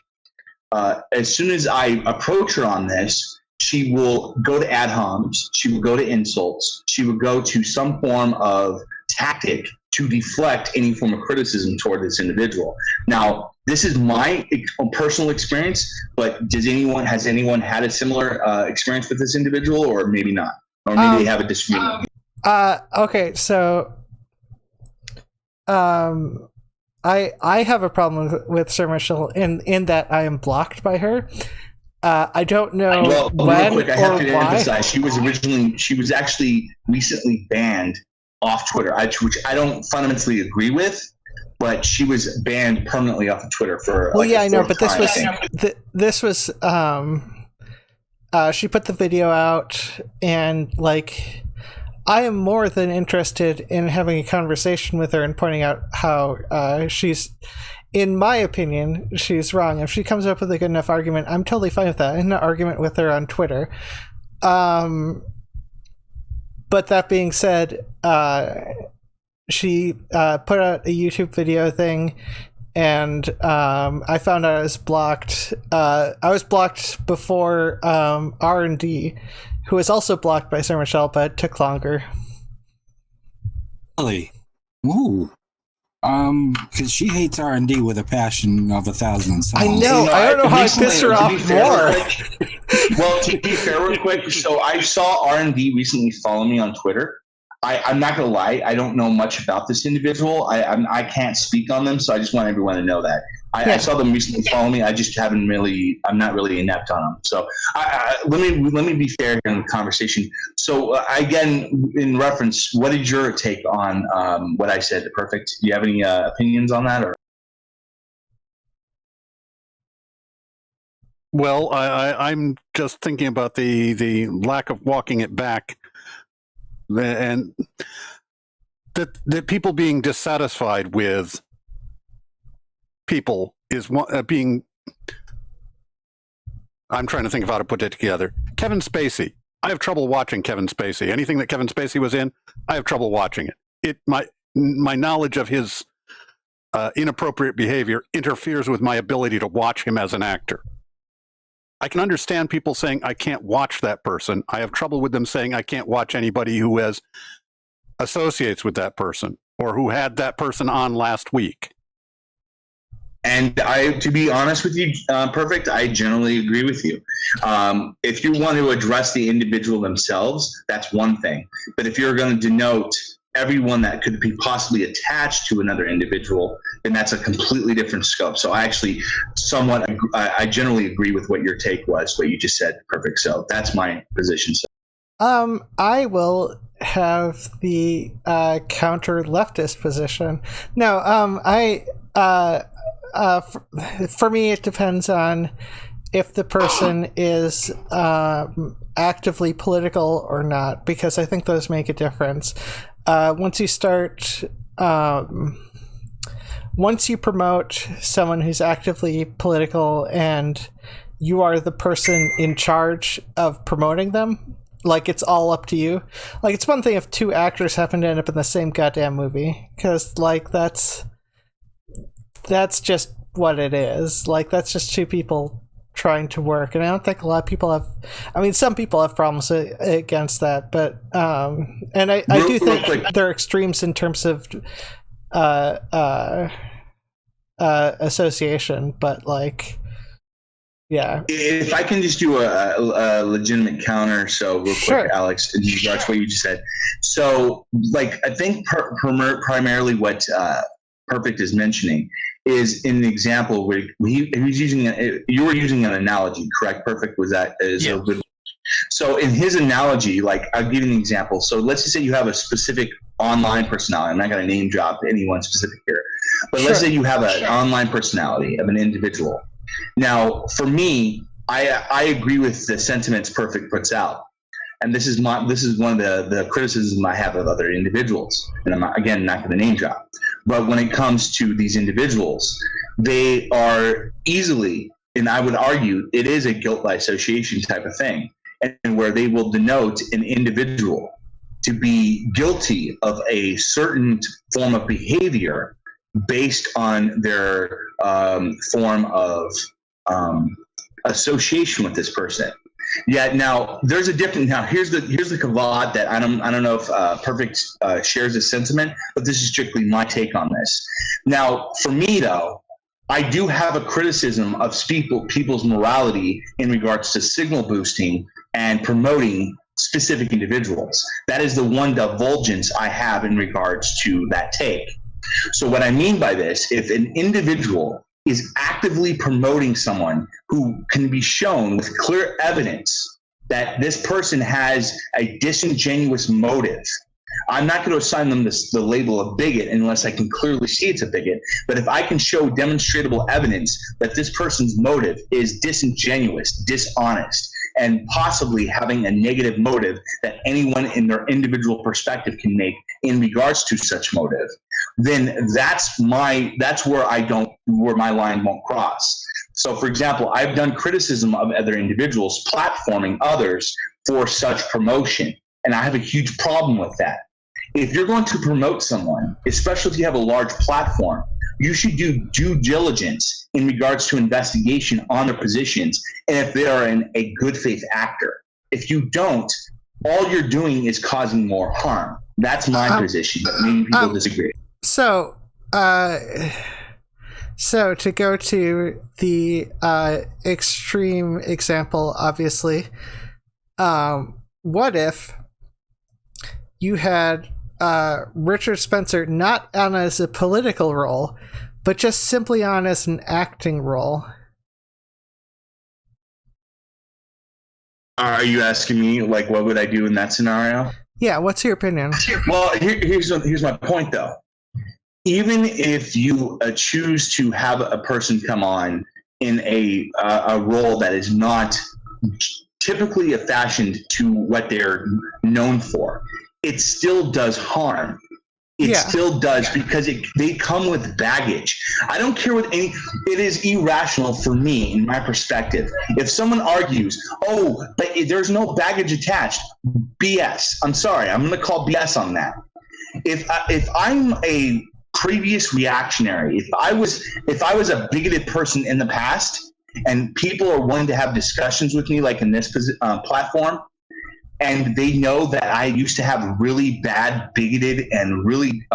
as soon as I approach her on this, she will go to ad homs, she will go to insults, she will go to some form of tactic to deflect any form of criticism toward this individual. Now, this is my personal experience, but has anyone had a similar experience with this individual, or maybe not? Or maybe they have a disagreement? Okay, so I have a problem with Sarah Michelle in that I am blocked by her. I don't know when quick, I or have to why. emphasize, she was actually recently banned off Twitter, which I don't fundamentally agree with, but she was banned permanently off of Twitter for. Well, like yeah, I know, but time, this was she put the video out, and like, I am more than interested in having a conversation with her and pointing out how she's, in my opinion, she's wrong. If she comes up with a good enough argument, I'm totally fine with that. I had an argument with her on Twitter. But that being said, she put out a YouTube video thing, and I found out I was blocked. I was blocked before R&D, who was also blocked by Sarah Michelle, but it took longer. Really? Ooh. Because she hates R&D with a passion of 1,000 songs. I know. I don't know how I pissed her off more. Well, to be fair, real quick, so I saw R&D recently follow me on Twitter. I'm not gonna lie, I don't know much about this individual. I can't speak on them, so I just want everyone to know that. I saw them recently follow me. I just I'm not really inept on them. So let me be fair here in the conversation. So again, in reference, what is your take on what I said? Perfict. Do you have any opinions on that? Or? Well, I'm just thinking about the lack of walking it back, and that people being dissatisfied with people is being. I'm trying to think of how to put it together. Kevin Spacey. I have trouble watching Kevin Spacey. Anything that Kevin Spacey was in, I have trouble watching it. My knowledge of his inappropriate behavior interferes with my ability to watch him as an actor. I can understand people saying I can't watch that person. I have trouble with them saying I can't watch anybody who associates with that person or who had that person on last week. And to be honest with you, Perfict, I generally agree with you. If you want to address the individual themselves, that's one thing. But if you're going to denote everyone that could be possibly attached to another individual, then that's a completely different scope. So I actually I generally agree with what your take was, what you just said, Perfict. So that's my position. So. I will have the counter leftist position. No, for me, it depends on if the person is actively political or not, because I think those make a difference. Once you promote someone who's actively political and you are the person in charge of promoting them, like, it's all up to you. Like, it's one thing if two actors happen to end up in the same goddamn movie, because, like, that's just what it is. Like, that's just two people trying to work, and I don't think a lot of people have. I mean, some people have problems against that, but and I do think there are extremes in terms of association, but like, yeah. If I can just do a legitimate counter, so real quick, Sure. Alex, in regards to what you just said. So, like, I think primarily what Perfict is mentioning is an example where he was using you were using an analogy, correct? Perfict was that is a good. So in his analogy, like, I'll give you an example. So let's just say you have a specific online personality. I'm not going to name drop anyone specific here, but let's say you have an online personality of an individual. Now, for me, I agree with the sentiments Perfict puts out. And this is one of the criticisms I have of other individuals. And I'm not going to name drop. But when it comes to these individuals, they are easily, and I would argue, it is a guilt by association type of thing, and where they will denote an individual to be guilty of a certain form of behavior based on their form of association with this person. Yeah. Now there's a different. Now here's the caveat that I don't know if Perfict shares this sentiment, but this is strictly my take on this. Now, for me though, I do have a criticism of people's morality in regards to signal boosting and promoting specific individuals. That is the one divulgence I have in regards to that take. So what I mean by this, if an individual is actively promoting someone who can be shown with clear evidence that this person has a disingenuous motive, I'm not going to assign them the label of bigot unless I can clearly see it's a bigot. But if I can show demonstrable evidence that this person's motive is disingenuous, dishonest, and possibly having a negative motive that anyone in their individual perspective can make in regards to such motive, then that's where my line won't cross. So, for example, I've done criticism of other individuals platforming others for such promotion, and I have a huge problem with that. If you're going to promote someone, especially if you have a large platform, you should do due diligence in regards to investigation on their positions and if they are a good faith actor. If you don't, all you're doing is causing more harm. That's my position. Maybe people disagree. So to go to the extreme example, obviously, what if you had Richard Spencer not on as a political role, but just simply on as an acting role? Are you asking me, like, what would I do in that scenario? Yeah, what's your opinion? Well, here's my point, though. Even if you choose to have a person come on in a role that is not typically fashioned to what they're known for, it still does harm. It still does, because they come with baggage. I don't care what it is irrational for me, in my perspective. If someone argues, oh, but there's no baggage attached, BS. I'm sorry, I'm going to call BS on that. If I'm a previous reactionary, if I was a bigoted person in the past, and people are wanting to have discussions with me, like in this platform, and they know that I used to have really bad, bigoted, and really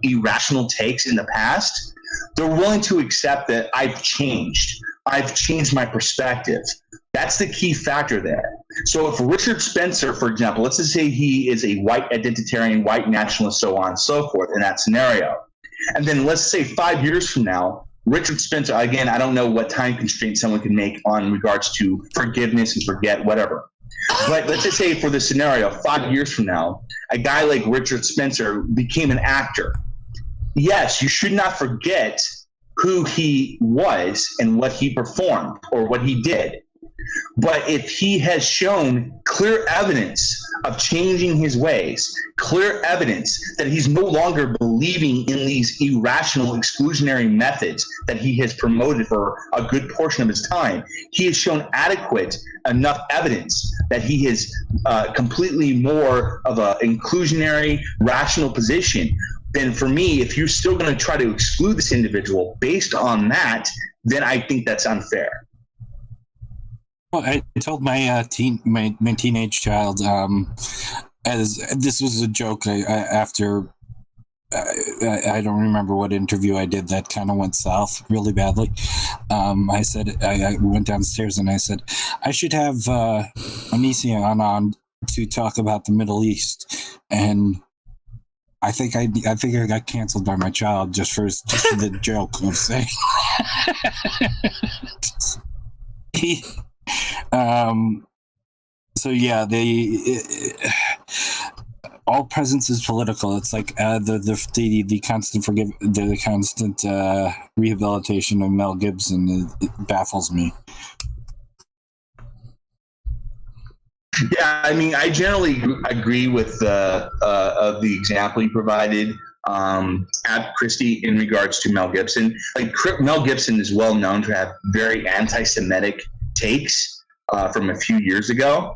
irrational takes in the past, they're willing to accept that I've changed. I've changed my perspective. That's the key factor there. So if Richard Spencer, for example, let's just say he is a white identitarian, white nationalist, so on and so forth in that scenario. And then let's say 5 years from now, Richard Spencer, again, I don't know what time constraint someone can make on regards to forgiveness and forget, whatever. But let's just say for the scenario, 5 years from now, a guy like Richard Spencer became an actor. Yes, you should not forget who he was and what he performed or what he did. But if he has shown clear evidence of changing his ways, clear evidence that he's no longer believing in these irrational exclusionary methods that he has promoted for a good portion of his time, he has shown adequate enough evidence that he is completely more of an inclusionary, rational position. Then for me, if you're still going to try to exclude this individual based on that, then I think that's unfair. Well, I told my teenage child, as this was a joke after I don't remember what interview I did that kind of went south really badly. I said I went downstairs and I said I should have Onision on to talk about the Middle East, and I think I got canceled by my child just for the joke of saying. So yeah, all presence is political. It's like the constant rehabilitation of Mel Gibson. It baffles me. Yeah, I mean, I generally agree with the example you provided, at Christy, in regards to Mel Gibson. Like, Mel Gibson is well known to have very anti-Semitic takes from a few years ago.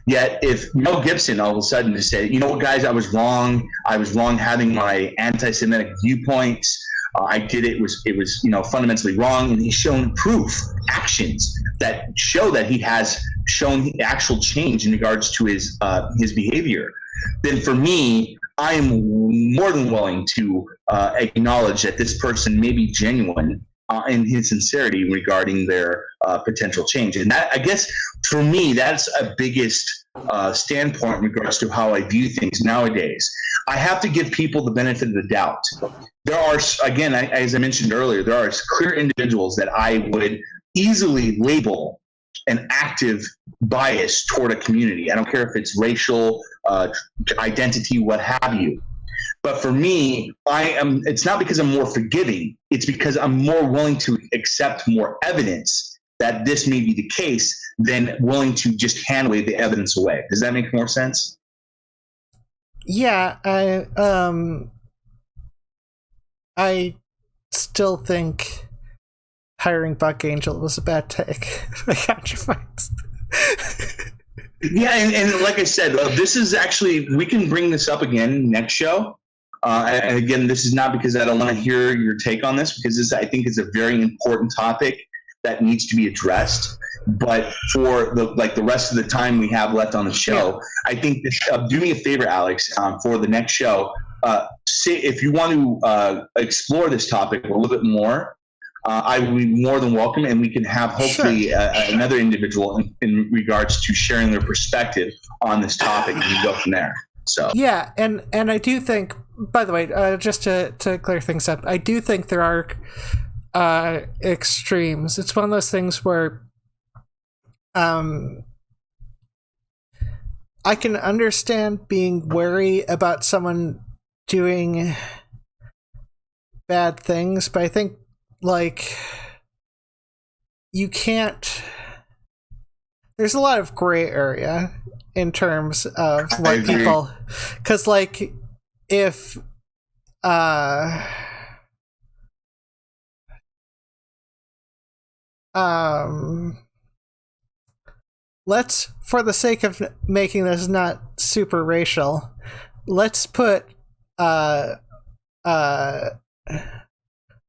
Yet if Mel Gibson all of a sudden just said, you know what, guys, I was wrong having my anti-Semitic viewpoints. I did it was fundamentally wrong, and he's shown proof, actions that show that he has shown the actual change in regards to his behavior. Then for me, I am more than willing to acknowledge that this person may be genuine in his sincerity regarding their potential change. And that, I guess, for me, that's a biggest standpoint in regards to how I view things nowadays. I have to give people the benefit of the doubt. There are, again, as I mentioned earlier, there are clear individuals that I would easily label an active bias toward a community. I don't care if it's racial, identity, what have you. But for me, it's not because I'm more forgiving. It's because I'm more willing to accept more evidence that this may be the case than willing to just hand wave the evidence away. Does that make more sense? Yeah, I still think hiring Buck Angel was a bad take. Contrapoints. Yeah, and like I said, this is actually, we can bring this up again next show. And again, this is not because I don't want to hear your take on this, because this, I think, is a very important topic that needs to be addressed. But for the rest of the time we have left on the show, I think do me a favor, Alex, for the next show. Say if you want to explore this topic a little bit more, I would be more than welcome, and we can have hopefully another individual in regards to sharing their perspective on this topic, and we go from there. So yeah, and I do think, by the way, just to clear things up, I do think there are extremes. It's one of those things where I can understand being wary about someone doing bad things, but I think, like, you can't, there's a lot of gray area in terms of what people, because, like, if let's, for the sake of making this not super racial, let's put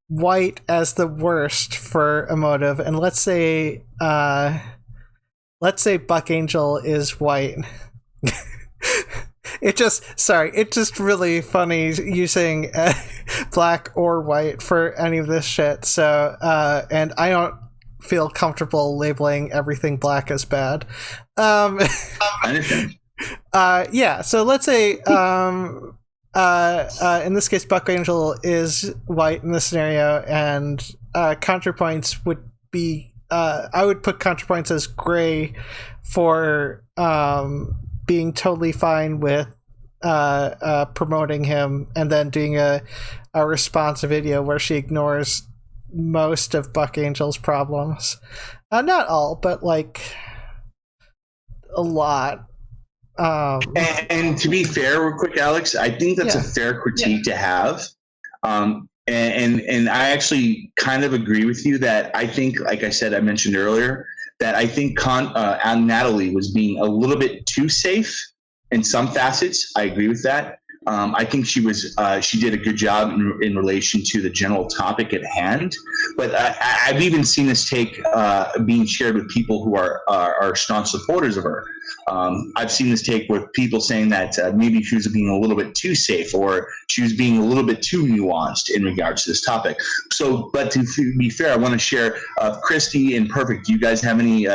white as the worst for a motive, and let's say Buck Angel is white. It's just really funny using black or white for any of this shit. So, and I don't feel comfortable labeling everything black as bad. I understand. Yeah. So let's say, in this case, Buck Angel is white in this scenario, and Contrapoints would be, I would put Contrapoints as gray for being totally fine with promoting him and then doing a response video where she ignores most of Buck Angel's problems. Not all, but like a lot. And to be fair, real quick, Alex, I think that's a fair critique to have. And I actually kind of agree with you that I think, like I said, I mentioned earlier, that I think Natalie was being a little bit too safe in some facets. I agree with that. I think she did a good job in relation to the general topic at hand. But I've even seen this take being shared with people who are strong supporters of her. I've seen this take with people saying that maybe she was being a little bit too safe, or she was being a little bit too nuanced in regards to this topic. So, but to be fair, I want to share, Christy and Perfict, do you guys have any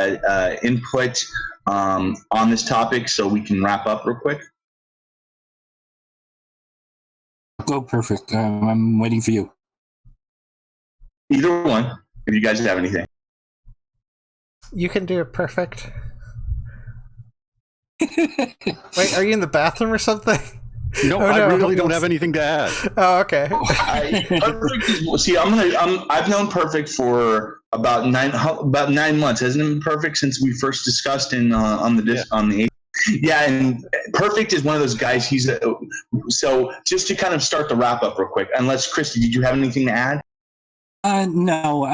input on this topic so we can wrap up real quick? Go, Perfect. I'm waiting for you. Either one, if you guys have anything. You can do it, Perfect. Wait, are you in the bathroom or something? No, I really don't have anything to add. Oh, okay. I've known Perfict for about 9 months. Hasn't it been Perfict since we first discussed on the Yeah, and Perfict is one of those guys. So just to kind of start the wrap up real quick, unless Christy, did you have anything to add? No.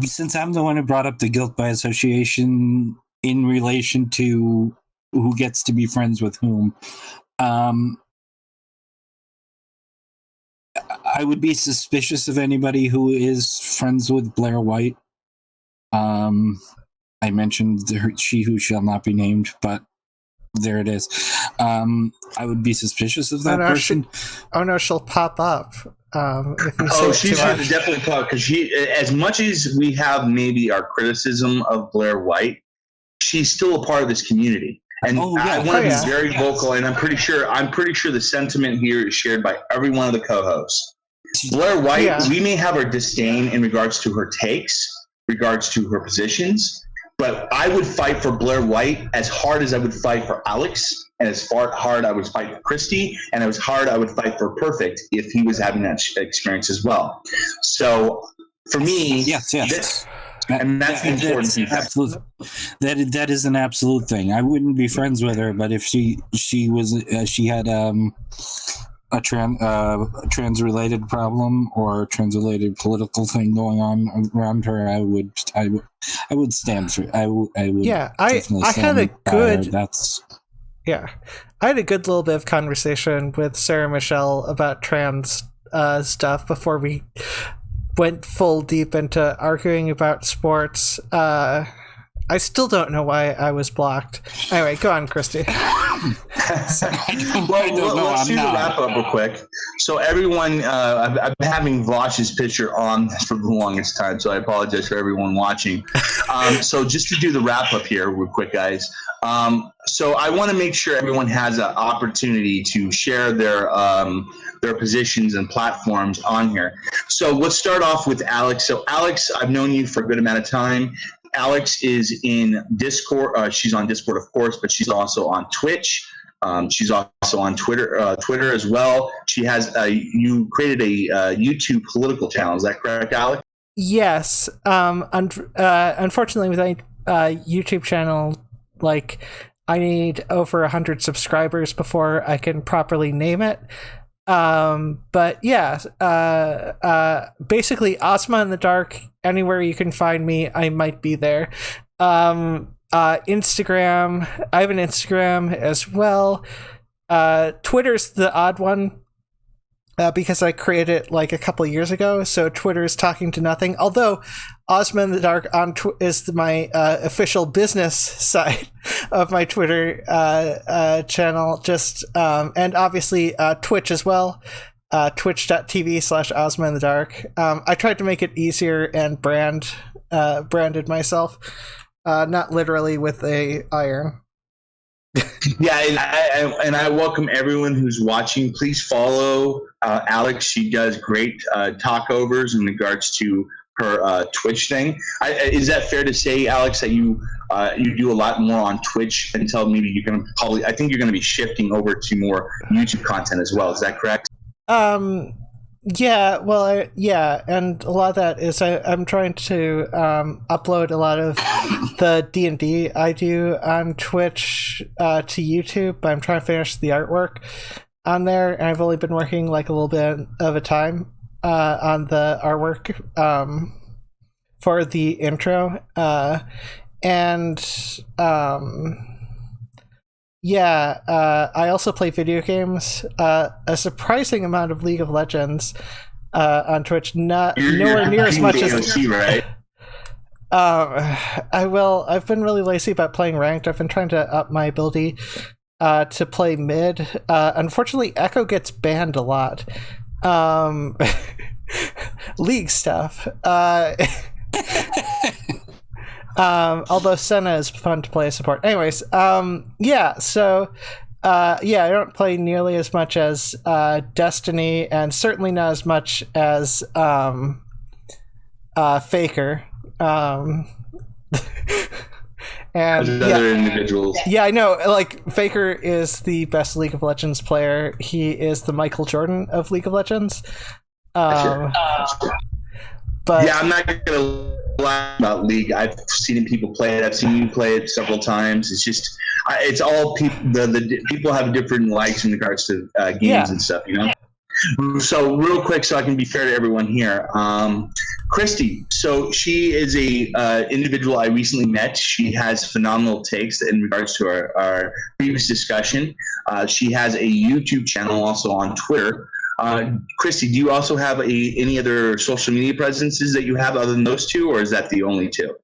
Since I'm the one who brought up the guilt by association in relation to who gets to be friends with whom, I would be suspicious of anybody who is friends with Blair White. I mentioned she who shall not be named, but there it is. I would be suspicious of that person. She'll pop up. If you say she's going to definitely pop, because as much as we have maybe our criticism of Blair White, she's still a part of this community. And I want to be very vocal, and I'm pretty sure the sentiment here is shared by every one of the co-hosts. Blair White, we may have our disdain in regards to her takes, regards to her positions, but I would fight for Blair White as hard as I would fight for Alex, and as hard I would fight for Christy, and as hard I would fight for Perfict if he was having that experience as well. So for me, yes. And that's the important piece. Absolutely. That is an absolute thing. I wouldn't be friends with her, but if she had a trans-related problem or a trans-related political thing going on around her, I would stand for. I would. Yeah, I had a good. I had a good little bit of conversation with Sarah Michelle about trans stuff before we went full deep into arguing about sports. I still don't know why I was blocked. Anyway, go on, Christy. Let's do the wrap up real quick. So everyone, I've been having Vosh's picture on for the longest time, so I apologize for everyone watching. So just to do the wrap up here real quick, guys. So I want to make sure everyone has an opportunity to share their positions and platforms on here. So let's start off with Alex. So Alex, I've known you for a good amount of time. Alex is in Discord. She's on Discord, of course, but she's also on Twitch. She's also on Twitter as well. She has you created a YouTube political channel. Is that correct, Alex? Yes. Unfortunately, with a YouTube channel, like, I need over 100 subscribers before I can properly name it. But yeah, basically Ozma In The Dark, anywhere you can find me, I might be there. Instagram, I have an Instagram as well. Twitter's the odd one, because I created it like a couple of years ago, so Twitter's talking to nothing. Although Ozma In The Dark is my official business side of my Twitter channel. And obviously Twitch as well. Twitch.tv/Ozma In The Dark. I tried to make it easier and branded myself, not literally with a iron. Yeah, and I welcome everyone who's watching. Please follow Alex. She does great talkovers in regards to her Twitch thing. Is that fair to say, Alex, that you do a lot more on Twitch until maybe you're going to I think you're going to be shifting over to more YouTube content as well. Is that correct? Yeah, well, and a lot of that is I'm trying to upload a lot of the D&D I do on Twitch to YouTube, but I'm trying to finish the artwork on there, and I've only been working like a little bit of a time on the artwork for the intro, and I also play video games, a surprising amount of League of Legends on Twitch, nowhere near as much as AOC, right? I've been really lazy about playing ranked. I've been trying to up my ability to play mid. Unfortunately, Echo gets banned a lot. League stuff. Although Senna is fun to play as support. Anyways, I don't play nearly as much as Destiny, and certainly not as much as Faker. And other individuals. Yeah, I know. Like, Faker is the best League of Legends player. He is the Michael Jordan of League of Legends. Sure. But yeah, I'm not gonna lie about League. I've seen people play it. I've seen you play it several times. It's just, it's all people. The people have different likes in regards to games and stuff. You know. So real quick, so I can be fair to everyone here, Christy. So she is a individual I recently met. She has phenomenal takes in regards to our previous discussion. She has a YouTube channel also on Twitter. Christy, do you also have any other social media presences that you have other than those two, or is that the only two?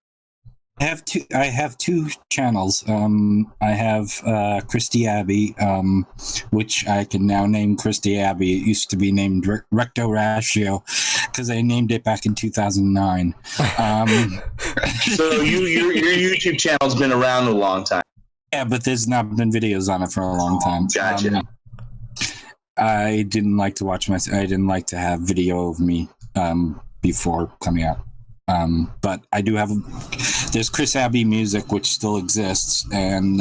I have two channels. I have Christy Abbey, which I can now name Christy Abbey. It used to be named Recto Ratio because I named it back in 2009. So your YouTube channel's been around a long time. Yeah, but there's not been videos on it for a long time. Gotcha. I didn't like to I didn't like to have video of me before coming out. But I do have. There's Chris Abbey Music, which still exists, and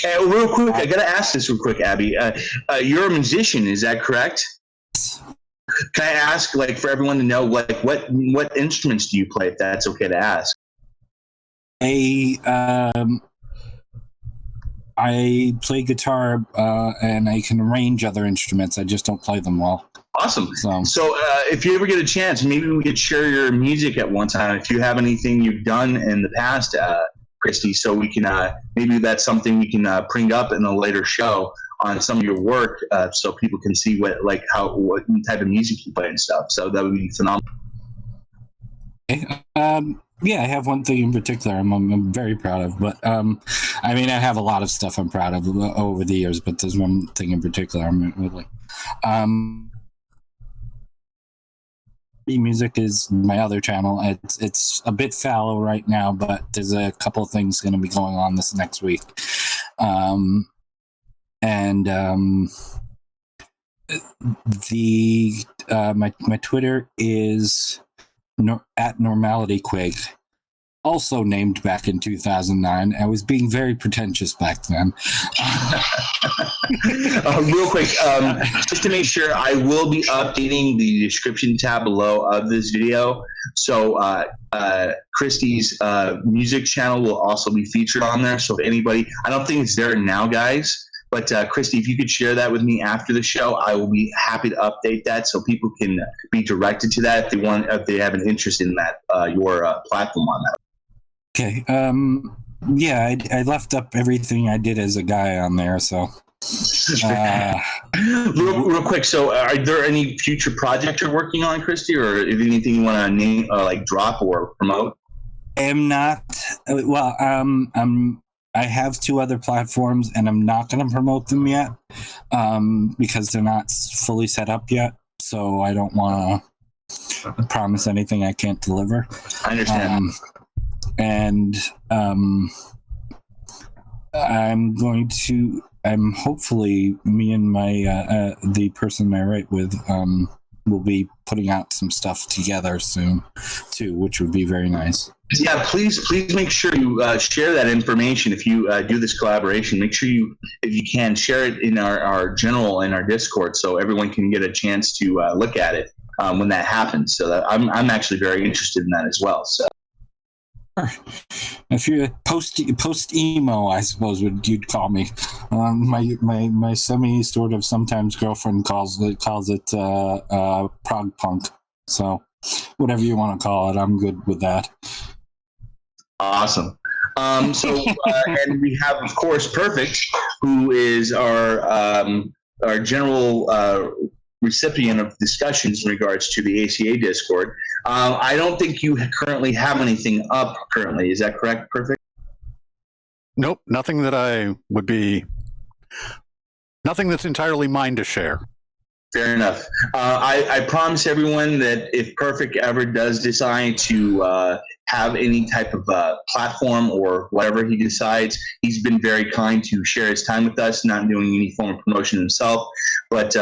real quick, I gotta ask this real quick, Abby. You're a musician, is that correct? Can I ask, like, for everyone to know, like, what instruments do you play, if that's okay to ask? I play guitar and I can arrange other instruments. I just don't play them well. Awesome. So if you ever get a chance, maybe we could share your music at one time. If you have anything you've done in the past, Christy, so we can maybe that's something we can bring up in a later show on some of your work, so people can see what type of music you play and stuff. So that would be phenomenal. Okay. Yeah, I have one thing in particular I'm very proud of, but I mean, I have a lot of stuff I'm proud of over the years, but there's one thing in particular I'm really. Music is my other channel. It's a bit fallow right now, but there's a couple of things going to be going on this next week, my Twitter is at NormalityQuig, also named back in 2009. I was being very pretentious back then. Real quick, just to make sure, I will be updating the description tab below of this video. So Christy's music channel will also be featured on there. So if anybody, I don't think it's there now, guys. But Christy, if you could share that with me after the show, I will be happy to update that so people can be directed to that if they have an interest in that your platform on that. Okay. Yeah, I left up everything I did as a guy on there. So real quick. So, are there any future projects you're working on, Christy, or anything you want to name, like drop or promote? I'm not. Well, I have two other platforms, and I'm not going to promote them yet because they're not fully set up yet. So I don't want to promise anything I can't deliver. I understand. I'm hopefully, me and my the person I write with, we'll be putting out some stuff together soon, too, which would be very nice. Yeah, please make sure you share that information. If you do this collaboration, make sure you, if you can, share it in our general in our Discord, so everyone can get a chance to look at it when that happens. So that I'm actually very interested in that as well. So. If you're post emo, I suppose you'd call me. My semi sort of sometimes girlfriend calls it prog punk. So whatever you want to call it, I'm good with that. Awesome. And we have, of course, Perfict, who is our general recipient of discussions in regards to the ACA Discord. I don't think you currently have anything up currently. Is that correct, Perfict? Nope, nothing that's entirely mine to share. Fair enough. I promise everyone that if Perfict ever does decide to have any type of platform or whatever he decides, he's been very kind to share his time with us, not doing any form of promotion himself, but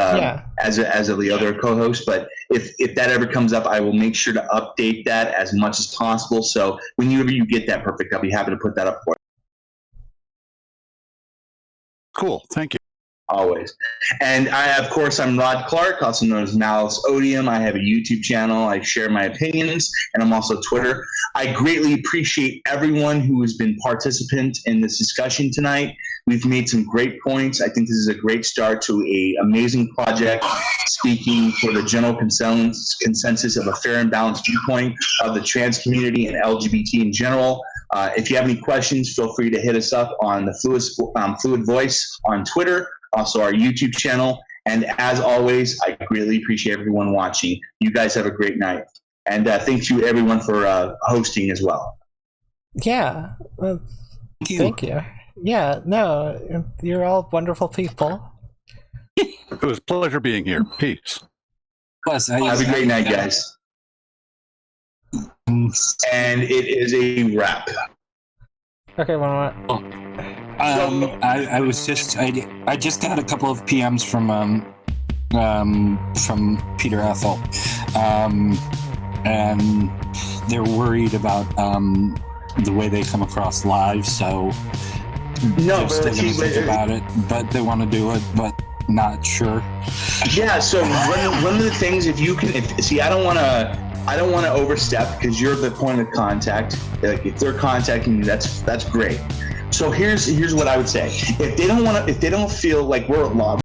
as of the other co-host. But if that ever comes up, I will make sure to update that as much as possible. So whenever you get that, Perfict, I'll be happy to put that up for you. Cool. Thank you. Always. And I'm Rod Clark, also known as Malice Odium. I have a YouTube channel. I share my opinions, and I'm also Twitter. I greatly appreciate everyone who has been participant in this discussion tonight. We've made some great points. I think this is a great start to an amazing project, speaking for the general consensus of a fair and balanced viewpoint of the trans community and LGBT in general. If you have any questions, feel free to hit us up on the Fluid Voice on Twitter, also our YouTube channel. And as always, I greatly appreciate everyone watching. You guys have a great night. And thank you, everyone, for hosting as well. Yeah. Thank you. Yeah, no, you're all wonderful people. It was a pleasure being here. Peace. Plus, have a great night, guys. And it is a wrap. Okay, one moment. I just got a couple of PMs from Peter Ethel, and they're worried about the way they come across live. So they're still going to think about it, but they want to do it, but not sure. Yeah. So one of the things, I don't want to overstep, because you're the point of contact. Like, if they're contacting you, that's great. So here's what I would say: if they don't feel like we're at law.